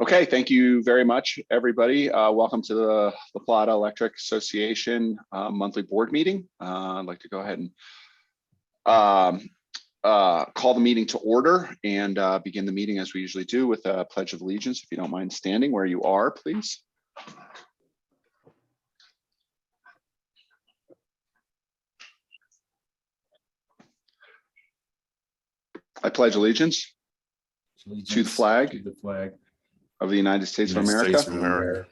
Okay, thank you very much, everybody. Welcome to the Plata Electric Association monthly board meeting. I'd like to go ahead and call the meeting to order and begin the meeting as we usually do with a Pledge of Allegiance. If you don't mind standing where you are, please. I pledge allegiance to the flag of the United States of America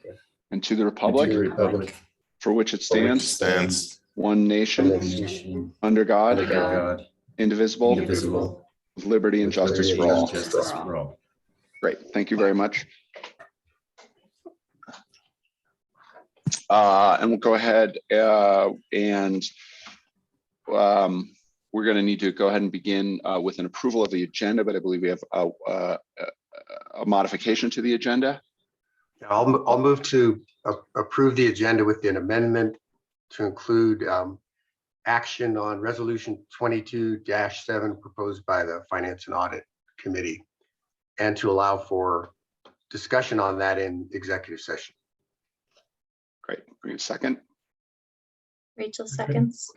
and to the republic for which it stands, one nation, under God, indivisible, with liberty and justice for all. Great, thank you very much. And we'll go ahead and we're going to need to go ahead and begin with an approval of the agenda, but I believe we have a modification to the agenda. I'll move to approve the agenda with an amendment to include action on resolution 22-7 proposed by the Finance and Audit Committee, and to allow for discussion on that in executive session. Great. Bring a second. Rachel seconds.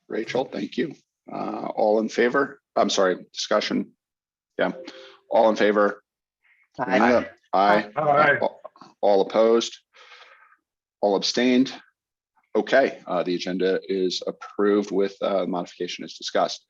Rachel, thank you. All in favor? I'm sorry, discussion. Yeah. All in favor? Aye. Aye. Aye. All opposed? All abstained? Okay, the agenda is approved with modification as discussed.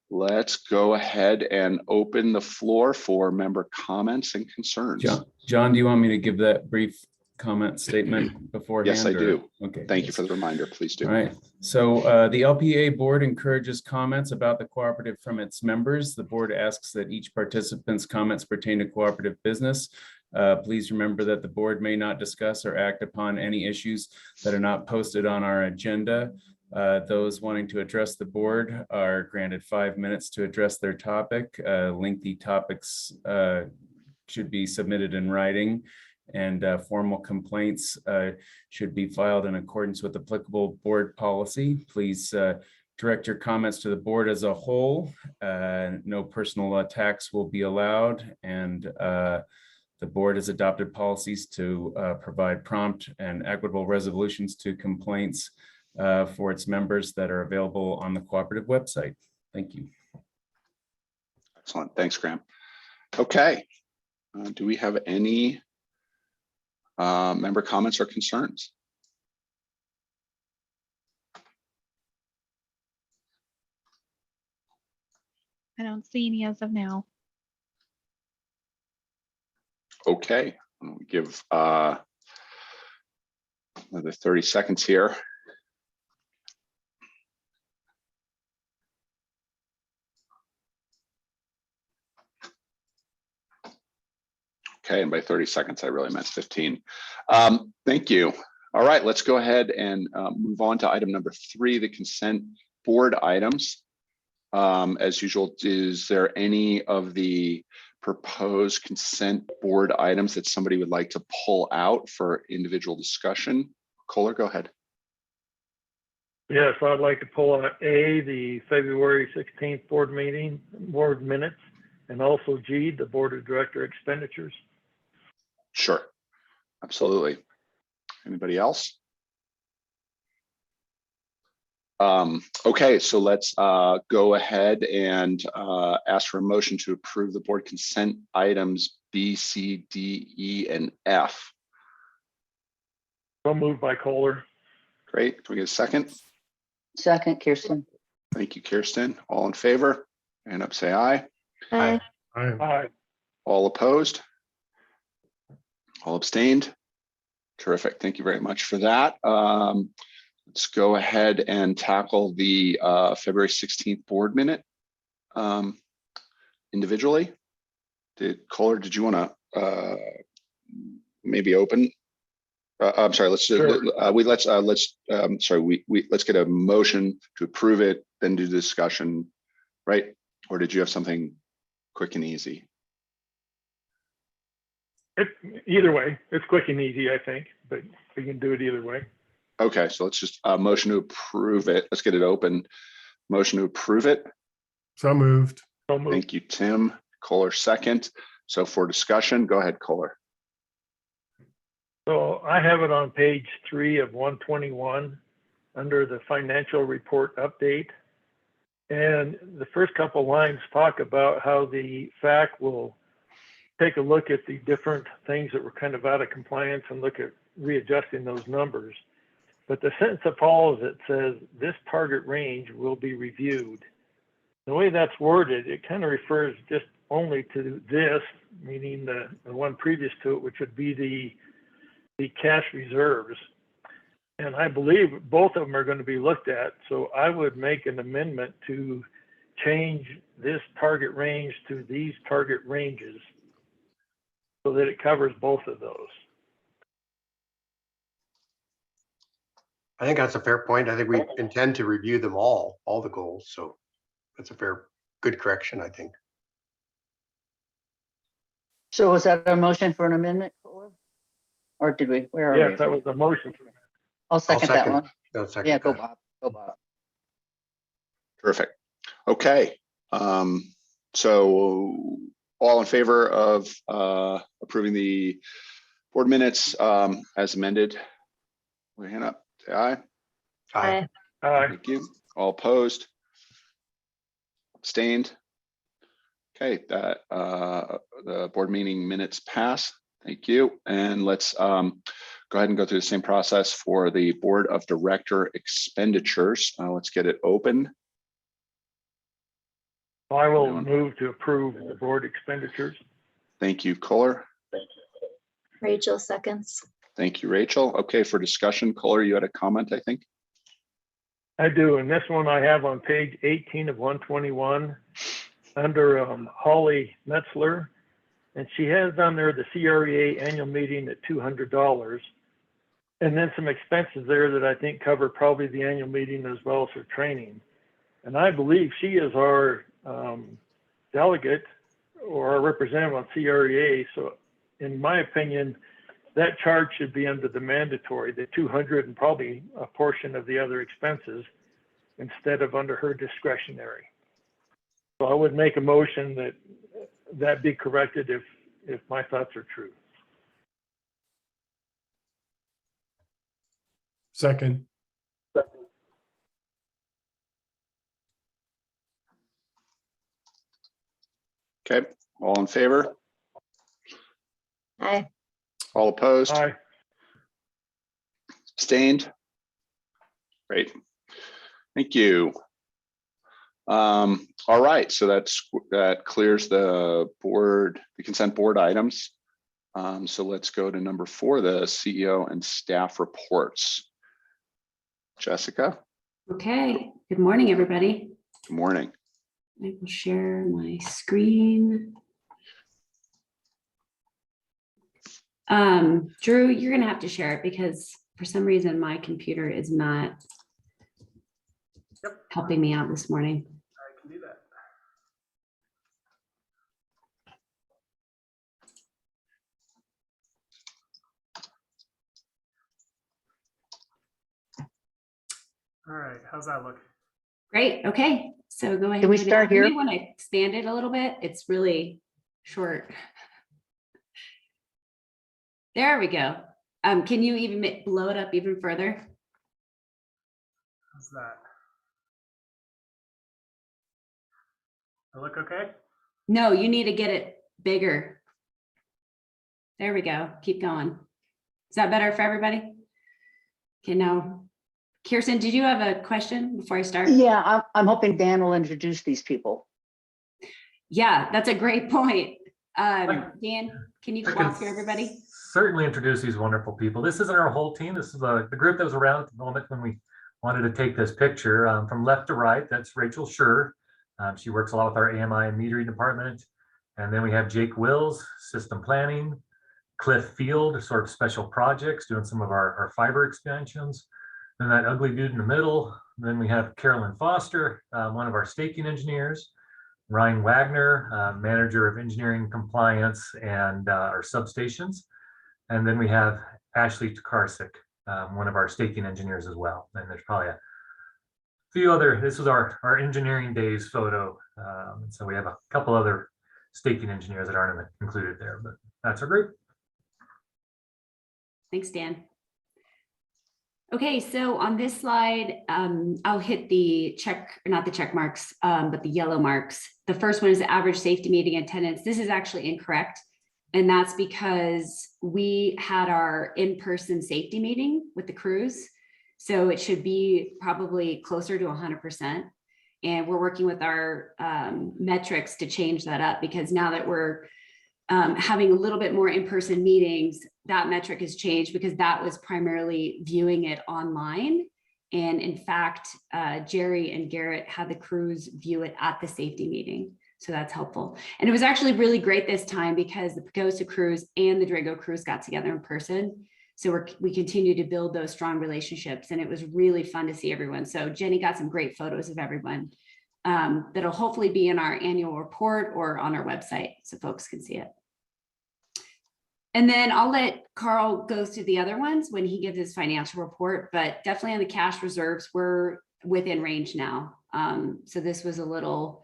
Let's go ahead and open the floor for member comments and concerns. John, do you want me to give that brief comment statement beforehand? Yes, I do. Okay. Thank you for the reminder. Please do. All right. So the LPEA board encourages comments about the cooperative from its members. The board asks that each participant's comments pertain to cooperative business. Please remember that the board may not discuss or act upon any issues that are not posted on our agenda. Those wanting to address the board are granted 5 minutes to address their topic. Lengthy topics should be submitted in writing, and formal complaints should be filed in accordance with applicable board policy. Please direct your comments to the board as a whole. No personal attacks will be allowed, and the board has adopted policies to provide prompt and equitable resolutions to complaints for its members that are available on the cooperative website. Thank you. Excellent. Thanks, Graham. Okay. Do we have any member comments or concerns? I don't see any as of now. Okay, we'll give another 30 seconds here. Okay, and by 30 seconds, I really meant 15. Thank you. All right, let's go ahead and move on to item number 3, the consent board items. As usual, is there any of the proposed consent board items that somebody would like to pull out for individual discussion? Kohler, go ahead. Yes, I'd like to pull out A, the February 16th board meeting, board minutes, and also G, the board of director expenditures. Sure, absolutely. Anybody else? Okay, so let's go ahead and ask for a motion to approve the board consent items B, C, D, E, and F. So moved by Kohler. Great. Can we get a second? Second, Kirsten. Thank you, Kirsten. All in favor? Hand up, say aye. Aye. Aye. All opposed? All abstained? Terrific. Thank you very much for that. Let's go ahead and tackle the February 16th board minute individually. Kohler, did you want to maybe open? I'm sorry. Let's Sure. Let's get a motion to approve it, then do the discussion, right? Or did you have something quick and easy? Either way, it's quick and easy, I think, but we can do it either way. Okay, so let's just motion to approve it. Let's get it open. Motion to approve it. So moved. So moved. Thank you, Tim. Kohler, second. So for discussion, go ahead, Kohler. So I have it on page 3 of 121 under the financial report update. And the first couple lines talk about how the FAC will take a look at the different things that were kind of out of compliance and look at readjusting those numbers. But the sentence that follows it says, this target range will be reviewed. The way that's worded, it kind of refers just only to this, meaning the one previous to it, which would be the cash reserves. And I believe both of them are going to be looked at. So I would make an amendment to change this target range to these target ranges so that it covers both of those. I think that's a fair point. I think we intend to review them all the goals. So that's a good correction, I think. So was that a motion for an amendment? Or did we? Where are we? Yes, that was the motion. I'll second that one. No, second Yeah, go that. Bob. Go Bob. Terrific. Okay. So all in favor of approving the board minutes as amended? Put your hand up. Say aye. Aye. Thank you. All opposed? Abstained? Okay, that the board meeting minutes pass. Thank you. And let's go ahead and go through the same process for the Board of Director expenditures. Let's get it open. I will move to approve the board expenditures. Thank you, Kohler. Rachel seconds. Thank you, Rachel. Okay, for discussion, Kohler, you had a comment, I think. I do, and this one I have on page 18 of 121 under Holly Metzler, and she has on there the CREA annual meeting at $200, and then some expenses there that I think cover probably the annual meeting as well as her training. And I believe she is our delegate or our representative on CREA, so in my opinion, that charge should be under the mandatory, the 200 and probably a portion of the other expenses instead of under her discretionary. So I would make a motion that that be corrected if my thoughts are true. Second. Okay, all in favor? Aye. All opposed? Aye. Abstained? Great. Thank you. All right, so that clears the consent board items. So let's go to number 4, the CEO and staff reports. Jessica, Okay, good morning, everybody. good morning. I will share my screen. Drew, you're gonna have to share it because for some reason my computer is not helping me out this morning. I can do that. All right, how's that look? Great, okay, so go ahead. Can we and do start that. You may here? want to expand it a little bit. It's really short. There we go. Can you even blow it up even further? How's that? That look okay? No, you need to get it bigger. There we go. Keep going. Is that better for everybody? Okay, now, Kirsten, did you have a question before I start? Yeah, I'm hoping Dan will introduce these people. Yeah, that's a great point. Dan, can you I walk can through everybody? Certainly introduce these wonderful people. This isn't our whole team. This is the group that was around at the moment when we wanted to take this picture. From left to right, that's Rachel Schur. She works a lot with our AMI and metering department. And then we have Jake Wills, system planning, Cliff Field, sort of special projects, doing some of our fiber expansions. Then that ugly dude in the middle. Then we have Carolyn Foster, one of our staking engineers. Ryan Wagner, manager of engineering compliance and our substations. And then we have Ashley Tokarczyk, one of our staking engineers as well. And there's probably a few other, this was our engineering days photo. And so we have a couple other staking engineers that aren't included there, but that's our group. Thanks, Dan. Okay, so on this slide, I'll hit the check, not the check marks, but the yellow marks. The first one is the average safety meeting attendance. This is actually incorrect. And that's because we had our in-person safety meeting with the crews. So it should be probably closer to 100%. And we're working with our metrics to change that up, because now that we're having a little bit more in-person meetings, that metric has changed, because that was primarily viewing it online. And in fact, Jerry and Garrett had the crews view it at the safety meeting. So that's helpful. And it was actually really great this time because the COSA crews and the Drago crews got together in person. So we continue to build those strong relationships, and it was really fun to see everyone. So Jenny got some great photos of everyone that'll hopefully be in our annual report or on our website so folks can see it. And then I'll let Carl go through the other ones when he gives his financial report, but definitely on the cash reserves, we're within range now. So this was a little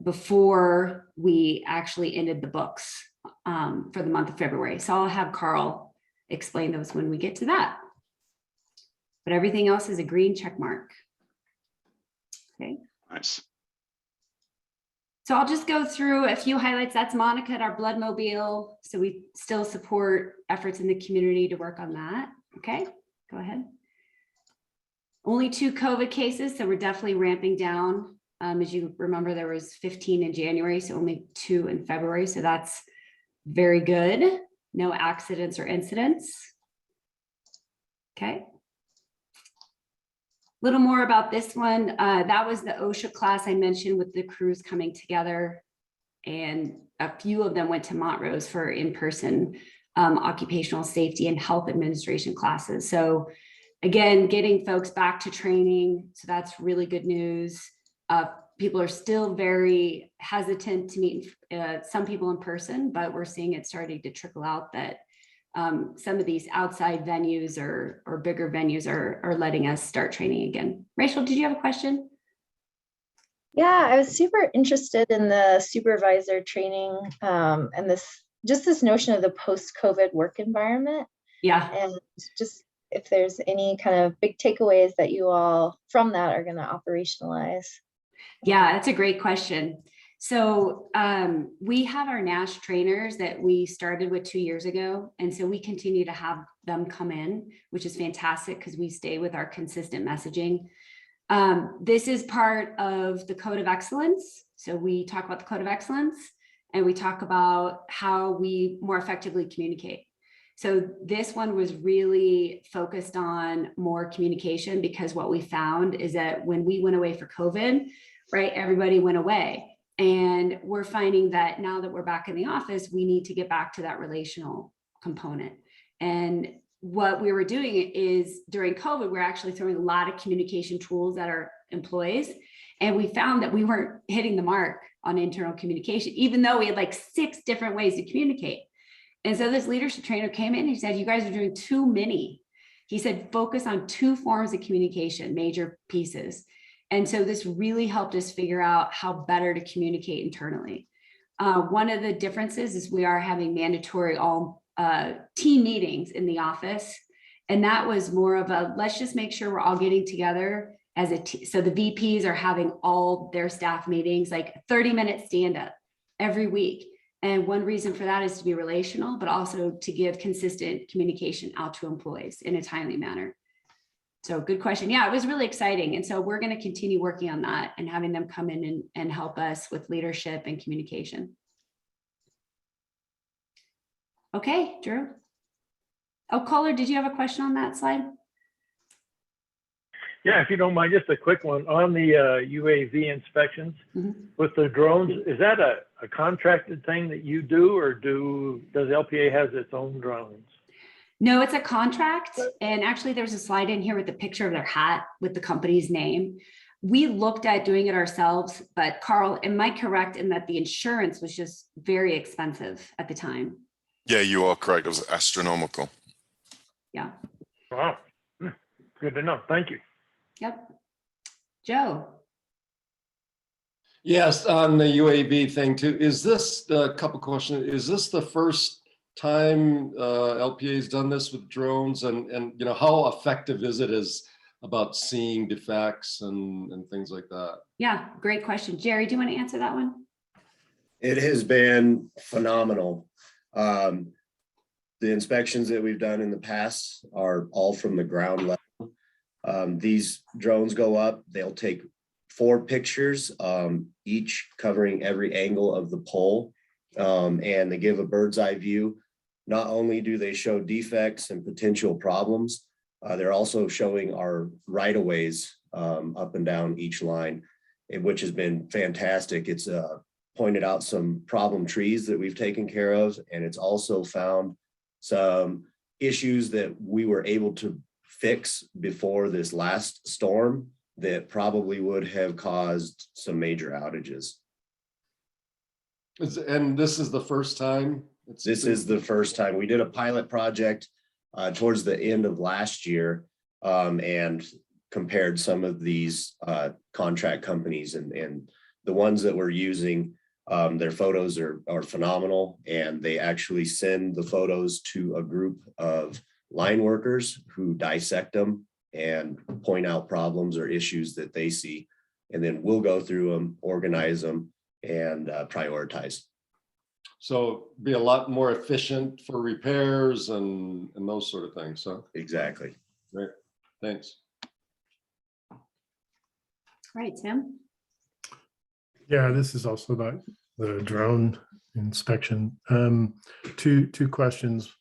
before we actually ended the books for the month of February. So I'll have Carl explain those when we get to that. But everything else is a green check mark. Okay. Nice. So I'll just go through a few highlights. That's Monica at our Blood Mobile. So we still support efforts in the community to work on that. Okay, go ahead. Only 2 COVID cases, so we're definitely ramping down. As you remember, there was 15 in January, so only 2 in February. So that's very good. No accidents or incidents. Okay. A little more about this one. That was the OSHA class I mentioned with the crews coming together, and a few of them went to Montrose for in-person occupational safety and health administration classes. So again, getting folks back to training. So that's really good news. People are still very hesitant to meet some people in person, but we're seeing it starting to trickle out that some of these outside venues or bigger venues are letting us start training again. Rachel, did you have a question? Yeah, I was super interested in the supervisor training and this notion of the post-COVID work environment. Yeah. And just if there's any kind of big takeaways that you all from that are going to operationalize. Yeah, that's a great question. So we have our NASH trainers that we started with 2 years ago. And so we continue to have them come in, which is fantastic because we stay with our consistent messaging. This is part of the Code of Excellence. So we talk about the Code of Excellence and we talk about how we more effectively communicate. So this one was really focused on more communication, because what we found is that when we went away for COVID, right, everybody went away. And we're finding that now that we're back in the office, we need to get back to that relational component. And what we were doing is during COVID, we're actually throwing a lot of communication tools at our employees. And we found that we weren't hitting the mark on internal communication, even though we had like 6 different ways to communicate. And so this leadership trainer came in and he said, you guys are doing too many. He said, focus on 2 forms of communication, major pieces. And so this really helped us figure out how better to communicate internally. One of the differences is we are having mandatory all team meetings in the office. And that was more of a, let's just make sure we're all getting together as a team. So the VPs are having all their staff meetings, like 30-minute stand-up every week. And one reason for that is to be relational, but also to give consistent communication out to employees in a timely manner. So good question. Yeah, it was really exciting. And so we're going to continue working on that and having them come in and help us with leadership and communication. Okay, Drew. Oh, caller, did you have a question on that slide? Yeah, if you don't mind, just a quick one on the UAV inspections with the drones. Is that a contracted thing that you do, or does LPEA has its own drones? No, it's a contract. And actually there's a slide in here with the picture of their hat with the company's name. We looked at doing it ourselves, but Carl, am I correct in that the insurance was just very expensive at the time? Yeah, you are correct. It was astronomical. Yeah. Wow. Good to know. Thank you. Yep. Joe. Yes, on the UAV thing too. Is this a couple questions? Is this the first time LPA's done this with drones, and you know, how effective is it as about seeing defects and things like that? Yeah, great question. Jerry, do you want to answer that one? It has been phenomenal. The inspections that we've done in the past are all from the ground level. These drones go up, they'll take 4 pictures, each covering every angle of the pole, and they give a bird's eye view. Not only do they show defects and potential problems, they're also showing our right-of-ways up and down each line, which has been fantastic. It's pointed out some problem trees that we've taken care of, and it's also found some issues that we were able to fix before this last storm that probably would have caused some major outages. And this is the first time? This is the first time. We did a pilot project towards the end of last year and compared some of these contract companies, and the ones that we're using, their photos are phenomenal, and they actually send the photos to a group of line workers who dissect them and point out problems or issues that they see. And then we'll go through them, organize them, and prioritize. So be a lot more efficient for repairs and those sort of things. So exactly. Great. Thanks. All right, Tim. Yeah, this is also about the drone inspection. Two questions.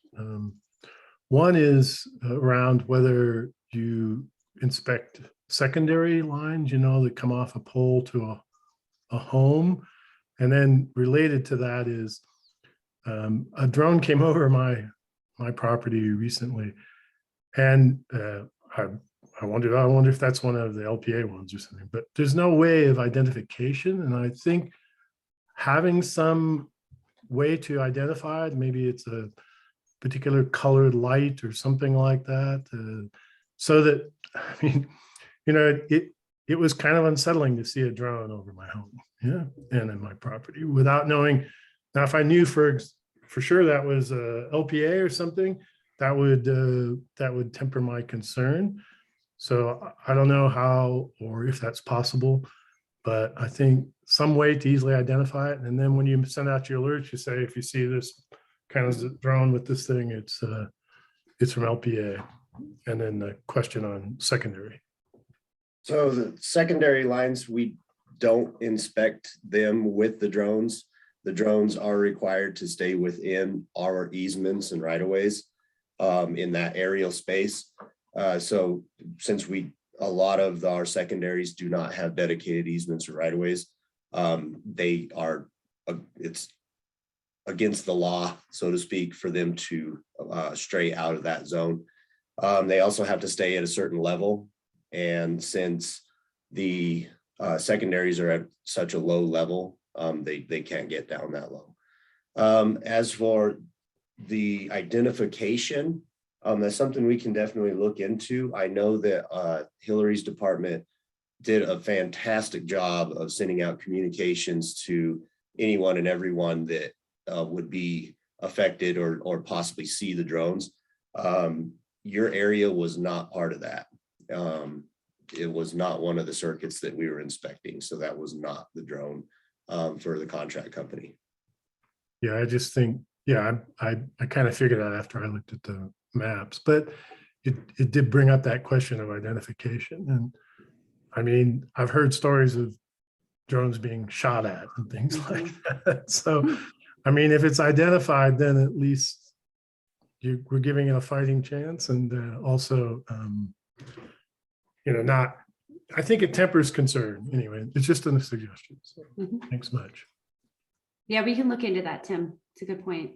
One is around whether you inspect secondary lines, you know, that come off a pole to a home. And then related to that is a drone came over my property recently, and I wonder if that's one of the LPA ones or something, but there's no way of identification. And I think having some way to identify it, maybe it's a particular colored light or something like that, so that, I mean, you know, it was kind of unsettling to see a drone over my home, yeah, and in my property without knowing. Now, if I knew for sure that was a LPA or something, that would temper my concern. So I don't know how or if that's possible, but I think some way to easily identify it. And then when you send out your alerts, you say, if you see this kind of drone with this thing, it's from LPA. And then the question on secondary. So the secondary lines, we don't inspect them with the drones. The drones are required to stay within our easements and right-of-ways in that aerial space. So since a lot of our secondaries do not have dedicated easements or right-of-ways, it's against the law, so to speak, for them to stray out of that zone. They also have to stay at a certain level. And since the secondaries are at such a low level, they can't get down that low. As for the identification, that's something we can definitely look into. I know that Hillary's department did a fantastic job of sending out communications to anyone and everyone that would be affected or possibly see the drones. Your area was not part of that. It was not one of the circuits that we were inspecting, so that was not the drone for the contract company. Yeah, I just think, yeah, I kind of figured out after I looked at the maps, but it did bring up that question of identification. And I mean, I've heard stories of drones being shot at and things like that. So, I mean, if it's identified, then at least we're giving it a fighting chance. And also, you know, I think it tempers concern anyway. It's just a suggestion. So thanks much. Yeah, we can look into that, Tim. It's a good point.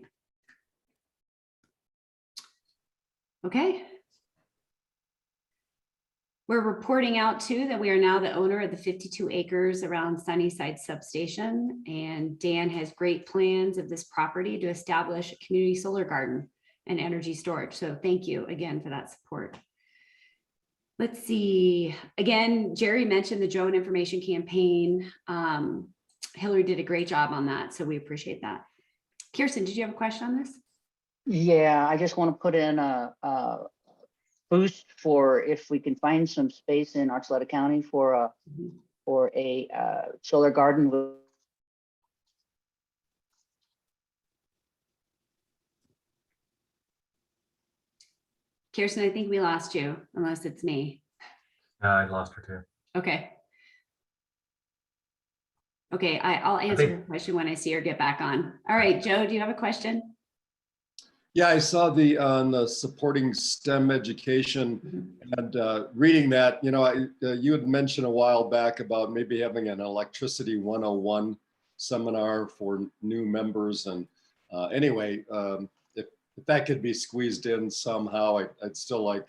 Okay. We're reporting out too that we are now the owner of the 52 acres around Sunnyside substation, and Dan has great plans of this property to establish a community solar garden and energy storage. So thank you again for that support. Let's see. Again, Jerry mentioned the drone information campaign. Hillary did a great job on that, so we appreciate that. Kirsten, did you have a question on this? Yeah, I just want to put in a boost for if we can find some space in Archuleta County for a solar garden with Kirsten, I think we lost you, unless it's me. I lost her too. Okay. Okay, I'll answer her question when I see her get back on. All right, Joe, do you have a question? Yeah, I saw on the supporting STEM education and reading that, you had mentioned a while back about maybe having an electricity 101 seminar for new members. And anyway, if that could be squeezed in somehow, I'd still like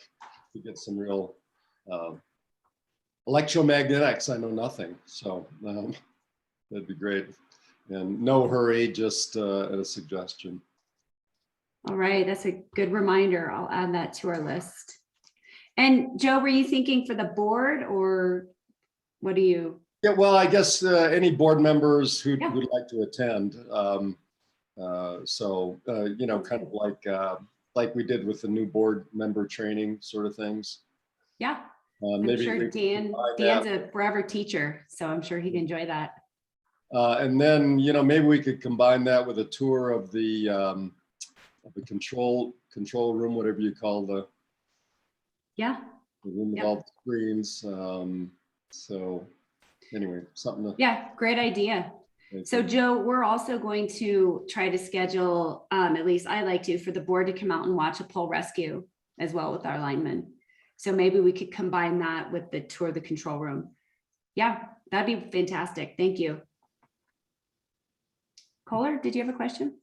to get some real electromagnetics. I know nothing, so that'd be great. And no hurry, just a suggestion. All right, that's a good reminder. I'll add that to our list. And Joe, were you thinking for the board or what do you? Yeah, well, I guess any board members who Yeah. would like to attend. Kind of like we did with the new board member training sort of things. Yeah, Maybe I'm sure we Dan's a forever teacher, so I'm sure he'd enjoy that. and then, maybe we could combine that with a tour of the control room, whatever you call the room with all the screens. So anyway, something to. Yeah, great idea. So Joe, we're also going to try to schedule, at least I like to, for the board to come out and watch a pole rescue as well with our linemen. So maybe we could combine that with the tour of the control room. Yeah, that'd be fantastic. Thank you. Kohler, did you have a question?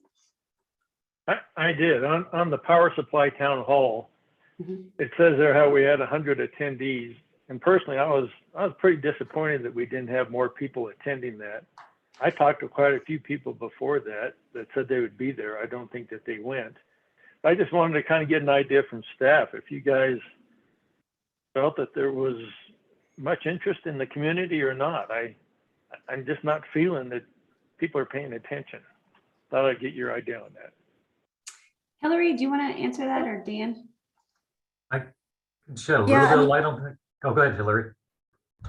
I did. On the power supply town hall, Mm-hmm. it says there how we had 100 attendees. And personally, I was pretty disappointed that we didn't have more people attending that. I talked to quite a few people before that said they would be there. I don't think that they went. I just wanted to kind of get an idea from staff if you guys felt that there was much interest in the community or not. I'm just not feeling that people are paying attention. Thought I'd get your idea on that. Hillary, do you want to answer that, or Dan? I can shed a little bit of light on that. Oh, go ahead, Hillary.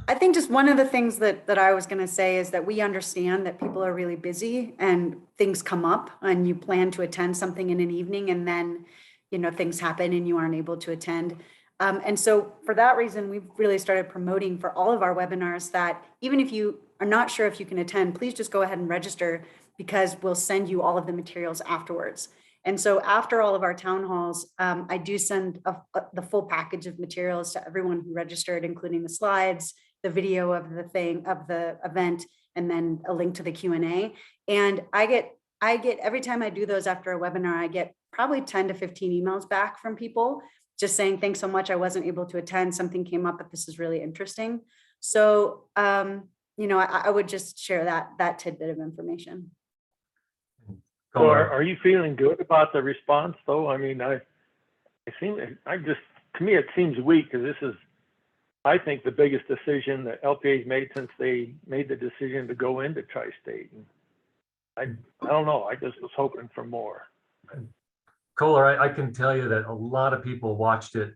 I think just one of the things that I was going to say is that we understand that people are really busy and things come up and you plan to attend something in an evening and then, things happen and you aren't able to attend. And so for that reason, we've really started promoting for all of our webinars that even if you are not sure if you can attend, please just go ahead and register because we'll send you all of the materials afterwards. And so after all of our town halls, I do send the full package of materials to everyone who registered, including the slides, the video of the event, and then a link to the Q&A. And I get every time I do those after a webinar, I get probably 10 to 15 emails back from people just saying, thanks so much. I wasn't able to attend. Something came up, but this is really interesting. So, I would just share that tidbit of information. So are you feeling good about the response though? I mean, to me, it seems weak because this is, I think, the biggest decision that LPEA's made since they made the decision to go into Tri-State. I don't know. I just was hoping for more. Kohler, I can tell you that a lot of people watched it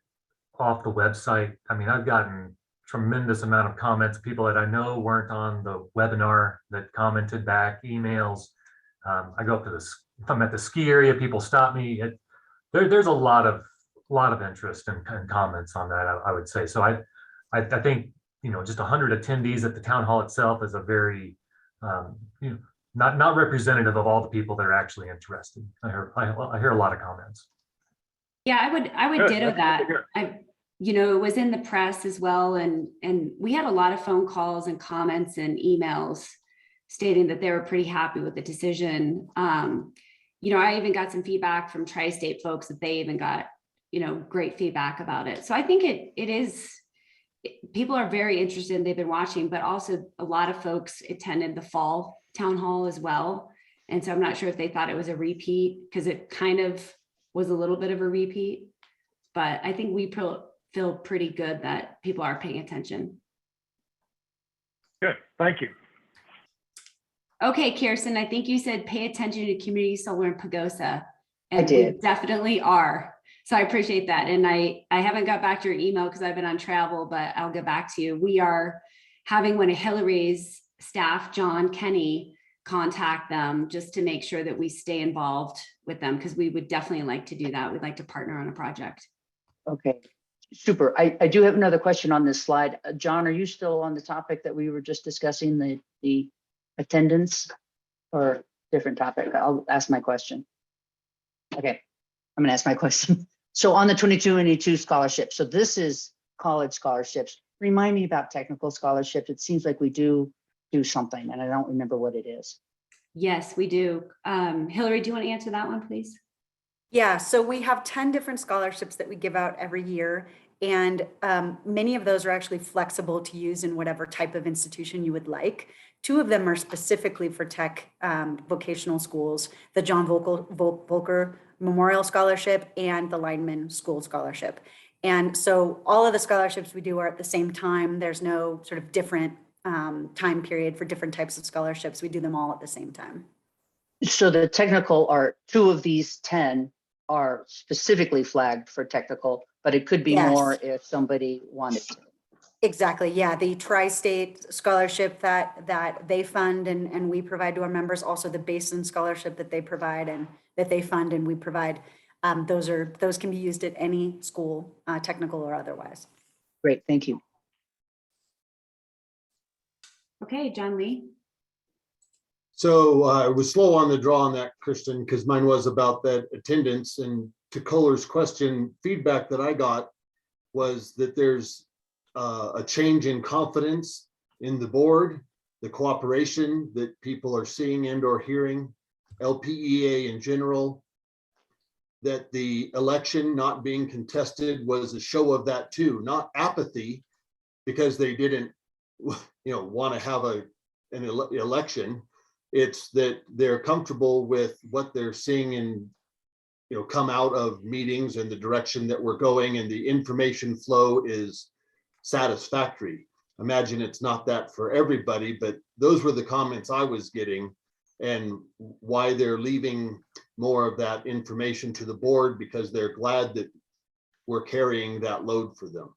off the website. I mean, I've gotten tremendous amount of comments, people that I know weren't on the webinar that commented back, emails. I go up to if I'm at the ski area, people stop me. There's a lot of interest and comments on that, I would say. So I think, just 100 attendees at the town hall itself is a very, not representative of all the people that are actually interested. I hear a lot of comments. Yeah, I would ditto that. It was in the press as well. And we had a lot of phone calls and comments and emails stating that they were pretty happy with the decision. I even got some feedback from Tri-State folks that they even got, great feedback about it. So I think people are very interested. They've been watching, but also a lot of folks attended the fall town hall as well. And so I'm not sure if they thought it was a repeat because it kind of was a little bit of a repeat, but I think we feel pretty good that people are paying attention. Good, thank you. Okay, Kirsten, I think you said pay attention to community solar in Pagosa. And we did. definitely are. So I appreciate that. And I haven't got back to your email because I've been on travel, but I'll get back to you. We are having one of Hillary's staff, John Kenny, contact them just to make sure that we stay involved with them, because we would definitely like to do that. We'd like to partner on a project. Okay, super. I do have another question on this slide. John, are you still on the topic that we were just discussing, the attendance, or different topic? I'll ask my question. Okay, I'm gonna ask my question. So on the 22 scholarships, so this is college scholarships. Remind me about technical scholarships. It seems like we do something and I don't remember what it is. Yes, we do. Hillary, do you want to answer that one, please? Yeah, so we have 10 different scholarships that we give out every year. And many of those are actually flexible to use in whatever type of institution you would like. 2 of them are specifically for tech vocational schools, the John Volker Memorial Scholarship and the Lineman School Scholarship. And so all of the scholarships we do are at the same time. There's no sort of different time period for different types of scholarships. We do them all at the same time. So the technical are 2 of these 10 are specifically flagged for technical, but it could be more if somebody wanted to. Exactly. Yeah. The tri-state scholarship that they fund and we provide to our members, also the Basin scholarship that they provide and that they fund and we provide. Those can be used at any school, technical or otherwise. Great. Thank you. Okay, John Lee. So I was slow on the draw on that, Kristen, because mine was about that attendance. And to Kohler's question, feedback that I got was that there's a change in confidence in the board, the cooperation that people are seeing and or hearing, LPEA in general, that the election not being contested was a show of that too, not apathy because they didn't want to have an election. It's that they're comfortable with what they're seeing and come out of meetings and the direction that we're going, and the information flow is satisfactory. Imagine it's not that for everybody, but those were the comments I was getting, and why they're leaving more of that information to the board, because they're glad that we're carrying that load for them.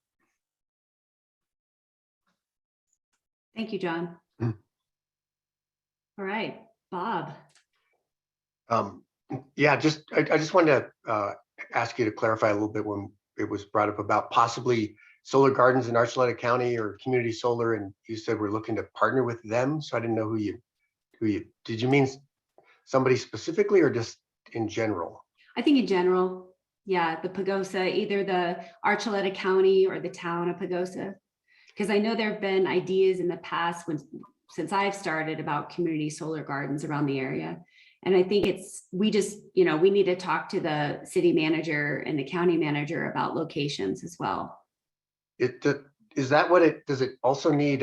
Thank you, John. All right, Bob. Yeah, I just wanted to ask you to clarify a little bit when it was brought up about possibly solar gardens in Archuleta County or community solar, and you said we're looking to partner with them. So I didn't know who you did you mean somebody specifically or just in general? I think in general, yeah, the Pagosa, either the Archuleta County or the town of Pagosa. Because I know there have been ideas in the past since I've started about community solar gardens around the area. And I think we need to talk to the city manager and the county manager about locations as well. Is that what it, does it also need,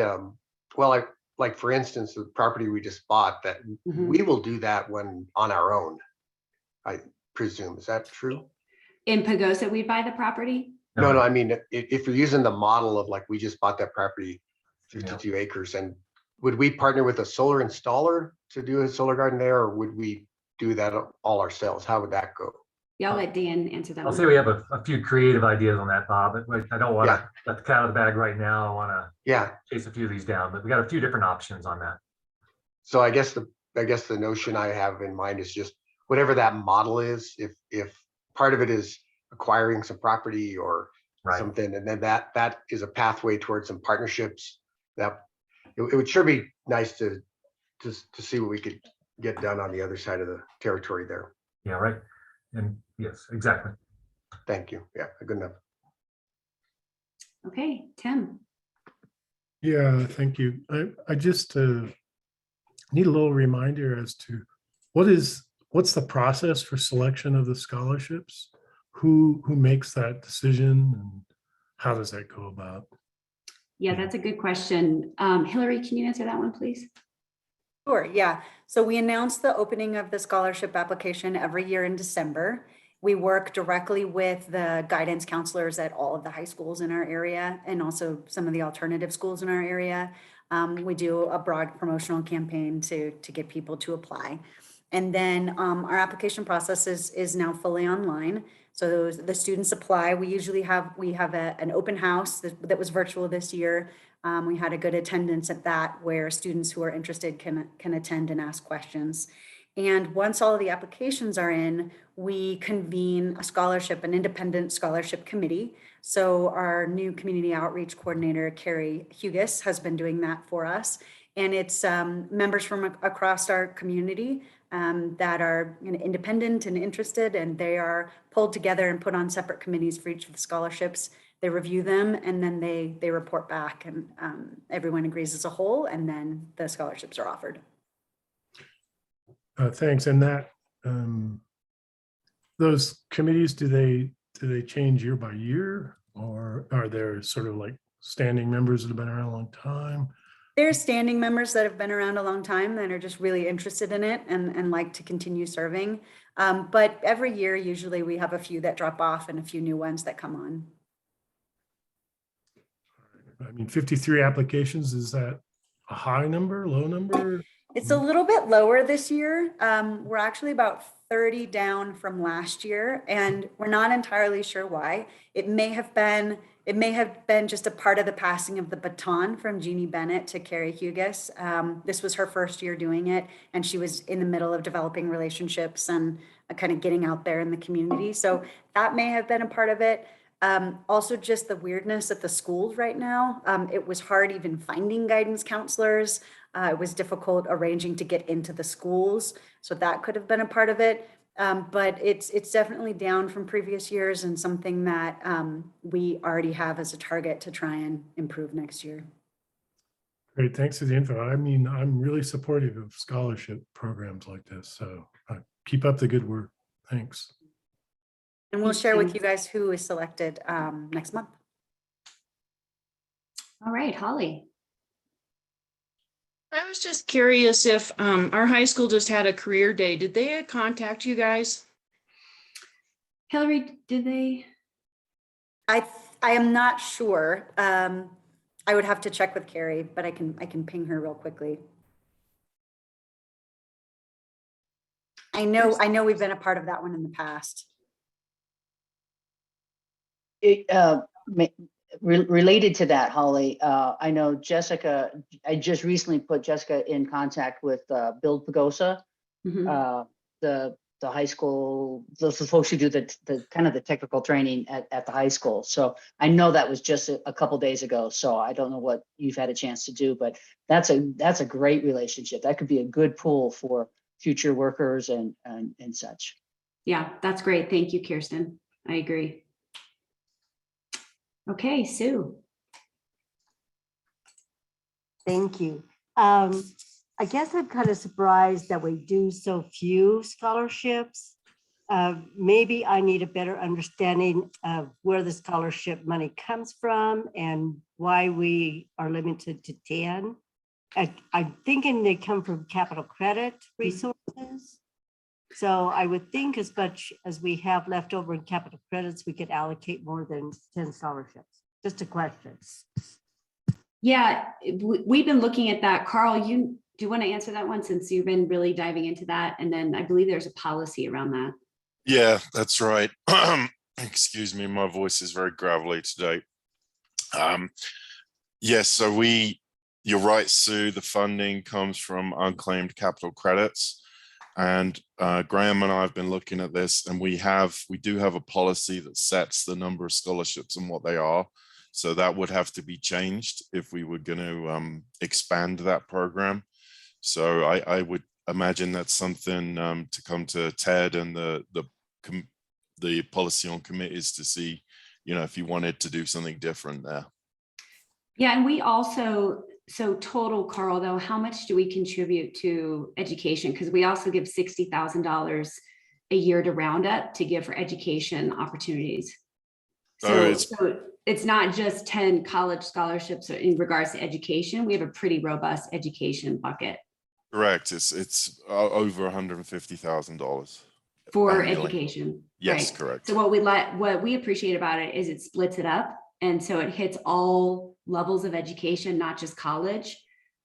well, like for instance, the property we just bought, that we will do that when on our own, I presume. Is that true? In Pagosa, we'd buy the property? No, I mean, if you're using the model of like, we just bought that property, 52 acres, and would we partner with a solar installer to do a solar garden there, or would we do that all ourselves? How would that go? Yeah, I'll let Dan answer that. I'll say we have a few creative ideas on that, Bob, but I don't want to let the cat out of the bag right now. I want to chase a few of these down, but we got a few different options on that. So I guess the notion I have in mind is just whatever that model is, if part of it is acquiring some property or something, and then that is a pathway towards some partnerships, that it would sure be nice to see what we could get done on the other side of the territory there. Yeah, right. And yes, exactly. Thank you. Yeah, good enough. Okay, Tim. Yeah, thank you. I just need a little reminder as to what's the process for selection of the scholarships? Who makes that decision and how does that go about? Yeah, that's a good question. Hillary, can you answer that one, please? Sure, yeah. So we announce the opening of the scholarship application every year in December. We work directly with the guidance counselors at all of the high schools in our area and also some of the alternative schools in our area. We do a broad promotional campaign to get people to apply. And then our application process is now fully online. So the students apply. We have an open house that was virtual this year. We had a good attendance at that, where students who are interested can attend and ask questions. And once all of the applications are in, we convene an independent scholarship committee. So our new community outreach coordinator, Carrie Hughes, has been doing that for us. And it's members from across our community that are independent and interested, and they are pulled together and put on separate committees for each of the scholarships. They review them, and then they report back, and everyone agrees as a whole, and then the scholarships are offered. Thanks. And that those committees, do they change year by year, or are there sort of like standing members that have been around a long time? There's standing members that have been around a long time that are just really interested in it and like to continue serving. But every year, usually we have a few that drop off and a few new ones that come on. I mean, 53 applications, is that a high number, low number? It's a little bit lower this year. We're actually about 30 down from last year, and we're not entirely sure why. It may have been just a part of the passing of the baton from Jeannie Bennett to Carrie Hughes. This was her first year doing it, and she was in the middle of developing relationships and kind of getting out there in the community. So that may have been a part of it. Also just the weirdness at the schools right now. It was hard even finding guidance counselors. It was difficult arranging to get into the schools. So that could have been a part of it. But it's definitely down from previous years, and something that we already have as a target to try and improve next year. Great, thanks for the info. I mean, I'm really supportive of scholarship programs like this. So keep up the good work. Thanks. And we'll share with you guys who is selected next month. All right, Holly. I was just curious if our high school just had a career day. Did they contact you guys? Hillary, did they? I am not sure. I would have to check with Carrie, but I can ping her real quickly. I know we've been a part of that one in the past. Related to that, Holly, I know Jessica, I just recently put Jessica in contact with Bill Pagosa, the high school, those folks who do the kind of the technical training at the high school. So I know that was just a couple days ago. So I don't know what you've had a chance to do, but that's a great relationship. That could be a good pool for future workers and such. Yeah, that's great. Thank you, Kirsten. I agree. Okay, Sue. Thank you. I guess I'm kind of surprised that we do so few scholarships. Maybe I need a better understanding of where the scholarship money comes from and why we are limited to 10. I'm thinking they come from capital credit resources. So I would think as much as we have left over in capital credits, we could allocate more than 10 scholarships. Just a question. Yeah, we've been looking at that. Carl, do you want to answer that one, since you've been really diving into that? And then I believe there's a policy around that. Yeah, that's right. Excuse me, my voice is very gravelly today. Yes, so you're right, Sue, the funding comes from unclaimed capital credits. And Graham and I have been looking at this, and we do have a policy that sets the number of scholarships and what they are. So that would have to be changed if we were going to expand that program. So I would imagine that's something to come to Ted and the policy on committees to see, if you wanted to do something different there. Yeah, and we also, so total, Carl, though, how much do we contribute to education? Because we also give $60,000 a year to Roundup to give for education opportunities. So it's not just 10 college scholarships in regards to education. We have a pretty robust education bucket. Correct. It's over $150,000 for annually. Education. Yes, right. correct. So what we appreciate about it is it splits it up. And so it hits all levels of education, not just college.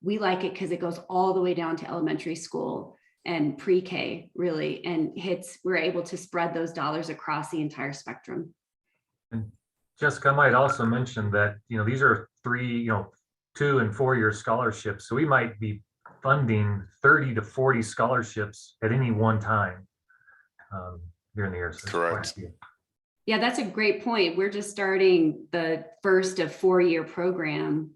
We like it because it goes all the way down to elementary school. and pre-K really, and we're able to spread those dollars across the entire spectrum. And Jessica, I might also mention that, these are 3, 2 and 4 year scholarships. So we might be funding 30 to 40 scholarships at any one time during the year. So Correct. Yeah, that's a great point. We're just starting the first of 4-year program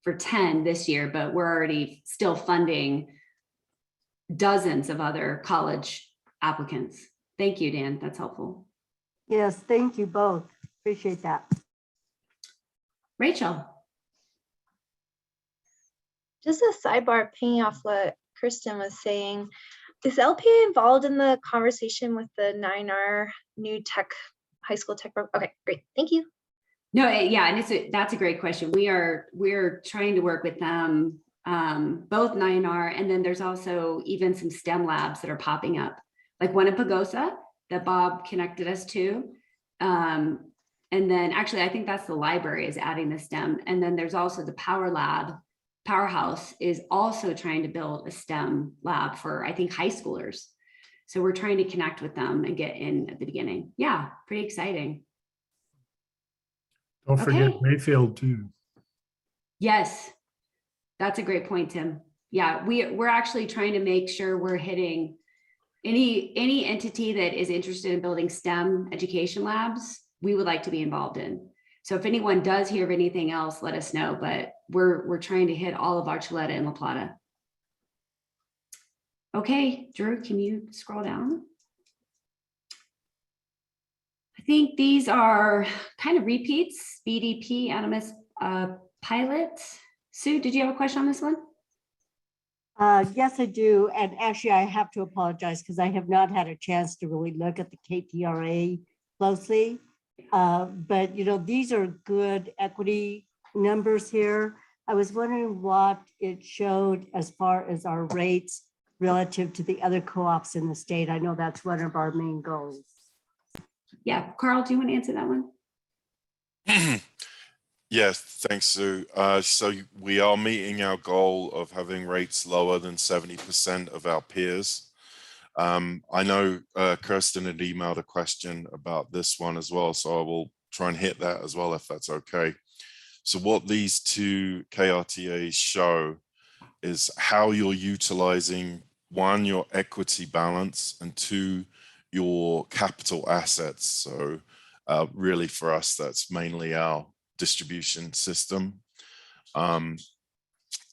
for 10 this year, but we're already still funding dozens of other college applicants. Thank you, Dan. That's helpful. Yes, thank you both. Appreciate that. Rachel. Just a sidebar, pinging off what Kristen was saying. Is LPA involved in the conversation with the 9R new high school tech program? Okay, great. Thank you. No, yeah, and that's a great question. We're trying to work with them, both 9R, and then there's also even some STEM labs that are popping up, like one in Pagosa that Bob connected us to. And then actually, I think that's the library is adding the STEM. And then there's also the Powerhouse is also trying to build a STEM lab for, I think, high schoolers. So we're trying to connect with them and get in at the beginning. Yeah, pretty exciting. Don't forget Okay. Mayfield too. Yes, that's a great point, Tim. Yeah, we're actually trying to make sure we're hitting any entity that is interested in building STEM education labs, we would like to be involved in. So if anyone does hear of anything else, let us know, but we're trying to hit all of Archuleta and La Plata. Okay, Drew, can you scroll down? I think these are kind of repeats, BDP, Animus pilot. Sue, did you have a question on this one? Yes, I do. And actually, I have to apologize because I have not had a chance to really look at the KTRA closely. But, these are good equity numbers here. I was wondering what it showed as far as our rates relative to the other co-ops in the state. I know that's one of our main goals. Yeah, Carl, do you want to answer that one? Yes, thanks, Sue. So we are meeting our goal of having rates lower than 70% of our peers. I know Kirsten had emailed a question about this one as well, so I will try and hit that as well if that's okay. So what these two KRTAs show is how you're utilizing, one, your equity balance, and two, your capital assets. So really for us, that's mainly our distribution system. And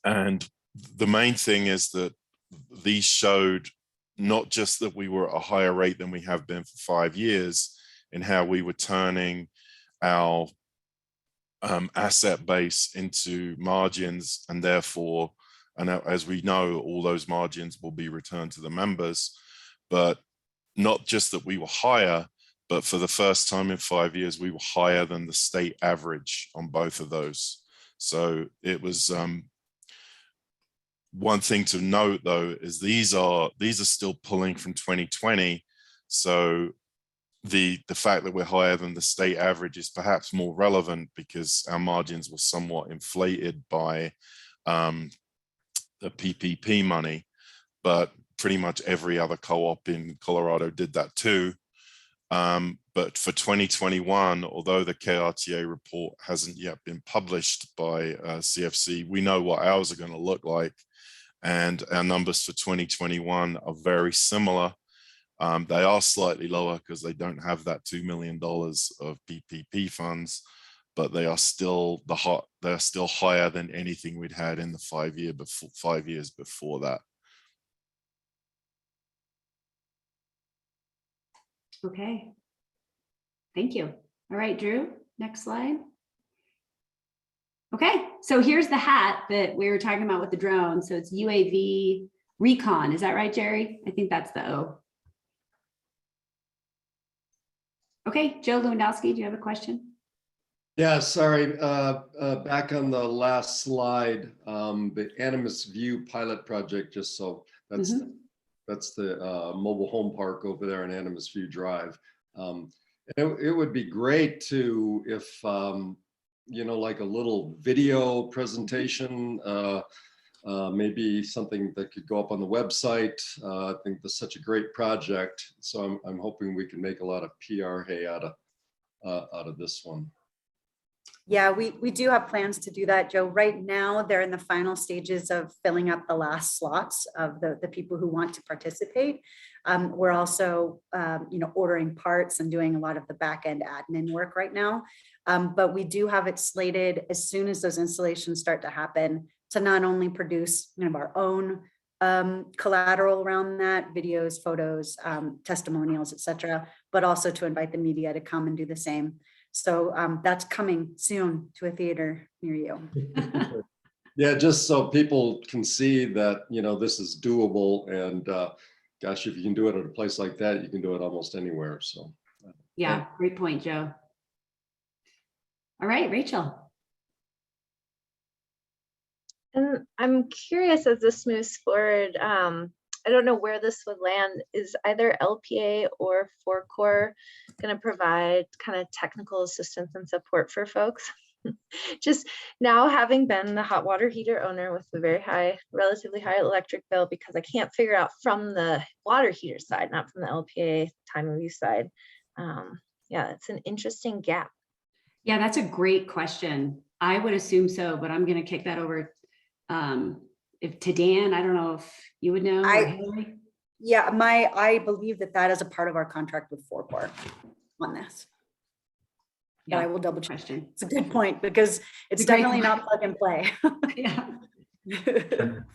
the main thing is that these showed not just that we were at a higher rate than we have been for 5 years in how we were turning our asset base into margins, and therefore, and as we know, all those margins will be returned to the members, but not just that we were higher, but for the first time in 5 years, we were higher than the state average on both of those. So it was one thing to note though, is these are still pulling from 2020. So the fact that we're higher than the state average is perhaps more relevant because our margins were somewhat inflated by the PPP money, but pretty much every other co-op in Colorado did that too. But for 2021, although the KRTA report hasn't yet been published by CFC, we know what ours are going to look like. And our numbers for 2021 are very similar. They are slightly lower because they don't have that $2 million of PPP funds, but they are still they're still higher than anything we'd had in the 5 years before that. Okay. Thank you. All right, Drew, next slide. Okay, so here's the hat that we were talking about with the drone. So it's UAV Recon. Is that right, Jerry? I think that's the O. Okay, Joe Lewandowski, do you have a question? Yeah, sorry. Back on the last slide, the Animus View pilot project, just so that's the mobile home park over there on Animus View Drive. It would be great to, if like a little video presentation maybe something that could go up on the website. I think that's such a great project. So I'm hoping we can make a lot of PR hay out of this one. Yeah, we do have plans to do that, Joe. Right now, they're in the final stages of filling up the last slots of the people who want to participate. We're also, ordering parts and doing a lot of the back end admin work right now. But we do have it slated as soon as those installations start to happen to not only produce our own collateral around that, videos, photos, testimonials, etc., but also to invite the media to come and do the same. So that's coming soon to a theater near you. Yeah, just so people can see that, this is doable, and gosh, if you can do it at a place like that, you can do it almost anywhere. So Yeah, great point, Joe. All right, Rachel. And I'm curious as this moves forward, I don't know where this would land. Is either LPA or FERC going to provide kind of technical assistance and support for folks? Just now having been the hot water heater owner with a very high, relatively high electric bill, because I can't figure out from the water heater side, not from the LPA time of use side. Yeah, it's an interesting gap. Yeah, that's a great question. I would assume so, but I'm going to kick that over to Dan. I don't know if you would know. Yeah, I believe that is a part of our contract with FERC on this. But I will double check. It's a good point, because it's definitely not plug and play. Yeah.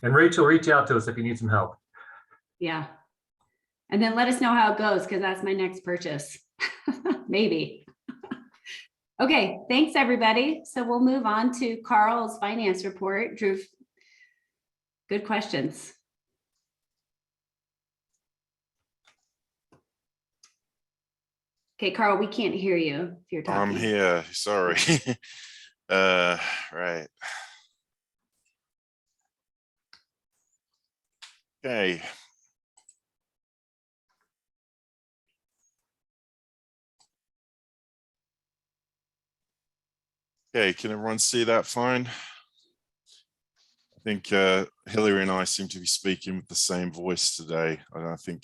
And Rachel, reach out to us if you need some help. Yeah. And then let us know how it goes, because that's my next purchase. Maybe. Okay, thanks everybody. So we'll move on to Carl's finance report. Drew, good questions. Okay, Carl, we can't hear you if you're talking. I'm here, sorry. Right. Okay. Okay, can everyone see that fine? I think Hillary and I seem to be speaking with the same voice today. And I think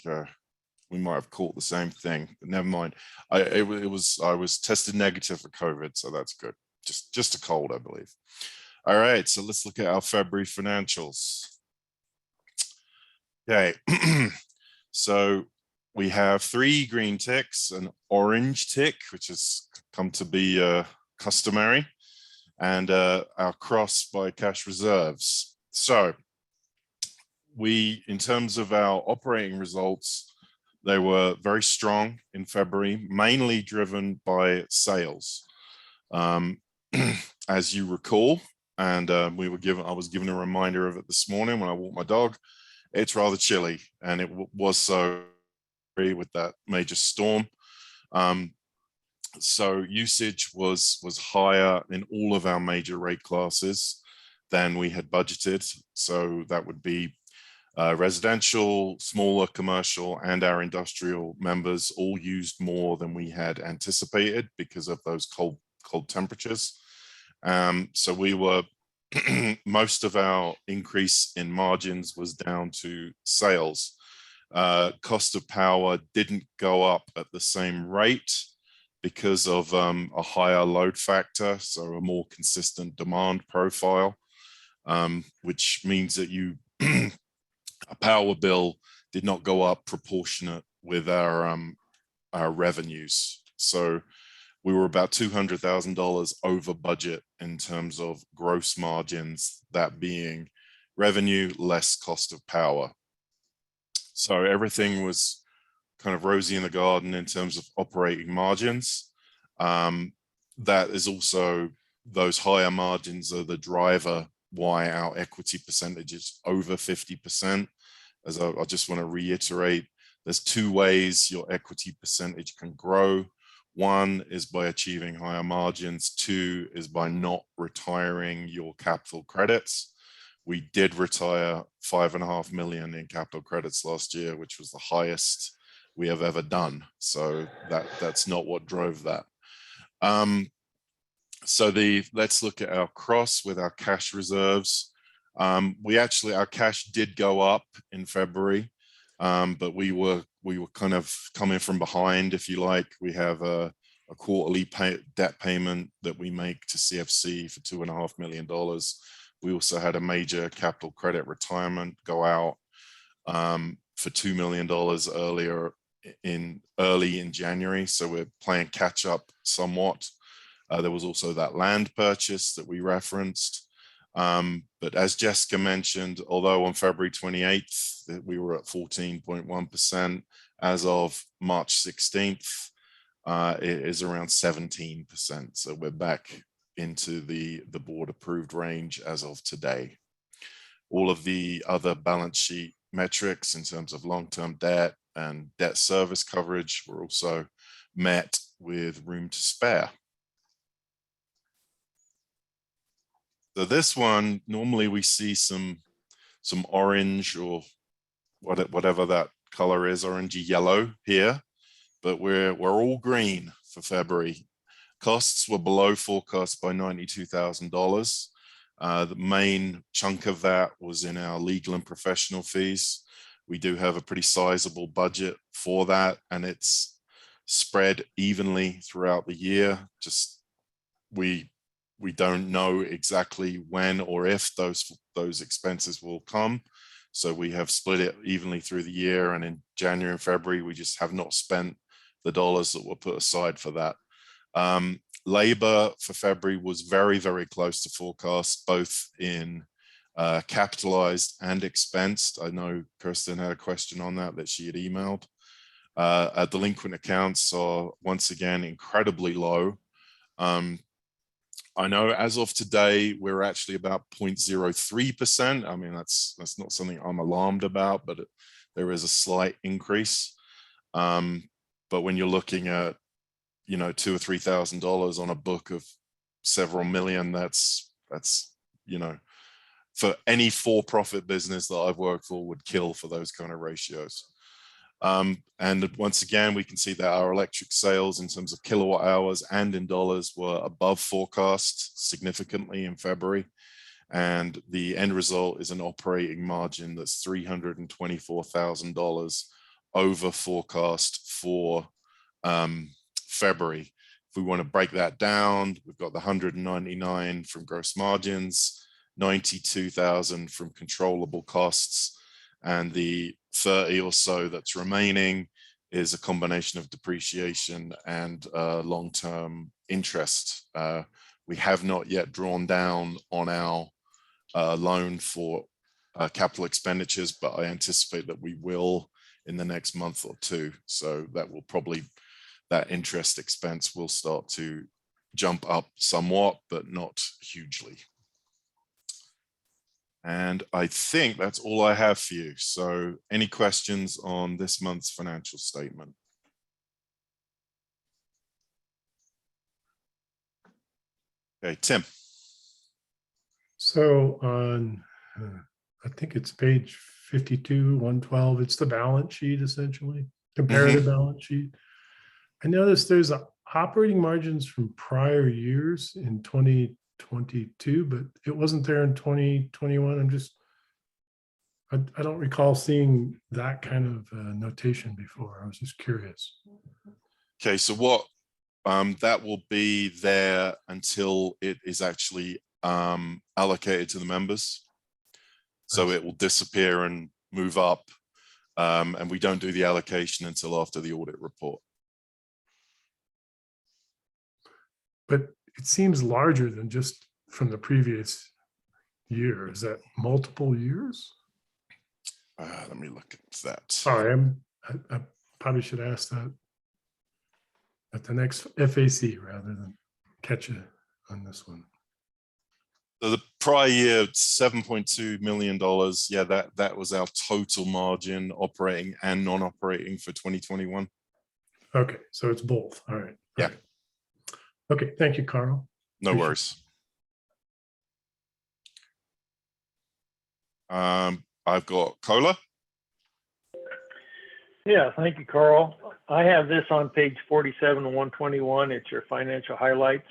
we might have caught the same thing, but never mind. I was tested negative for COVID, so that's good. Just a cold, I believe. All right, so let's look at our February financials. Okay, so we have 3 green ticks, an orange tick, which has come to be customary, and our cross by cash reserves. So in terms of our operating results, they were very strong in February, mainly driven by sales. As you recall, and I was given a reminder of it this morning when I walked my dog. It's rather chilly, and it was so with that major storm. So usage was higher in all of our major rate classes than we had budgeted. So that would be residential, smaller commercial, and our industrial members all used more than we had anticipated because of those cold temperatures. So we were most of our increase in margins was down to sales. Cost of power didn't go up at the same rate because of a higher load factor, so a more consistent demand profile, which means that a power bill did not go up proportionate with our revenues. So we were about $200,000 over budget in terms of gross margins, that being revenue less cost of power. So everything was kind of rosy in the garden in terms of operating margins. That is also, those higher margins are the driver why our equity percentage is over 50%. As I just want to reiterate, there's 2 ways your equity percentage can grow. 1 is by achieving higher margins. 2 is by not retiring your capital credits. We did retire $5.5 million in capital credits last year, which was the highest we have ever done. So that's not what drove that. So let's look at our cross with our cash reserves. Our cash did go up in February, but we were kind of coming from behind, if you like. We have a quarterly debt payment that we make to CFC for $2.5 million. We also had a major capital credit retirement go out for $2 million early in January. So we're playing catch up somewhat. There was also that land purchase that we referenced. But as Jessica mentioned, although on February 28th, we were at 14.1%, as of March 16th, it is around 17%. So we're back into the board approved range as of today. All of the other balance sheet metrics in terms of long-term debt and debt service coverage were also met with room to spare. So this one, normally we see some orange or whatever that color is, orangey yellow here, but we're all green for February. Costs were below forecast by $92,000. The main chunk of that was in our legal and professional fees. We do have a pretty sizable budget for that, and it's spread evenly throughout the year. Just we don't know exactly when or if those expenses will come. So we have split it evenly through the year, and in January and February, we just have not spent the dollars that were put aside for that. Labor for February was very, very close to forecast, both in capitalized and expensed. I know Kirsten had a question on that she had emailed. Delinquent accounts are once again incredibly low. I know as of today, we're actually about 0.03%. I mean, that's not something I'm alarmed about, but there is a slight increase. But when you're looking at, $2,000 or $3,000 on a book of several million, that's for any for-profit business that I've worked for would kill for those kind of ratios. And once again, we can see that our electric sales in terms of kilowatt hours and in dollars were above forecast significantly in February. And the end result is an operating margin that's $324,000 over forecast for February. If we want to break that down, we've got the 199 from gross margins, 92,000 from controllable costs, and the 30 or so that's remaining is a combination of depreciation and long-term interest. We have not yet drawn down on our loan for capital expenditures, but I anticipate that we will in the next month or two. So that interest expense will start to jump up somewhat, but not hugely. And I think that's all I have for you. So any questions on this month's financial statement? Okay, Tim. So on, I think it's page 52, 112, it's the balance sheet essentially, comparative balance sheet. I noticed there's operating margins from prior years in 2022, but it wasn't there in 2021. I don't recall seeing that kind of notation before. I was just curious. Okay, so what that will be there until it is actually allocated to the members. So it will disappear and move up, and we don't do the allocation until after the audit report. But it seems larger than just from the previous year. Is that multiple years? Let me look at that. Sorry, I probably should ask that at the next FAC rather than catch you on this one. So the prior year, $7.2 million. Yeah, that was our total margin, operating and non-operating for 2021. Okay, so it's both. All right. Yeah. Okay, thank you, Carl. No worries. I've got Cola. Yeah, thank you, Carl. I have this on page 47 and 121. It's your financial highlights.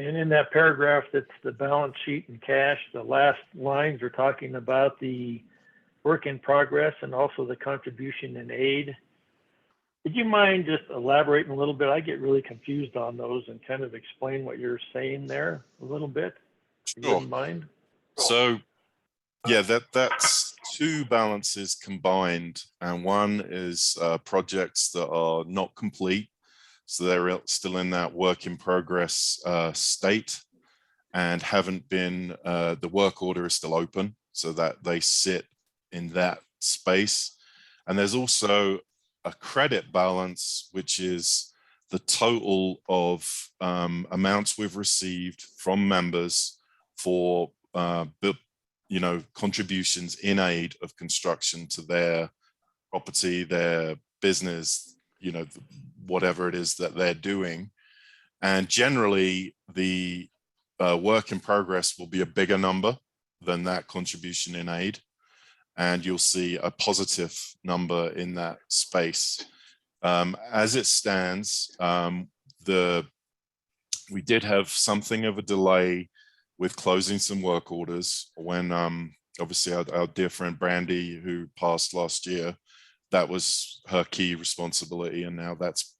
And in that paragraph, that's the balance sheet and cash. The last lines are talking about the work in progress and also the contribution and aid. Would you mind just elaborating a little bit? I get really confused on those and kind of explain what you're saying there a little bit. If you wouldn't mind. So yeah, that's two balances combined, and one is projects that are not complete. So they're still in that work in progress state and haven't been, the work order is still open, so that they sit in that space. And there's also a credit balance, which is the total of amounts we've received from members for contributions in aid of construction to their property, their business, whatever it is that they're doing. And generally the work in progress will be a bigger number than that contribution in aid. And you'll see a positive number in that space. As it stands, we did have something of a delay with closing some work orders when obviously our dear friend Brandy, who passed last year, that was her key responsibility. And now that's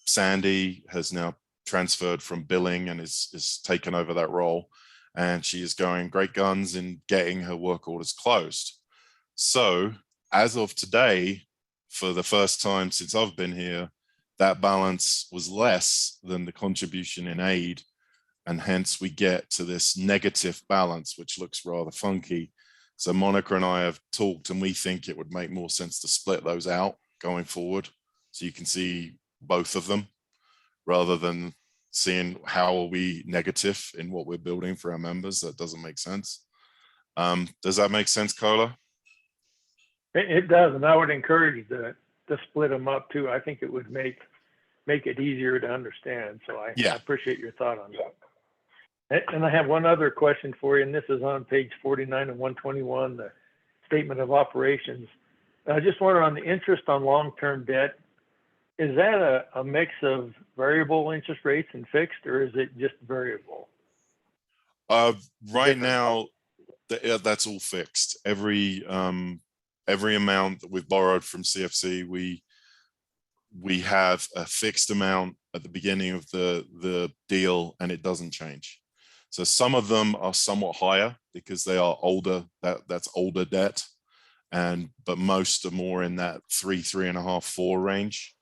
Sandy has now transferred from billing and is taken over that role. And she is going great guns in getting her work orders closed. So as of today, for the first time since I've been here, that balance was less than the contribution in aid. And hence we get to this negative balance, which looks rather funky. So Monica and I have talked, and we think it would make more sense to split those out going forward, so you can see both of them rather than seeing how are we negative in what we're building for our members. That doesn't make sense. Does that make sense, Carla? It does, and I would encourage to split them up too. I think it would make it easier to understand. So I appreciate your thought on that. And I have one other question for you, and this is on page 49 and 121, the statement of operations. I just wonder, on the interest on long-term debt, is that a mix of variable interest rates and fixed, or is it just variable? Right now, that's all fixed. Every amount that we've borrowed from CFC, we have a fixed amount at the beginning of the deal, and it doesn't change. So some of them are somewhat higher because they are older. That's older debt, but most are more in that 3.5, 4 range.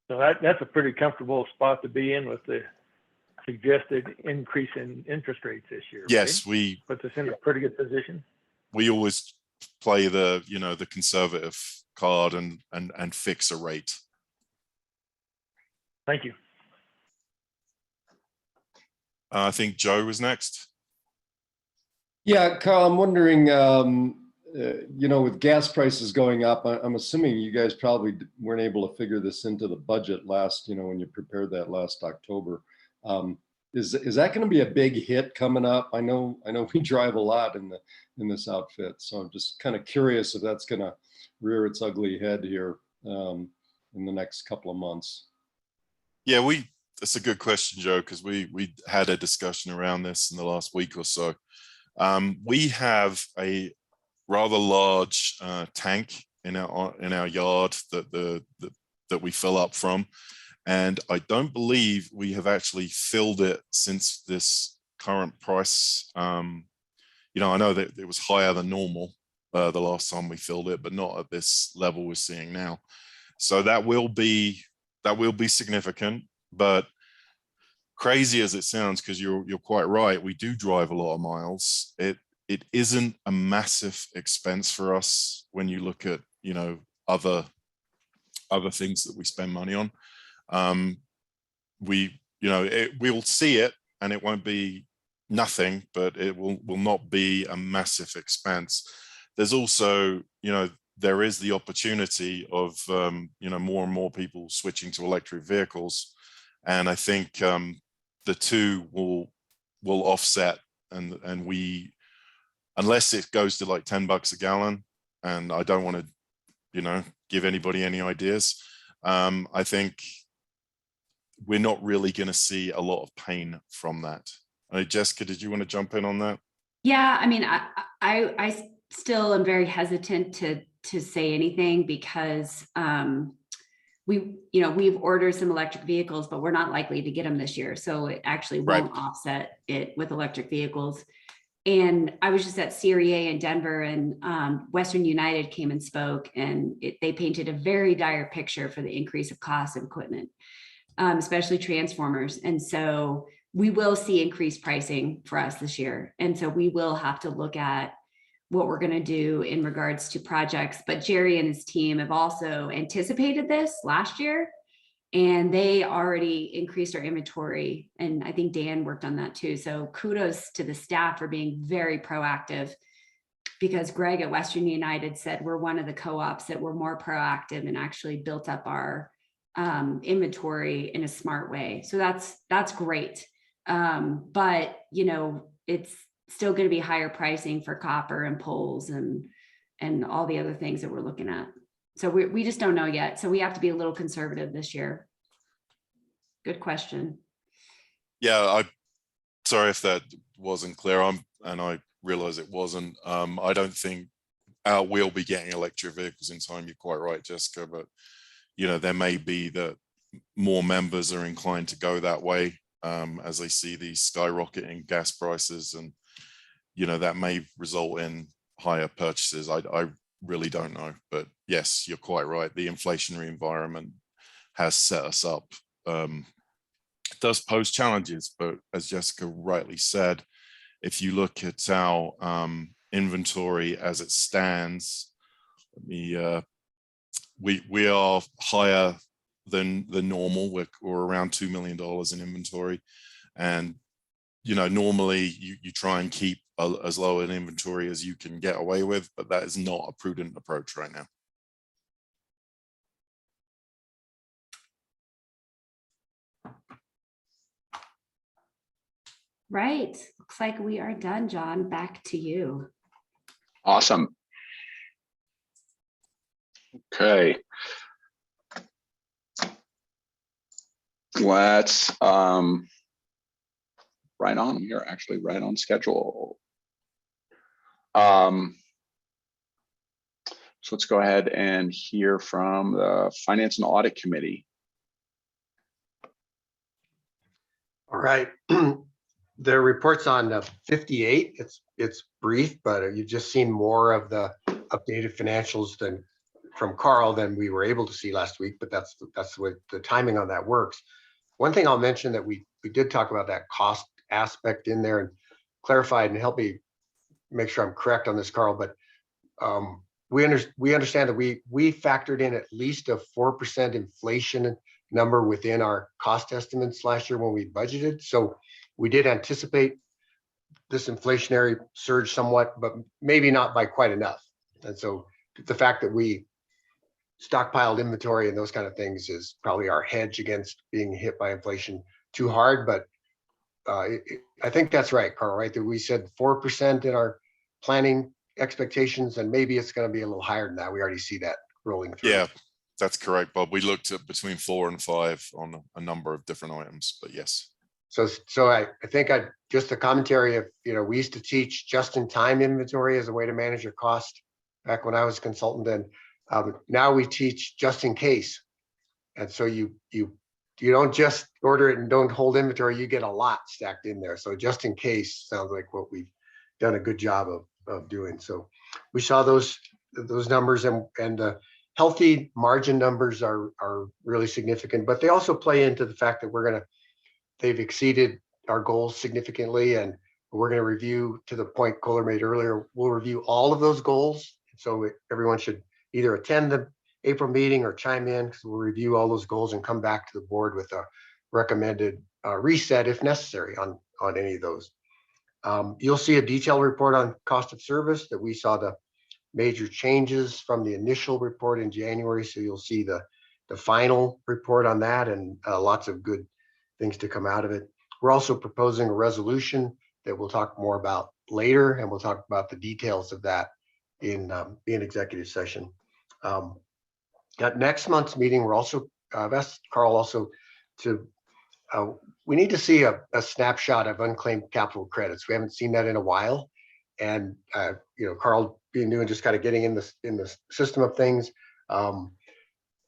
So that's a pretty comfortable spot to be in with the suggested increase in interest rates this year. Yes, right? Puts us in a pretty good position. We always play the conservative card and fix a rate. Thank you. I think Joe was next. Yeah, Carl, I'm wondering, with gas prices going up, I'm assuming you guys probably weren't able to figure this into the budget last, when you prepared that last October. Is that going to be a big hit coming up? I know we drive a lot in this outfit, so I'm just kind of curious if that's going to rear its ugly head here in the next couple of months. Yeah, that's a good question, Joe, because we had a discussion around this in the last week or so. We have a rather large tank in our yard that we fill up from, and I don't believe we have actually filled it since this current price. I know that it was higher than normal the last time we filled it, but not at this level we're seeing now. So that will be significant. But crazy as it sounds, because you're quite right, we do drive a lot of miles. It isn't a massive expense for us when you look at other things that we spend money on. We'll see it, and it won't be nothing, but it will not be a massive expense. There's also there is the opportunity of more and more people switching to electric vehicles. And I think the two will offset, and we, unless it goes to like $10 a gallon, and I don't want to, give anybody any ideas. I think we're not really going to see a lot of pain from that. Jessica, did you want to jump in on that? Yeah, I mean, I still am very hesitant to say anything because we've ordered some electric vehicles, but we're not likely to get them this year. So it actually won't offset it with electric vehicles. And I was just at CREA in Denver, and Western United came and spoke, and they painted a very dire picture for the increase of cost of equipment, especially transformers. And so we will see increased pricing for us this year. And so we will have to look at what we're going to do in regards to projects. But Jerry and his team have also anticipated this last year, and they already increased our inventory. And I think Dan worked on that too. So kudos to the staff for being very proactive, because Greg at Western United said we're one of the co-ops that were more proactive and actually built up our inventory in a smart way. So that's great. But it's still going to be higher pricing for copper and poles and all the other things that we're looking at. So we just don't know yet. So we have to be a little conservative this year. Good question. Yeah, I'm sorry if that wasn't clear. And I realize it wasn't. I don't think we'll be getting electric vehicles in time. You're quite right, Jessica. But there may be that more members are inclined to go that way as they see these skyrocketing gas prices, and that may result in higher purchases. I really don't know, but yes, you're quite right. The inflationary environment has set us up. It does pose challenges, but as Jessica rightly said, if you look at our inventory as it stands, we are higher than the normal. We're around $2 million in inventory, and normally you try and keep as low an inventory as you can get away with, but that is not a prudent approach right now. Right. Looks like we are done, John. Back to you. Awesome. Okay. Let's right on. We are actually right on schedule. So let's go ahead and hear from the Finance and Audit Committee. All right. The report's on 58. It's brief, but you've just seen more of the updated financials from Carl than we were able to see last week, but that's what the timing on that works. One thing I'll mention that we did talk about that cost aspect in there and clarified, and help me make sure I'm correct on this, Carl, but we understand that we factored in at least a 4% inflation number within our cost estimates last year when we budgeted. So we did anticipate this inflationary surge somewhat, but maybe not by quite enough. And so the fact that we stockpiled inventory and those kind of things is probably our hedge against being hit by inflation too hard. But I think that's right, Carl, right? That we said 4% in our planning expectations, and maybe it's going to be a little higher than that. We already see that rolling through. Yeah, that's correct, Bob. We looked at between 4 and 5 on a number of different items, but yes. So I think just the commentary of, we used to teach just-in-time inventory as a way to manage your cost back when I was a consultant, and now we teach just in case. And so you don't just order it and don't hold inventory, you get a lot stacked in there. So just in case sounds like what we've done a good job of doing. So we saw those numbers, and the healthy margin numbers are really significant, but they also play into the fact that they've exceeded our goals significantly, and we're going to review, to the point Kohler made earlier, we'll review all of those goals. So everyone should either attend the April meeting or chime in, because we'll review all those goals and come back to the board with a recommended reset if necessary on any of those. You'll see a detailed report on cost of service that we saw the major changes from the initial report in January. So you'll see the final report on that, and lots of good things to come out of it. We're also proposing a resolution that we'll talk more about later, and we'll talk about the details of that in executive session. At next month's meeting, we're also I've asked Carl also to we need to see a snapshot of unclaimed capital credits. We haven't seen that in a while. And, Carl being new and just kind of getting in the system of things,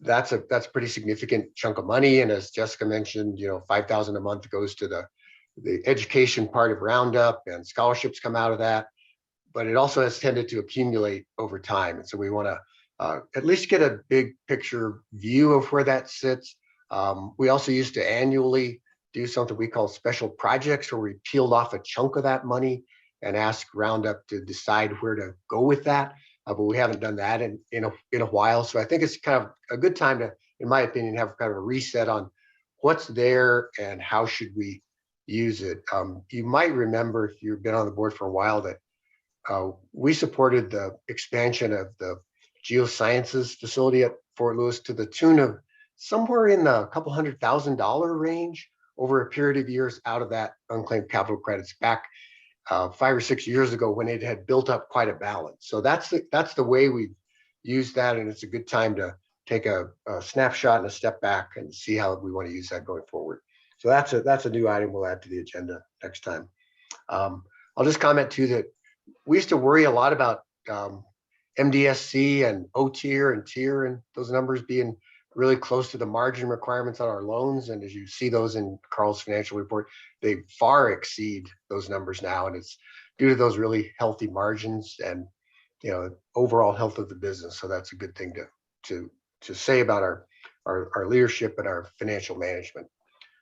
that's a pretty significant chunk of money. And as Jessica mentioned, $5,000 a month goes to the education part of Roundup, and scholarships come out of that. But it also has tended to accumulate over time. And so we want to at least get a big picture view of where that sits. We also used to annually do something we call special projects, where we peeled off a chunk of that money and asked Roundup to decide where to go with that. But we haven't done that in a while. So I think it's kind of a good time to, in my opinion, have kind of a reset on what's there and how should we use it. You might remember, if you've been on the board for a while, that we supported the expansion of the geosciences facility at Fort Lewis to the tune of somewhere in the couple $100,000 range over a period of years out of that unclaimed capital credits back 5 or 6 years ago, when it had built up quite a balance. So that's the way we use that, and it's a good time to take a snapshot and a step back and see how we want to use that going forward. So that's a new item we'll add to the agenda next time. I'll just comment too that we used to worry a lot about MDSC and O-tier and tier and those numbers being really close to the margin requirements on our loans. And as you see those in Carl's financial report, they far exceed those numbers now. And it's due to those really healthy margins and, overall health of the business. So that's a good thing to say about our leadership and our financial management.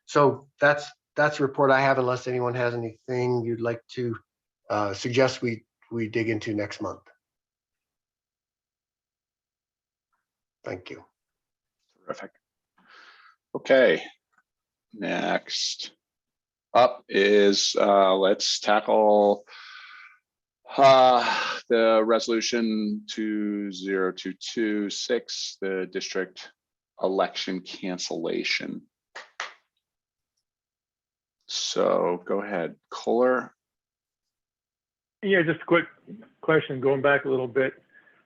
So that's the report I have, unless anyone has anything you'd like to suggest we dig into next month. Thank you. Terrific. Okay. Next up is let's tackle the resolution 20226, the district election cancellation. So go ahead, Kohler. Yeah, just a quick question, going back a little bit.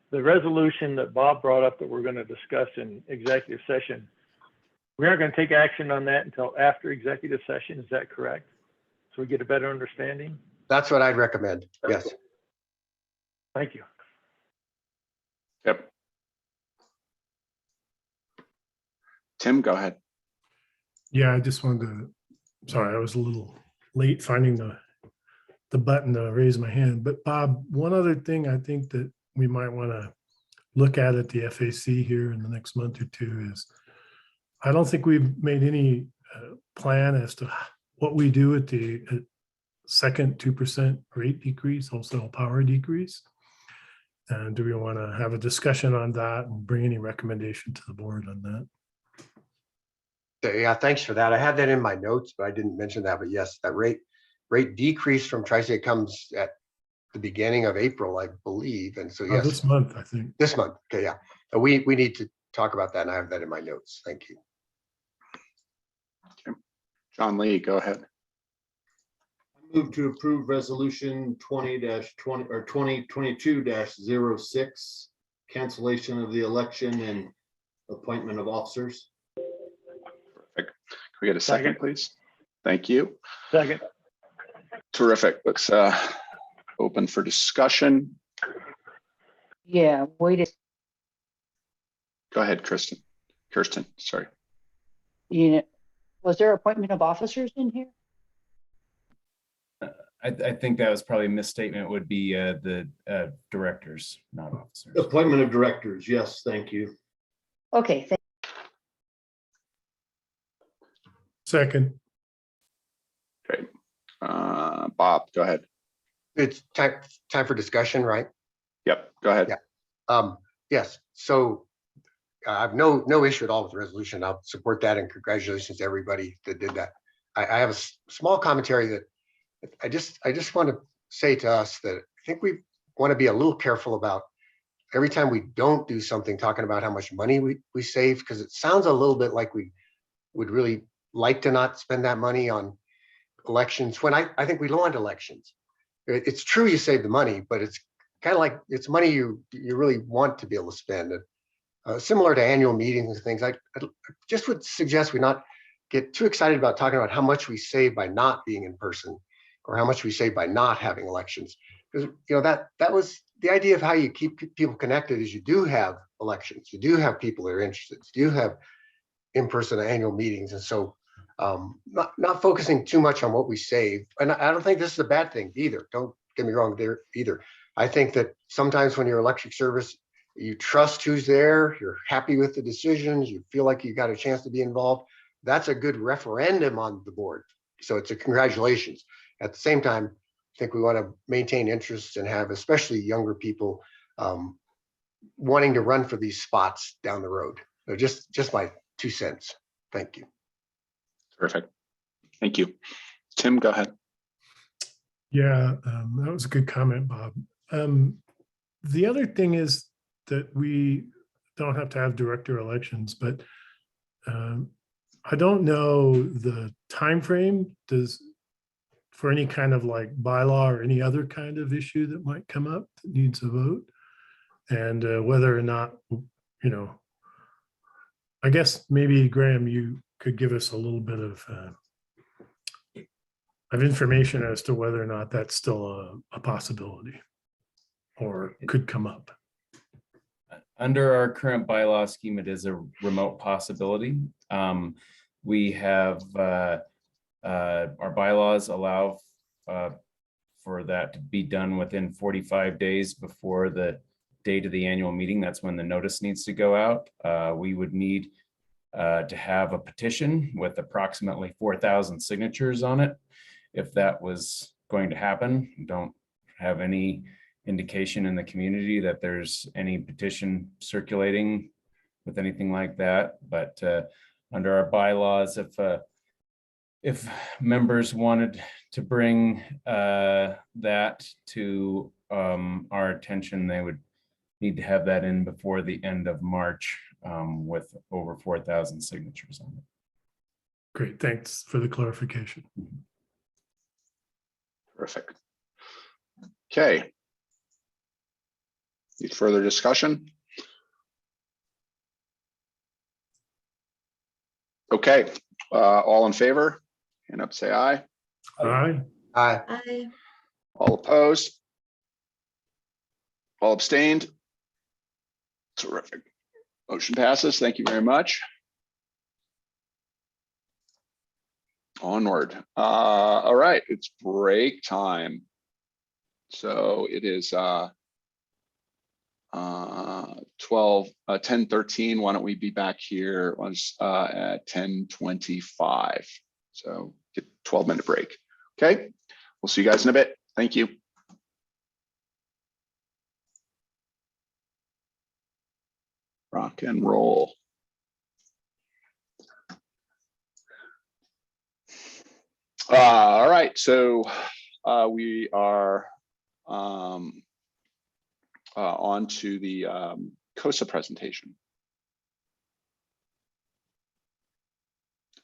The resolution that Bob brought up that we're going to discuss in executive session, we aren't going to take action on that until after executive session. Is that correct? So we get a better understanding? That's what I'd recommend. Yes. Thank you. Yep. Tim, go ahead. Yeah, I just wanted to, sorry, I was a little late finding the button to raise my hand. But Bob, one other thing I think that we might want to look at the FAC here in the next month or two is, I don't think we've made any plan as to what we do at the second 2% rate decrease, wholesale power decrease. And do we want to have a discussion on that and bring any recommendation to the board on that? Yeah, thanks for that. I had that in my notes, but I didn't mention that. But yes, that rate decrease from Tri-State comes at the beginning of April, I believe. And so yes, this month, I think. This month. Okay, yeah. We need to talk about that, and I have that in my notes. Thank you. Okay. John Lee, go ahead. Move to approve resolution 20-20 or 2022-06, cancellation of the election and appointment of officers. Perfect. Can we get a second, please? Thank you. Second. Terrific. Looks open for discussion. Yeah, wait. Go ahead, Kirsten, sorry. Was there appointment of officers in here? I think that was probably a misstatement. Would be the directors, not officers. Appointment of directors. Yes, thank you. Okay. Second. Great. Bob, go ahead. It's time for discussion, right? Yep, go ahead. Yeah. Yes. So I have no issue at all with the resolution. I'll support that, and congratulations to everybody that did that. I have a small commentary that I just want to say to us that I think we want to be a little careful about every time we don't do something, talking about how much money we save, because it sounds a little bit like we would really like to not spend that money on elections, when I think we want elections. It's true you save the money, but it's kind of like it's money you really want to be able to spend. Similar to annual meetings and things, I just would suggest we not get too excited about talking about how much we save by not being in person or how much we save by not having elections. Because that was the idea of how you keep people connected is you do have elections, you do have people that are interested, you do have in-person annual meetings. And so not focusing too much on what we save. And I don't think this is a bad thing either. Don't get me wrong there either. I think that sometimes when you're electric service, you trust who's there, you're happy with the decisions, you feel like you got a chance to be involved. That's a good referendum on the board. So it's a congratulations. At the same time, I think we want to maintain interest and have especially younger people wanting to run for these spots down the road. So just my 2 cents. Thank you. Terrific. Thank you. Tim, go ahead. Yeah, that was a good comment, Bob. The other thing is that we don't have to have director elections, but I don't know the time frame for any kind of like bylaw or any other kind of issue that might come up that needs a vote, and whether or not, I guess maybe Graham, you could give us a little bit of information as to whether or not that's still a possibility or could come up. Under our current bylaw scheme, it is a remote possibility. We have our bylaws allow for that to be done within 45 days before the date of the annual meeting. That's when the notice needs to go out. We would need to have a petition with approximately 4,000 signatures on it. If that was going to happen, don't have any indication in the community that there's any petition circulating with anything like that. But under our bylaws, if members wanted to bring that to our attention, they would need to have that in before the end of March with over 4,000 signatures on it. Great, thanks for the clarification. Terrific. Okay. Any further discussion? Okay, all in favor? Hand up, say aye. Aye. Aye. Aye. All opposed? All abstained? Terrific. Motion passes. Thank you very much. Onward. All right, it's break time. So it is 10:13. Why don't we be back here at 10:25? So get 12-minute break. Okay, we'll see you guys in a bit. Thank you. Rock and roll. All right, so we are on to the COSA presentation.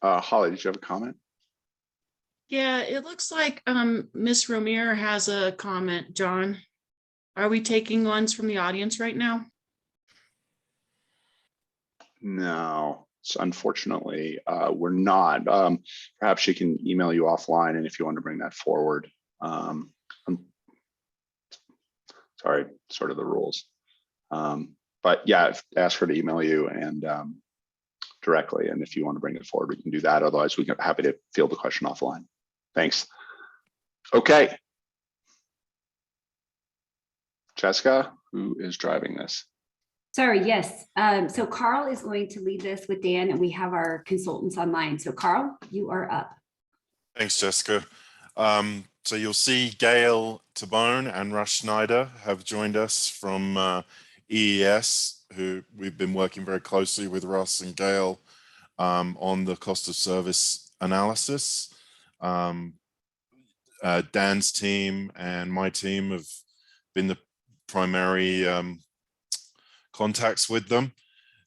Holly, did you have a comment? Yeah, it looks like Miss Romero has a comment, John. Are we taking ones from the audience right now? No, so unfortunately, we're not. Perhaps she can email you offline, and if you want to bring that forward. Sorry, sort of the rules. But yeah, ask her to email you and directly, and if you want to bring it forward, we can do that. Otherwise, we're happy to field the question offline. Thanks. Okay. Jessica, who is driving this? Sorry, yes. So Carl is going to lead this with Dan, and we have our consultants online. So Carl, you are up. Thanks, Jessica. So you'll see Gail Tabone and Russ Schneider have joined us from EES, who we've been working very closely with Russ and Gail on the cost of service analysis. Dan's team and my team have been the primary contacts with them.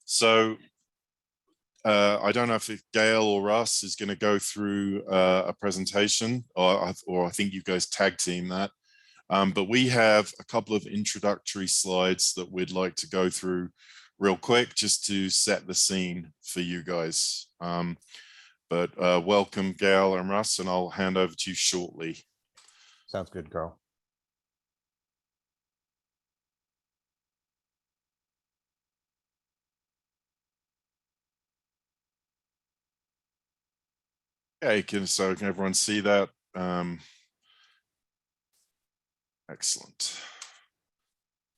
So I don't know if Gail or Russ is going to go through a presentation, or I think you guys tag team that. But we have a couple of introductory slides that we'd like to go through real quick, just to set the scene for you guys. But welcome, Gail and Russ, and I'll hand over to you shortly. Sounds good, Carl. Okay, so can everyone see that? Excellent.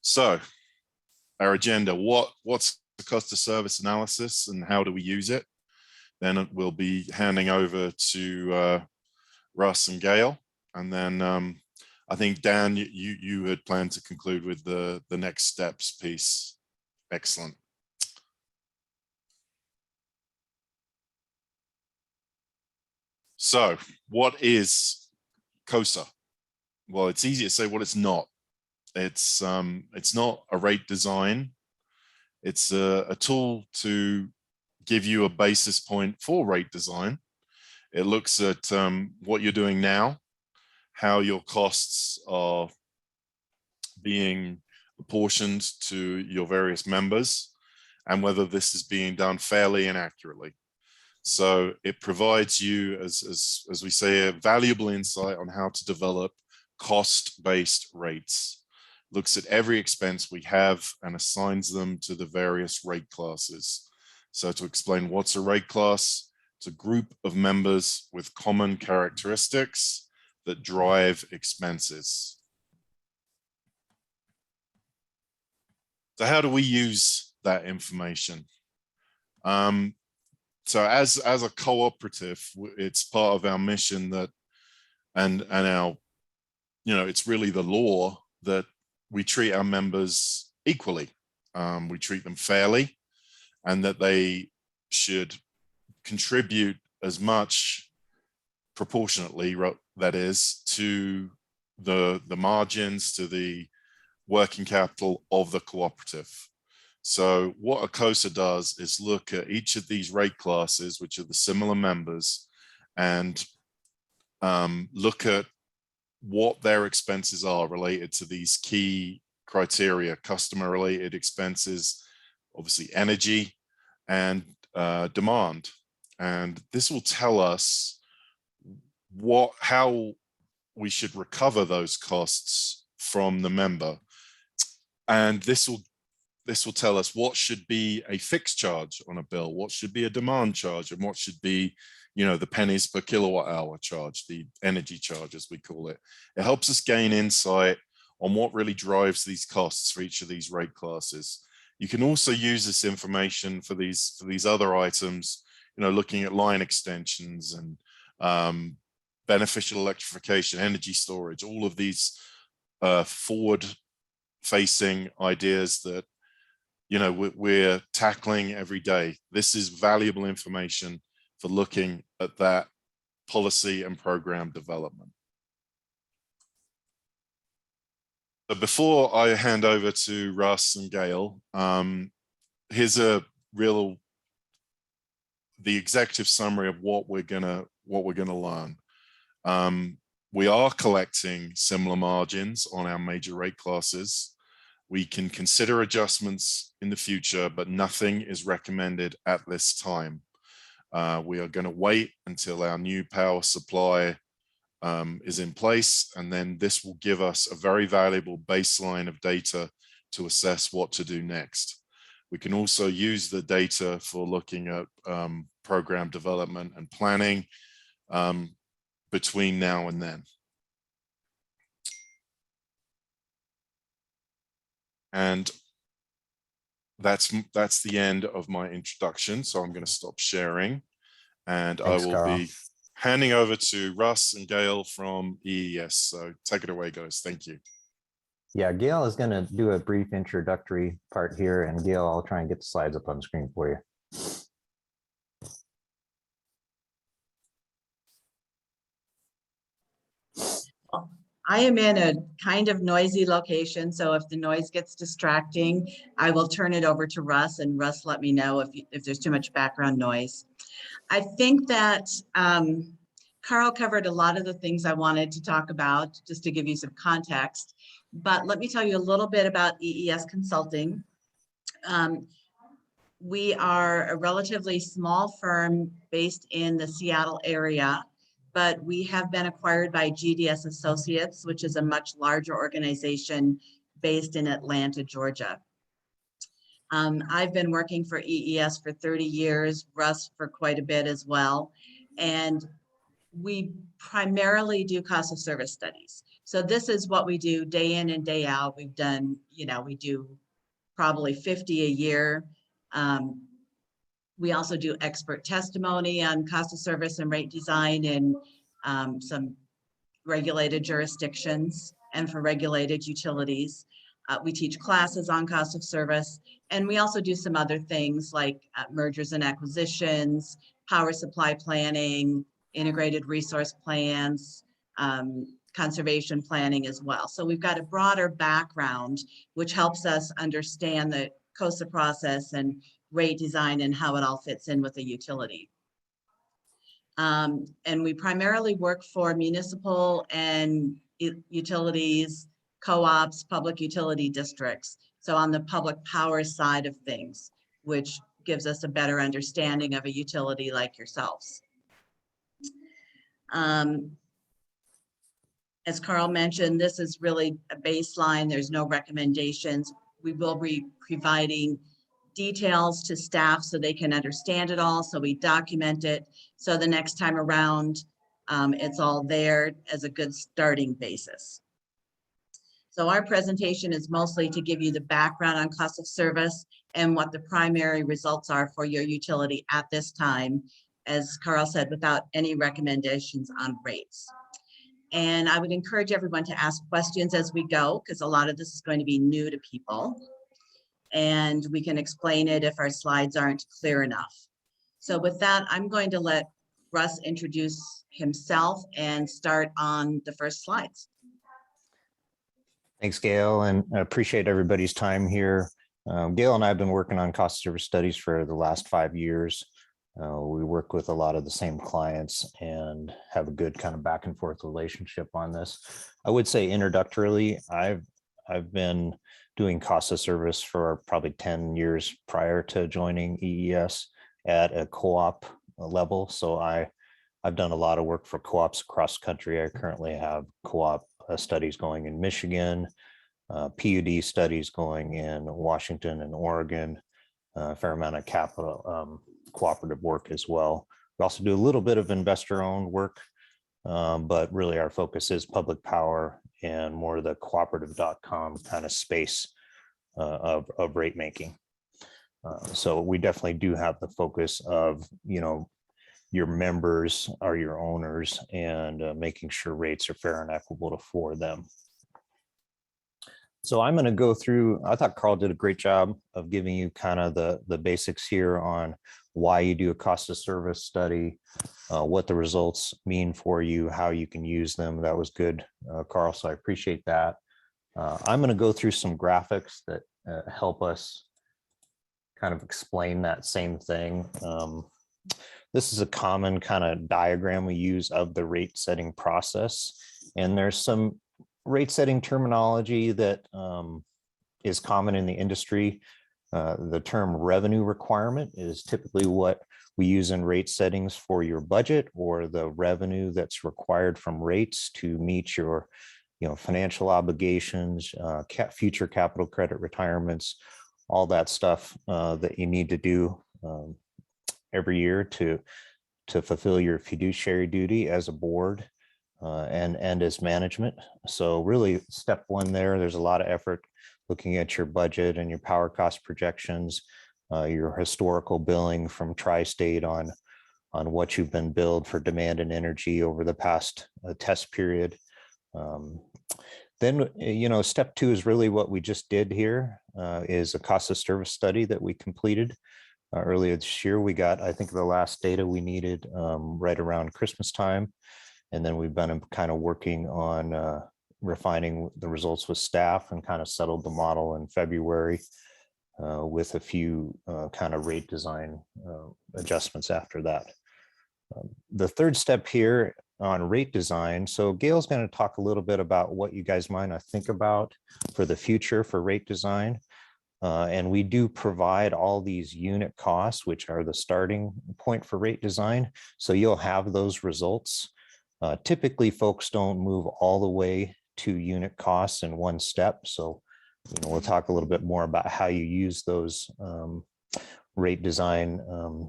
So our agenda, what's the cost of service analysis and how do we use it? Then we'll be handing over to Russ and Gail. And then I think, Dan, you had planned to conclude with the next steps piece. Excellent. So what is COSA? Well, it's easy to say what it's not. It's not a rate design. It's a tool to give you a basis point for rate design. It looks at what you're doing now, how your costs are being apportioned to your various members, and whether this is being done fairly and accurately. So it provides you, as we say, a valuable insight on how to develop cost-based rates. Looks at every expense we have and assigns them to the various rate classes. So to explain what's a rate class, it's a group of members with common characteristics that drive expenses. So how do we use that information? So as a cooperative, it's part of our mission that, and our, it's really the law that we treat our members equally. We treat them fairly, and that they should contribute as much proportionately, that is, to the margins, to the working capital of the cooperative. So what a COSA does is look at each of these rate classes, which are the similar members, and look at what their expenses are related to these key criteria: customer related expenses, obviously energy, and demand. And this will tell us how we should recover those costs from the member. And this will tell us what should be a fixed charge on a bill, what should be a demand charge, and what should be, the pennies per kilowatt hour charge, the energy charge, as we call it. It helps us gain insight on what really drives these costs for each of these rate classes. You can also use this information for these other items, looking at line extensions and beneficial electrification, energy storage, all of these forward-facing ideas that we're tackling every day. This is valuable information for looking at that policy and program development. But before I hand over to Russ and Gail, here's the executive summary of what we're gonna learn. We are collecting similar margins on our major rate classes. We can consider adjustments in the future, but nothing is recommended at this time. We are going to wait until our new power supply is in place, and then this will give us a very valuable baseline of data to assess what to do next. We can also use the data for looking at program development and planning between now and then. And that's the end of my introduction. So I'm going to stop sharing, and Thanks, I will Carl. be handing over to Russ and Gail from EES. So take it away, guys. Thank you. Yeah, Gail is going to do a brief introductory part here, and Gail, I'll try and get the slides up on the screen for you. I am in a kind of noisy location, so if the noise gets distracting, I will turn it over to Russ, and Russ, let me know if there's too much background noise. I think that Carl covered a lot of the things I wanted to talk about, just to give you some context. But let me tell you a little bit about EES Consulting. We are a relatively small firm based in the Seattle area, but we have been acquired by GDS Associates, which is a much larger organization based in Atlanta, Georgia. I've been working for EES for 30 years, Russ for quite a bit as well. And we primarily do cost of service studies. So this is what we do day in and day out. We've done, we do probably 50 a year. We also do expert testimony on cost of service and rate design in some regulated jurisdictions and for regulated utilities. We teach classes on cost of service, and we also do some other things like mergers and acquisitions, power supply planning, integrated resource plans, conservation planning as well. So we've got a broader background, which helps us understand the COSA process and rate design and how it all fits in with the utility. And we primarily work for municipal and utilities, co-ops, public utility districts. So on the public power side of things, which gives us a better understanding of a utility like yourselves. As Carl mentioned, this is really a baseline. There's no recommendations. We will be providing details to staff so they can understand it all. So we document it. So the next time around, it's all there as a good starting basis. So our presentation is mostly to give you the background on cost of service and what the primary results are for your utility at this time, as Carl said, without any recommendations on rates. And I would encourage everyone to ask questions as we go, because a lot of this is going to be new to people. And we can explain it if our slides aren't clear enough. So with that, I'm going to let Russ introduce himself and start on the first slides. Thanks, Gail, and I appreciate everybody's time here. Gail and I have been working on cost of service studies for the last 5 years. We work with a lot of the same clients and have a good kind of back and forth relationship on this. I would say introductorily, I've been doing cost of service for probably 10 years prior to joining EES at a co-op level. So I've done a lot of work for co-ops across the country. I currently have co-op studies going in Michigan, PUD studies going in Washington and Oregon, a fair amount of capital cooperative work as well. We also do a little bit of investor-owned work, but really our focus is public power and more of the cooperative.com kind of space of rate making. So we definitely do have the focus of, your members are your owners and making sure rates are fair and equitable for them. So I'm going to go through, I thought Carl did a great job of giving you kind of the basics here on why you do a cost of service study, what the results mean for you, how you can use them. That was good, Carl, so I appreciate that. I'm going to go through some graphics that help us kind of explain that same thing. This is a common kind of diagram we use of the rate setting process. And there's some rate setting terminology that is common in the industry. The term revenue requirement is typically what we use in rate settings for your budget or the revenue that's required from rates to meet your financial obligations, future capital credit retirements, all that stuff that you need to do every year to fulfill your fiduciary duty as a board and as management. So really step one there's a lot of effort looking at your budget and your power cost projections, your historical billing from Tri-State on what you've been billed for demand and energy over the past test period. Then, step two is really what we just did here, is a cost of service study that we completed earlier this year. We got, I think, the last data we needed right around Christmas time. And then we've been kind of working on refining the results with staff and kind of settled the model in February with a few kind of rate design adjustments after that. The third step here on rate design. So Gail's going to talk a little bit about what you guys might think about for the future for rate design. And we do provide all these unit costs, which are the starting point for rate design. So you'll have those results. Typically, folks don't move all the way to unit costs in one step. So, we'll talk a little bit more about how you use those rate design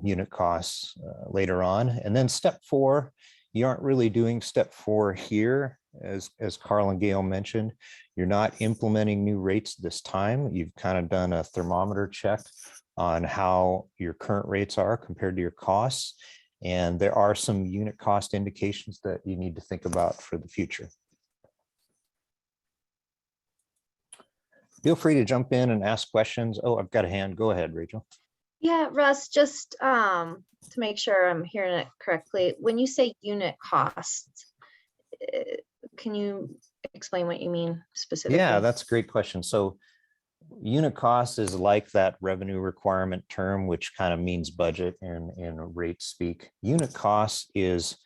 unit costs later on. And then step 4, you aren't really doing step 4 here. As Carl and Gail mentioned, you're not implementing new rates this time. You've kind of done a thermometer check on how your current rates are compared to your costs. And there are some unit cost indications that you need to think about for the future. Feel free to jump in and ask questions. Oh, I've got a hand. Go ahead, Rachel. Yeah, Russ, just to make sure I'm hearing it correctly, when you say unit costs, can you explain what you mean specifically? Yeah, that's a great question. So unit cost is like that revenue requirement term, which kind of means budget in rate speak. Unit cost is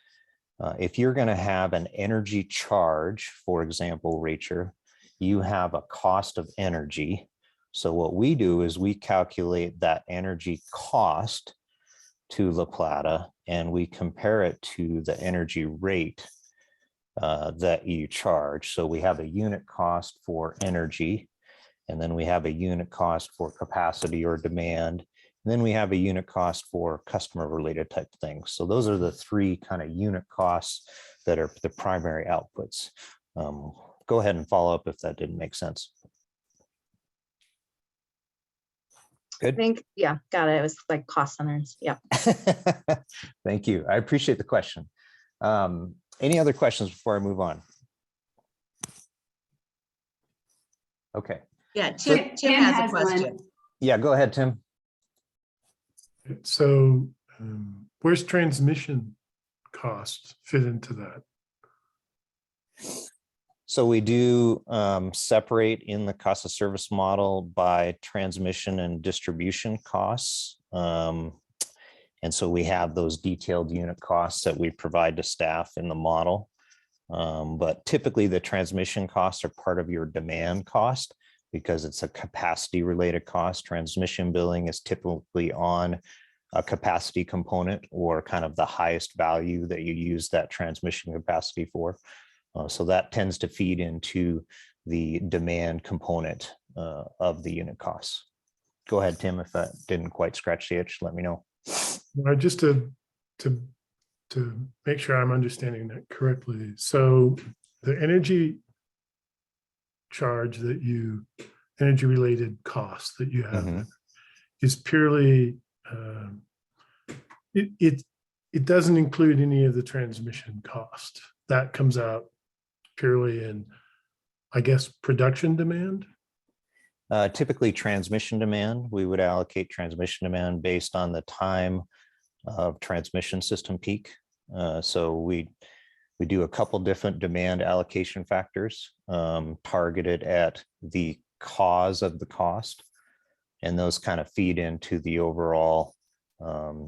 if you're going to have an energy charge, for example, Rachel, you have a cost of energy. So what we do is we calculate that energy cost to La Plata and we compare it to the energy rate that you charge. So we have a unit cost for energy, and then we have a unit cost for capacity or demand, and then we have a unit cost for customer related type things. So those are the 3 kind of unit costs that are the primary outputs. Go ahead and follow up if that didn't make sense. Good. I think, yeah, got it. It was like cost centers. Yeah. Thank you. I appreciate the question. Any other questions before I move on? Okay. Yeah, Tim has a question. Yeah, go ahead, Tim. So where's transmission costs fit into that? So we do separate in the cost of service model by transmission and distribution costs. And so we have those detailed unit costs that we provide to staff in the model. But typically the transmission costs are part of your demand cost because it's a capacity related cost. Transmission billing is typically on a capacity component or kind of the highest value that you use that transmission capacity for. So that tends to feed into the demand component of the unit costs. Go ahead, Tim, if that didn't quite scratch the itch, let me know. Just to make sure I'm understanding that correctly. So the energy charge that energy related costs that you have is purely, it doesn't include any of the transmission cost. That comes out purely in, I guess, production demand? Typically transmission demand, we would allocate transmission demand based on the time of transmission system peak. So we do a couple different demand allocation factors targeted at the cause of the cost. And those kind of feed into the overall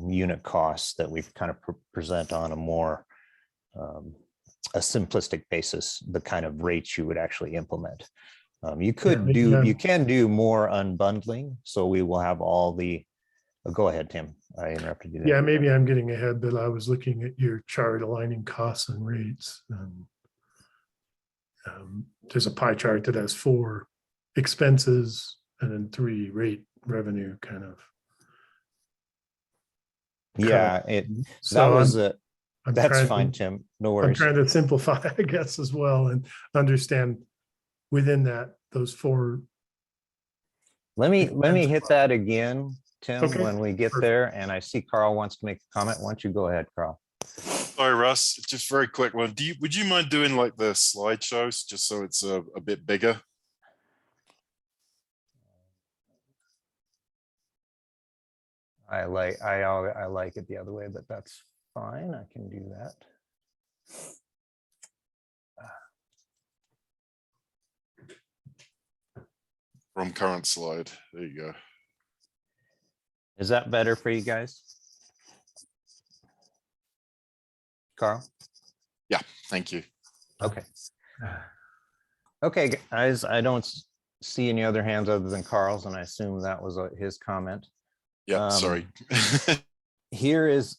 unit costs that we kind of present on a more a simplistic basis, the kind of rates you would actually implement. You can do more unbundling. So we will have all the, go ahead, Tim, I interrupted you there. Yeah, maybe I'm getting ahead, but I was looking at your chart aligning costs and rates. There's a pie chart that has 4 expenses and then 3 rate revenue kind of. Yeah, that's fine, Tim. No worries. I'm trying to simplify, I guess, as well, and understand within that those 4. Let me hit that again, Tim, when we get there. And I see Carl wants to make a comment. Why don't you go ahead, Carl? Sorry, Russ, just very quick one. Would you mind doing like the slideshows just so it's a bit bigger? I like it the other way, but that's fine. I can do that. From current slide. There you go. Is that better for you guys? Carl? Yeah, thank you. Okay. Okay, guys, I don't see any other hands other than Carl's, and I assume that was his comment. Yeah, sorry. Here's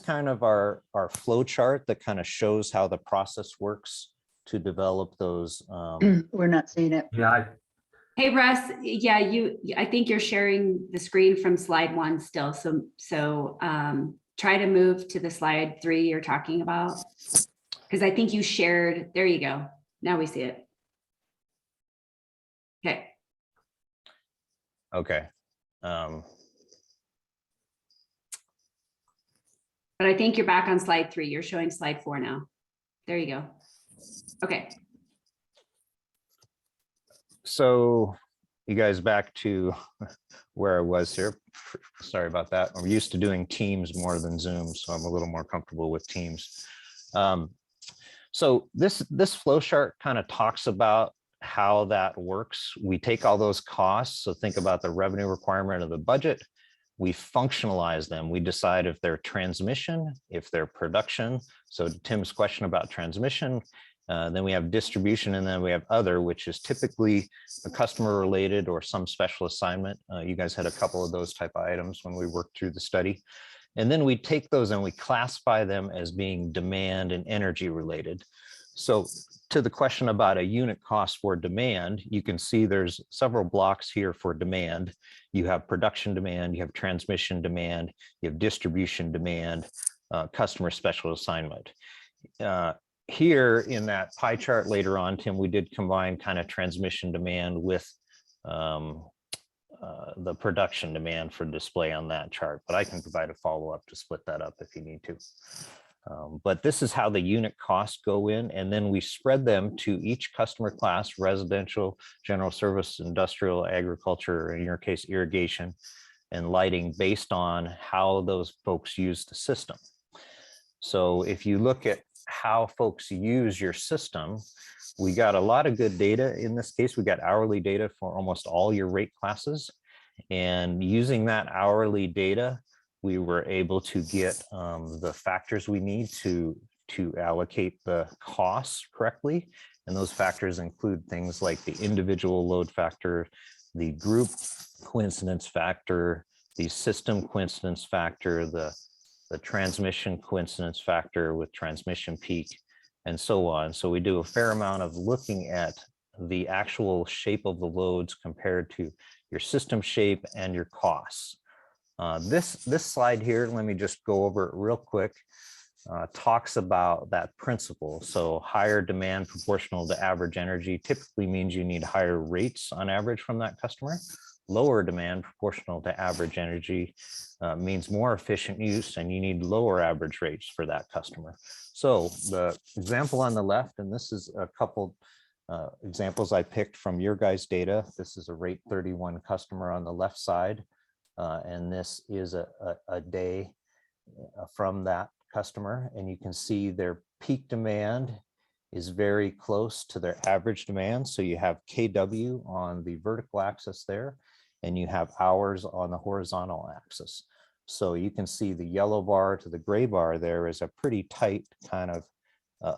kind of our flow chart that kind of shows how the process works to develop those. We're not seeing it. Yeah, Hey, Russ, yeah, I think you're sharing the screen from slide 1 still. So try to move to the slide 3 you're talking about. Because I think you shared, there you go. Now we see it. Okay. Okay. But I think you're back on slide 3. You're showing slide 4 now. There you go. Okay. So you guys back to where I was here. Sorry about that. I'm used to doing Teams more than Zoom, so I'm a little more comfortable with Teams. So this flow chart kind of talks about how that works. We take all those costs. So think about the revenue requirement of the budget. We functionalize them. We decide if they're transmission, if they're production. So Tim's question about transmission, then we have distribution, and then we have other, which is typically a customer related or some special assignment. You guys had a couple of those type of items when we worked through the study. And then we take those and we classify them as being demand and energy related. So to the question about a unit cost for demand, you can see there's several blocks here for demand. You have production demand, you have transmission demand, you have distribution demand, customer special assignment. Here in that pie chart later on, Tim, we did combine kind of transmission demand with the production demand for display on that chart, but I can provide a follow-up to split that up if you need to. But this is how the unit costs go in, and then we spread them to each customer class: residential, general service, industrial, agriculture, in your case, irrigation, and lighting, based on how those folks use the system. So if you look at how folks use your system, we got a lot of good data. In this case, we got hourly data for almost all your rate classes. And using that hourly data, we were able to get the factors we need to allocate the costs correctly. And those factors include things like the individual load factor, the group coincidence factor, the system coincidence factor, the transmission coincidence factor with transmission peak, and so on. So we do a fair amount of looking at the actual shape of the loads compared to your system shape and your costs. This slide here, let me just go over it real quick, talks about that principle. So higher demand proportional to average energy typically means you need higher rates on average from that customer. Lower demand proportional to average energy means more efficient use, and you need lower average rates for that customer. So the example on the left, and this is a couple examples I picked from your guys' data. This is a rate 31 customer on the left side, and this is a day from that customer, and you can see their peak demand is very close to their average demand. So you have KW on the vertical axis there, and you have hours on the horizontal axis. So you can see the yellow bar to the gray bar there is a pretty tight kind of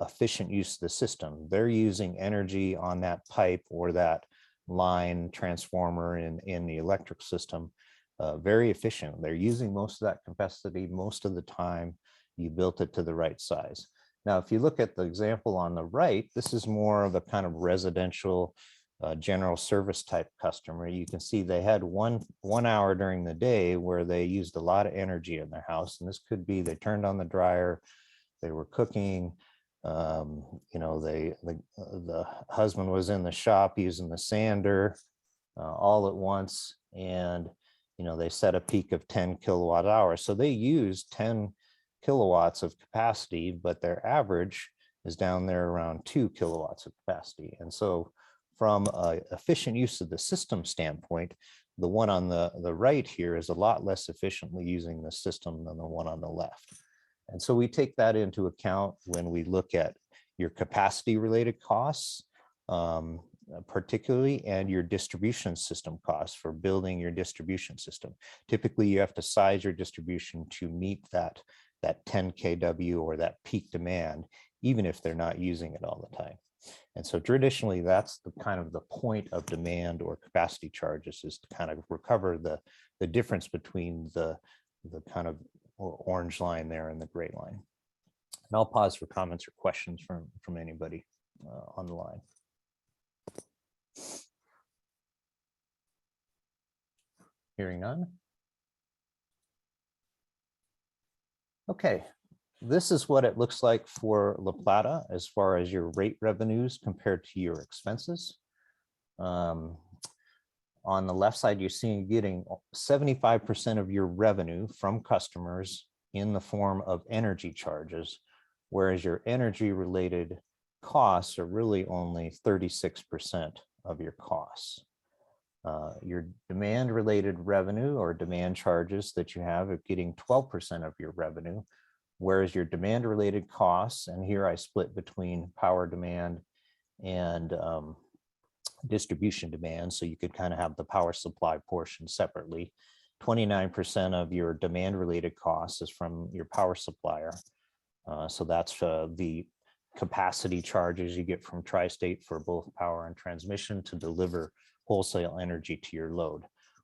efficient use of the system. They're using energy on that pipe or that line transformer in the electric system very efficient. They're using most of that capacity most of the time. You built it to the right size. Now, if you look at the example on the right, this is more of a kind of residential general service type customer. You can see they had one hour during the day where they used a lot of energy in their house. And this could be they turned on the dryer, they were cooking, you know, the husband was in the shop using the sander all at once. And, you know, they set a peak of 10 kilowatt hours. So they used 10 kilowatts of capacity, but their average is down there around 2 kilowatts of capacity. And so from an efficient use of the system standpoint, the one on the right here is a lot less efficiently using the system than the one on the left. And so we take that into account when we look at your capacity related costs, particularly, and your distribution system costs for building your distribution system. Typically, you have to size your distribution to meet that 10 kW or that peak demand, even if they're not using it all the time. And so traditionally, that's the kind of the point of demand or capacity charges, is to kind of recover the difference between the kind of orange line there and the gray line. And I'll pause for comments or questions from anybody on the line. Hearing none. Okay, this is what it looks like for La Plata as far as your rate revenues compared to your expenses. On the left side, you're seeing getting 75% of your revenue from customers in the form of energy charges, whereas your energy related costs are really only 36% of your costs. Your demand related revenue or demand charges that you have are getting 12% of your revenue, whereas your demand related costs, and here I split between power demand and distribution demand, so you could kind of have the power supply portion separately. 29% of your demand related costs is from your power supplier. So that's the capacity charges you get from Tri-State for both power and transmission to deliver wholesale energy to your load.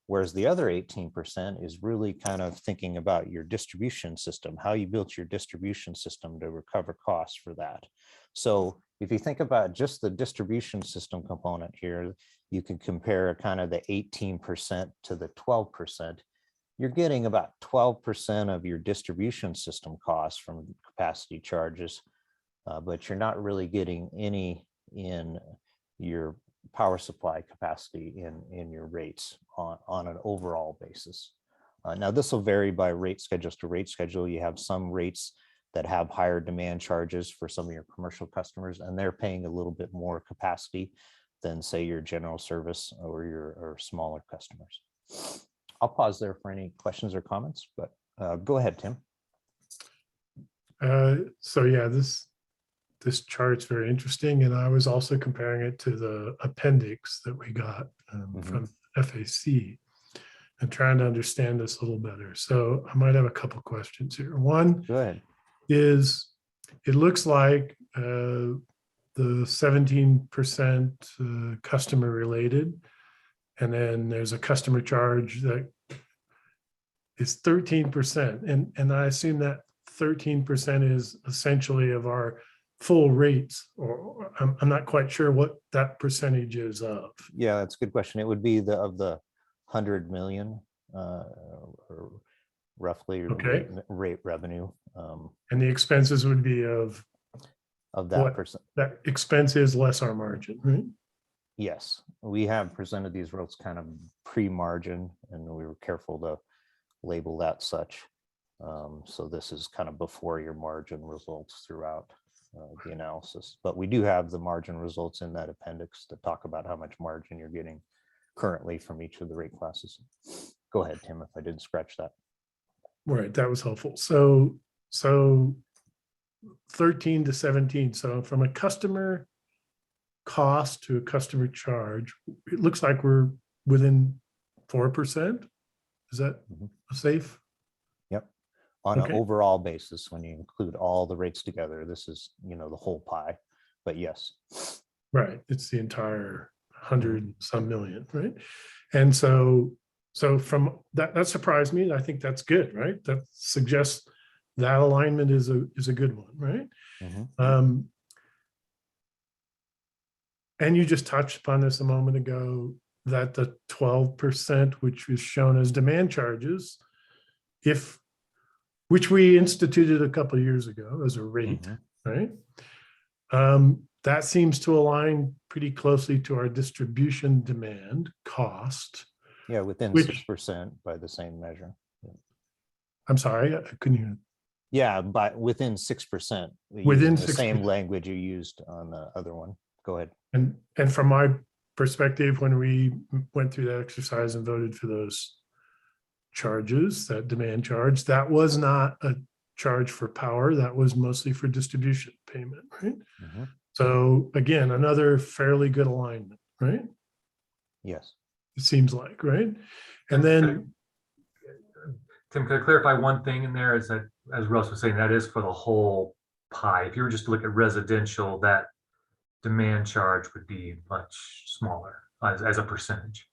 Whereas the other 18% is really kind of thinking about your distribution system, how you built your distribution system to recover costs for that. So if you think about just the distribution system component here, you can compare kind of the 18% to the 12%. You're getting about 12% of your distribution system costs from capacity charges, but you're not really getting any in your power supply capacity in your rates on an overall basis. Now this will vary by rate schedules to rate schedule. You have some rates that have higher demand charges for some of your commercial customers, and they're paying a little bit more capacity than say your general service or your smaller customers. I'll pause there for any questions or comments, but go ahead, Tim. So yeah, this chart's very interesting, and I was also comparing it to the appendix that we got from FAC and trying to understand this a little better. So I might have a couple questions here. One, go ahead, is it looks like the 17% customer related, and then there's a customer charge that is 13%, and I assume that 13% is essentially of our full rates, or I'm not quite sure what that percentage is of. Yeah, that's a good question. It would be of the 100 million or roughly rate revenue. And the expenses would be of that percent. That expense is less our margin, right? Yes, we have presented these rates kind of pre-margin, and we were careful to label that such. So this is kind of before your margin results throughout the analysis, but we do have the margin results in that appendix to talk about how much margin you're getting currently from each of the rate classes. Go ahead, Tim, if I didn't scratch that. Right, that was helpful. So 13 to 17. So from a customer cost to a customer charge, it looks like we're within 4%. Is that safe? Yep. On an overall basis, when you include all the rates together, this is, the whole pie, but yes. Right, it's the entire 100 some million, right? And so from that surprised me. I think that's good, right? That suggests that alignment is a good one, right? And you just touched upon this a moment ago, that the 12%, which is shown as demand charges, which we instituted a couple of years ago as a rate, right? That seems to align pretty closely to our distribution demand cost. Yeah, within 6% by the same measure. I'm sorry, I couldn't hear. Yeah, but within 6%. Within the same language you used on the other one. Go ahead. And from my perspective, when we went through that exercise and voted for those charges, that demand charge, that was not a charge for power. That was mostly for distribution payment, right? So again, another fairly good alignment, right? Yes. It seems like, right? And then Tim, could I clarify one thing in there? Is that, as Russ was saying, that is for the whole pie. If you were just to look at residential, that demand charge would be much smaller as a percentage.